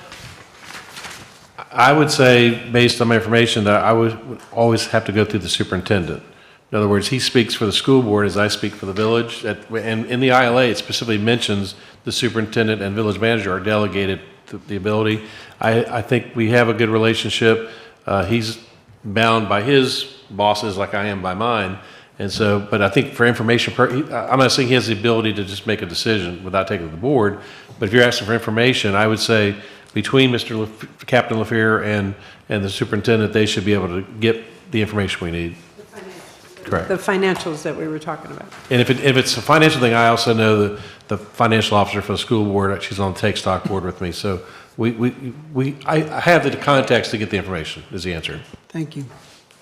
I would say, based on my information, that I would always have to go through the superintendent. In other words, he speaks for the school board as I speak for the village. And in the ILA, it specifically mentions the superintendent and village manager are delegated the ability. I think we have a good relationship. He's bound by his bosses like I am by mine. And so, but I think for information, I'm not saying he has the ability to just make a decision without taking it to the board. But if you're asking for information, I would say between Captain LaFear and the superintendent, they should be able to get the information we need. Correct. The financials that we were talking about. And if it's a financial thing, I also know the financial officer for the school board. She's on the Take Stock board with me. So I have the contacts to get the information, is the answer. Thank you.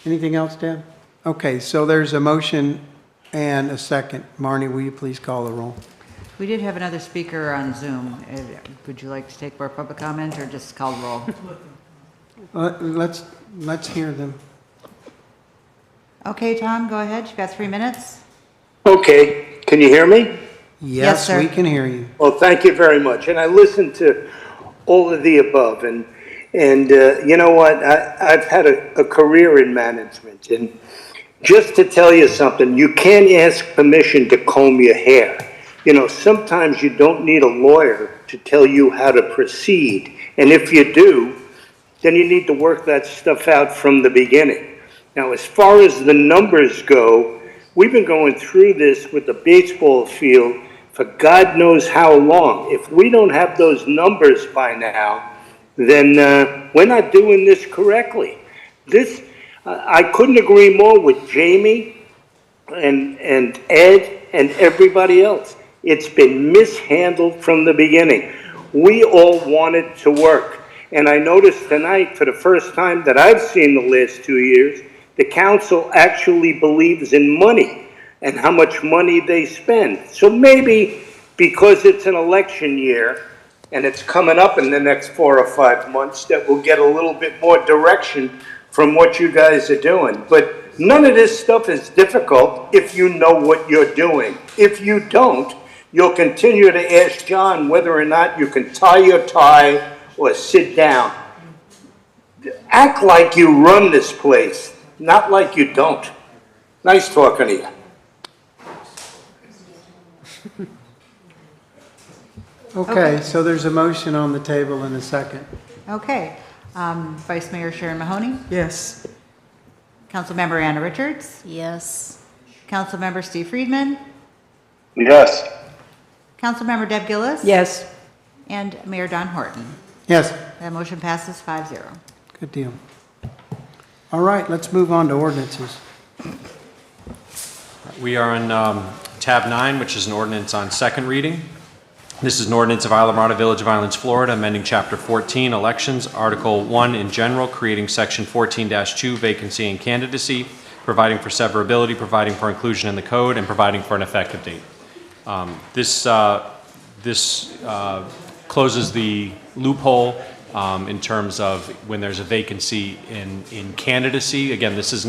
Anything else, Deb? Okay, so there's a motion and a second. Marnie, will you please call the roll? We did have another speaker on Zoom. Would you like to take more public comment or just call the roll? Let's hear them. Okay, Tom, go ahead. You've got 3 minutes. Okay, can you hear me? Yes, sir. We can hear you. Well, thank you very much. And I listened to all of the above, and you know what? I've had a career in management, and just to tell you something, you can't ask permission to comb your hair. You know, sometimes you don't need a lawyer to tell you how to proceed, and if you do, then you need to work that stuff out from the beginning. Now, as far as the numbers go, we've been going through this with the baseball field for God knows how long. If we don't have those numbers by now, then we're not doing this correctly. I couldn't agree more with Jamie and Ed and everybody else. It's been mishandled from the beginning. We all want it to work. And I noticed tonight, for the first time that I've seen the last 2 years, the council actually believes in money and how much money they spend. So maybe because it's an election year and it's coming up in the next 4 or 5 months, that we'll get a little bit more direction from what you guys are doing. But none of this stuff is difficult if you know what you're doing. If you don't, you'll continue to ask John whether or not you can tie your tie or sit down. Act like you run this place, not like you don't. Nice talking to you. Okay, so there's a motion on the table and a second. Okay. Vice Mayor Sharon Mahoney? Yes. Councilmember Anna Richards? Yes. Councilmember Steve Friedman? Yes. Councilmember Deb Gillis? Yes. And Mayor Don Horton. Yes, That motion passes 5-0. good deal. All right, let's move on to ordinances. We are on tab 9, which is an ordinance on second reading. This is an ordinance of Islamorada Village of Islands, Florida, amending Chapter 14, Elections, Article 1 in general, creating Section 14-2, Vacancy and Candidacy, providing for severability, providing for inclusion in the code, and providing for an effective date. This closes the loophole in terms of when there's a vacancy in candidacy. Again, this does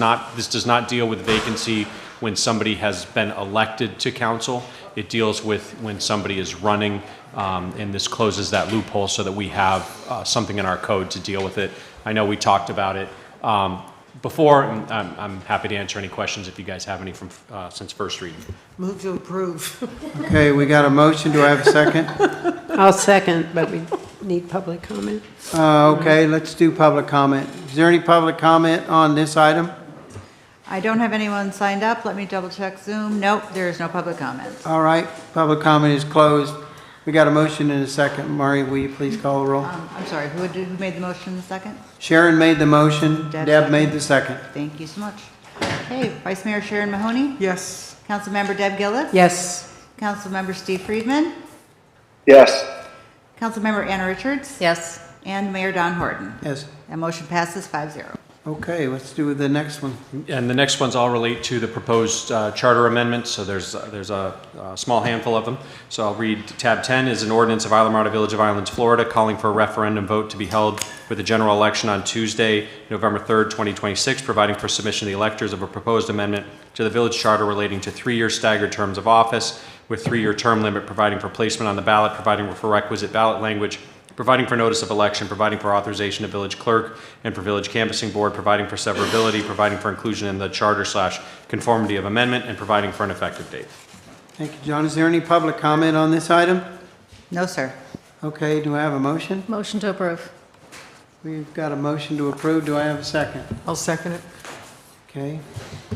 not deal with vacancy when somebody has been elected to council. It deals with when somebody is running, and this closes that loophole so that we have something in our code to deal with it. I know we talked about it before, and I'm happy to answer any questions if you guys have any from since first reading. Move to approve. Okay, we got a motion. Do I have a second? I'll second, but we need public comment. Okay, let's do public comment. Is there any public comment on this item? I don't have anyone signed up. Let me double check Zoom. Nope, there is no public comment. All right, public comment is closed. We got a motion and a second. Mari, will you please call the roll? I'm sorry, who made the motion in the second? Sharon made the motion, Deb made the second. Thank you so much. Okay, Vice Mayor Sharon Mahoney? Yes. Councilmember Deb Gillis? Yes. Councilmember Steve Friedman? Yes. Councilmember Anna Richards? Yes. And Mayor Don Horton. Yes. That motion passes 5-0. Okay, let's do the next one. And the next ones all relate to the proposed charter amendments, so there's a small handful of them. So I'll read tab 10 is an ordinance of Islamorada Village of Islands, Florida, calling for a referendum vote to be held with the general election on Tuesday, November 3rd, 2026, providing for submission to the electors of a proposed amendment to the village charter relating to 3-year staggered terms of office with 3-year term limit, providing for placement on the ballot, providing for requisite ballot language, providing for notice of election, providing for authorization of village clerk and for village canvassing board, providing for severability, providing for inclusion in the charter/conformity of amendment, and providing for an effective date. Thank you, John. Is there any public comment on this item? No, sir. Okay, do I have a motion? Motion to approve. We've got a motion to approve. Do I have a second? I'll second it. Okay.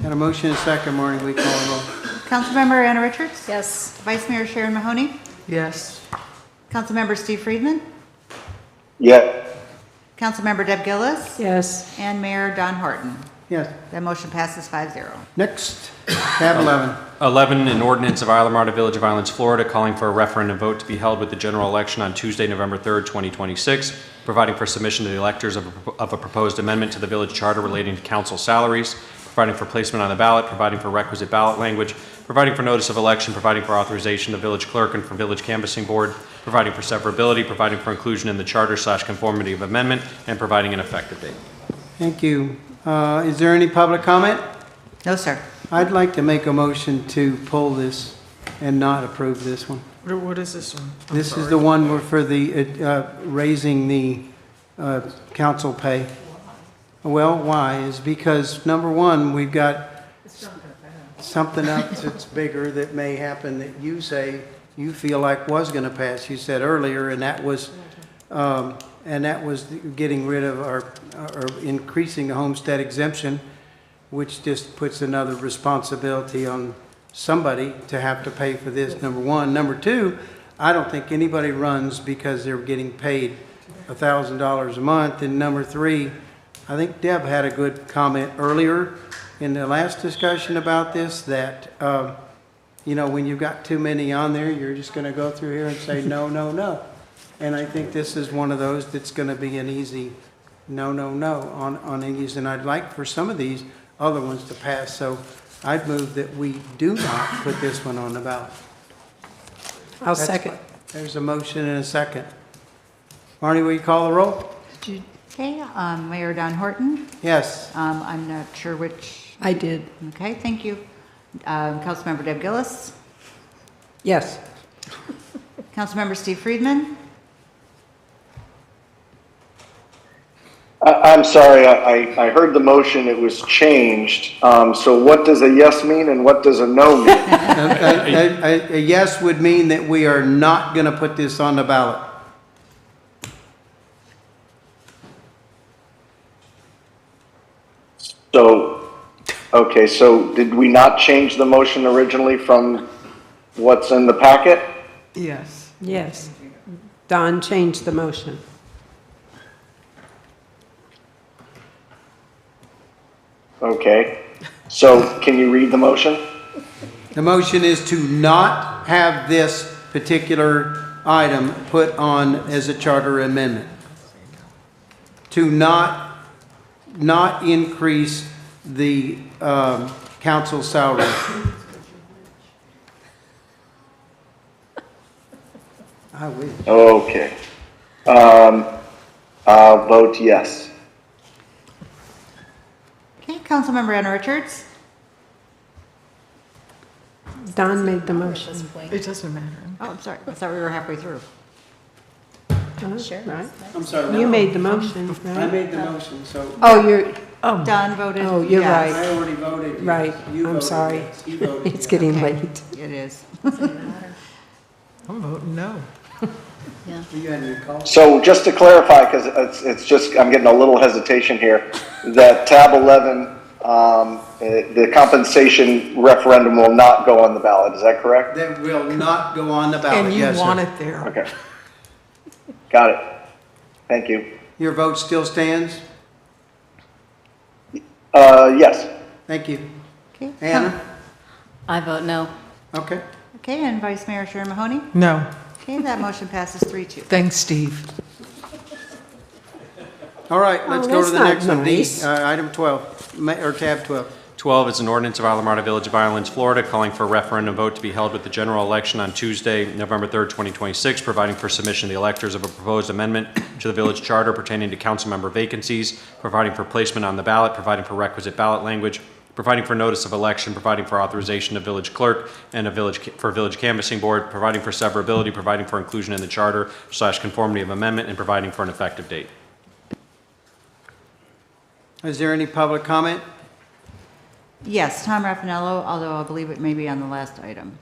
Got a motion and a second, Marty. We call the roll. Councilmember Anna Richards? Yes. Vice Mayor Sharon Mahoney? Yes. Councilmember Steve Friedman? Yeah. Councilmember Deb Gillis? Yes. And Mayor Don Horton. Yes. That motion passes 5-0. Next, tab 11. 11, an ordinance of Islamorada Village of Islands, Florida, calling for a referendum vote to be held with the general election on Tuesday, November 3rd, 2026, providing for submission to the electors of a proposed amendment to the village charter relating to council salaries, providing for placement on the ballot, providing for requisite ballot language, providing for notice of election, providing for authorization of village clerk and for village canvassing board, providing for severability, providing for inclusion in the charter/conformity of amendment, and providing an effective date. Thank you. Is there any public comment? No, sir. I'd like to make a motion to pull this and not approve this one. What is this one? This is the one where for the raising the council pay. Well, why? Is because, number one, we've got something else that's bigger that may happen that you say you feel like was going to pass. You said earlier, and that was getting rid of or increasing the homestead exemption, which just puts another responsibility on somebody to have to pay for this, number one. Number two, I don't think anybody runs because they're getting paid $1,000 a month. And number three, I think Deb had a good comment earlier in the last discussion about this, that, when you've got too many on there, you're just going to go through here and say, no, no, no. And I think this is one of those that's going to be an easy no on these. And I'd like for some of these other ones to pass. So I'd move that we do not put this one on the ballot. I'll second. There's a motion and a second. Marnie, will you call the roll? Okay, Mayor Don Horton? Yes. I'm not sure which. I did. Okay, thank you. Councilmember Deb Gillis? Yes. Councilmember Steve Friedman? I'm sorry, I heard the motion, it was changed. So what does a yes mean and what does a no mean? A yes would mean that we are not going to put this on the ballot. So, okay, so did we not change the motion originally from what's in the packet? Yes. Yes. Don changed the motion. Okay, so can you read the motion? The motion is to not have this particular item put on as a charter amendment. To not increase the council salary. I wish. Okay. I'll vote yes. Okay, Councilmember Anna Richards? Don made the motion. It doesn't matter. Oh, I'm sorry, I thought we were halfway through. Sure. Right? I'm sorry. You made the motion, I right? made the motion, so. Oh, you're, Don voted oh, you're yes. I already voted. yes. right. You I'm voted sorry. yes. He voted It's yes. getting Okay. late. It is. I'm voting no. You had your call? So just to clarify, because it's just, I'm getting a little hesitation here, that tab 11, the compensation referendum will not go on the ballot, is that correct? That will not go on the ballot, And you yes, want sir. it there. Okay. Got it. Thank you. Your vote still stands? Yes. Thank you. Okay. Anna? I vote no. Okay. Okay, and Vice Mayor Sharon Mahoney? No. Okay, that motion passes 3-2. Thanks, Steve. All right, let's Oh, go to that's the not next one, D, nice. item 12, or tab 12. 12 is an ordinance of Isla Marta Village of Islands, Florida, calling for a referendum vote to be held with the general election on Tuesday, November 3rd, 2026, providing for submission to the electors of a proposed amendment to the village charter pertaining to council member vacancies, providing for placement on the ballot, providing for requisite ballot language, providing for notice of election, providing for authorization of village clerk and for village canvassing board, providing for severability, providing for inclusion in the charter / conformity of amendment, and providing for an effective date. Is there any public comment? Yes, Tom Raffinello, although I believe it may be on the last item.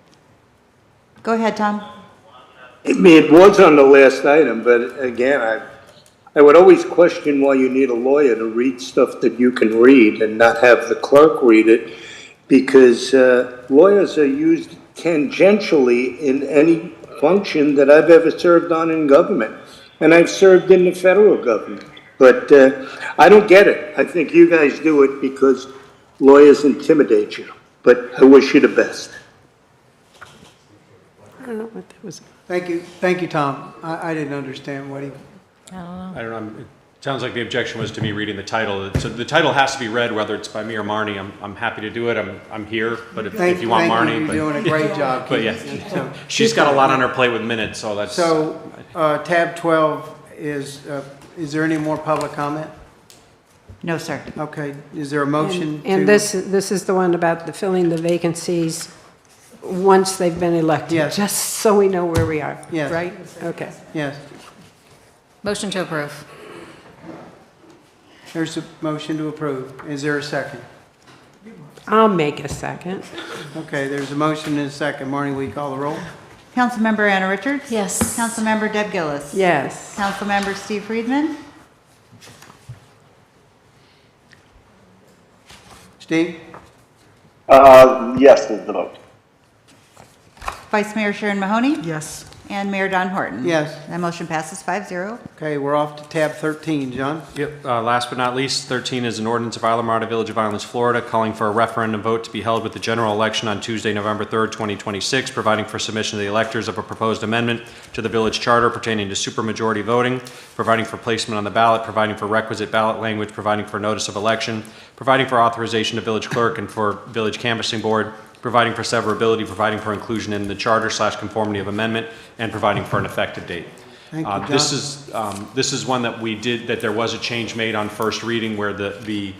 Go ahead, Tom. I mean, it was on the last item, but again, I would always question why you need a lawyer to read stuff that you can read and not have the clerk read it, because lawyers are used tangentially in any function that I've ever served on in government, and I've served in the federal government. But I don't get it. I think you guys do it because lawyers intimidate you, but I wish you the best. I don't know what that was. Thank you, Tom. I didn't understand what he, I don't know. It sounds like the objection was to me reading the title. So the title has to be read, whether it's by me or Marnie. I'm happy to do it. I'm here, but if you want Marnie. You're doing a great job. But Keith. yeah, So- she's got a lot on her plate with minutes, so that's. So, tab 12 is there any more public comment? No, sir. Okay, is there a motion to? And this is the one about the filling the vacancies once they've been elected? Yes. Just so we know where we are, Yes. right? Okay. Yes, Motion to approve. there's a motion to approve. Is there a second? I'll make a second. Okay, there's a motion and a second. Marnie, will you call the roll? Councilmember Anna Richards? Yes. Councilmember Deb Gillis? Yes. Councilmember Steve Friedman? Steve? Yes is the vote. Vice Mayor Sharon Mahoney? Yes. And Mayor Don Horton. Yes. That motion passes 5-0. Okay, we're off to tab 13, John. Yep, last but not least, 13 is an ordinance of Isla Mirada Village of Islands, Florida, calling for a referendum vote to be held with the general election on Tuesday, November 3rd, 2026, providing for submission to the electors of a proposed amendment to the village charter pertaining to supermajority voting, providing for placement on the ballot, providing for requisite ballot language, providing for notice of election, providing for authorization to village clerk and for village canvassing board, providing for severability, providing for inclusion in the charter/conformity of amendment, and providing for an effective date. Thank you, John. This is one that we did, that there was a change made on first reading where the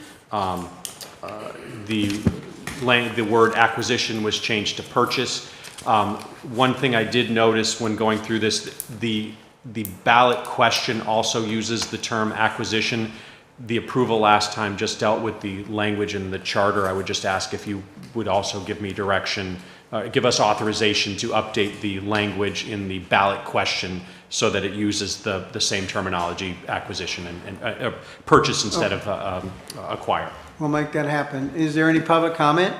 word acquisition was changed to purchase. One thing I did notice when going through this, the ballot question also uses the term acquisition. The approval last time just dealt with the language in the charter. I would just ask if you would also give me direction, give us authorization to update the language in the ballot question so that it uses the same terminology, acquisition and purchase instead of acquire. We'll make that happen. Is there any public comment?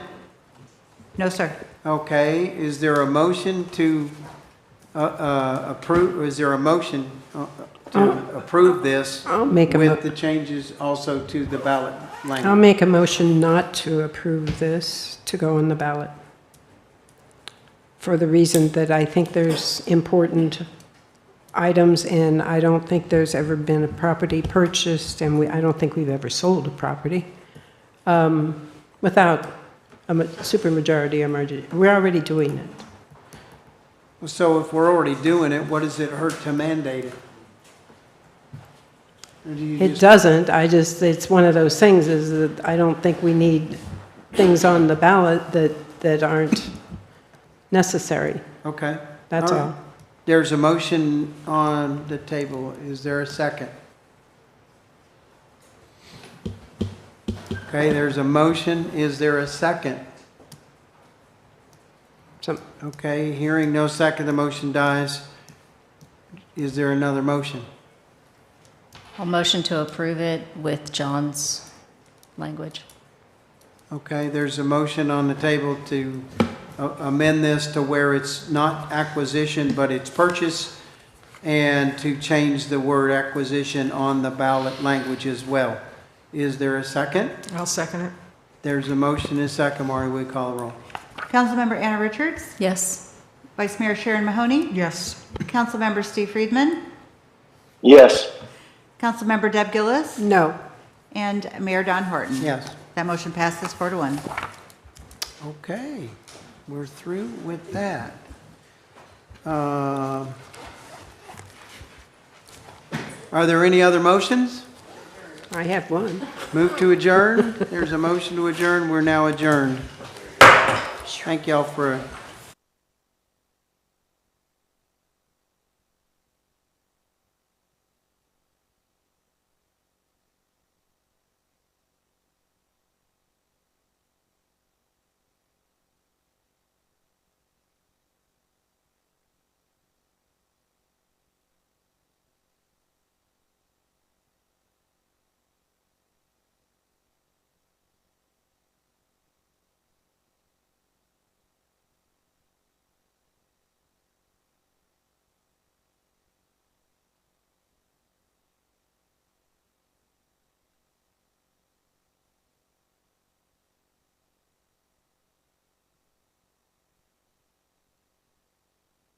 No, sir. Okay, is there a motion to approve, is there a motion to approve this I'll make a with the changes also to the ballot language? I'll make a motion not to approve this to go on the ballot. For the reason that I think there's important items, and I don't think there's ever been a property purchased, and I don't think we've ever sold a property without a supermajority emergency. We're already doing it. So if we're already doing it, what does it hurt to mandate it? Or do you It just- doesn't, it's one of those things is that I don't think we need things on the ballot that aren't necessary. Okay. That's right. all. There's a motion on the table. Is there a second? Okay, there's a motion. Is there a second? Okay, hearing no second, the motion dies. Is there another motion? I'll motion to approve it with John's language. Okay, there's a motion on the table to amend this to where it's not acquisition, but it's purchase, and to change the word acquisition on the ballot language as well. Is there a second? I'll second it. There's a motion and a second. Maury, will you call the roll? Councilmember Anna Richards? Yes. Vice Mayor Sharon Mahoney? Yes. Councilmember Steve Friedman? Yes. Councilmember Deb Gillis? No. And Mayor Don Horton? Yes. That motion passes 4-1. Okay, we're through with that. Are there any other motions? I have one. Move to adjourn. There's a motion to adjourn. We're now adjourned. Thank y'all for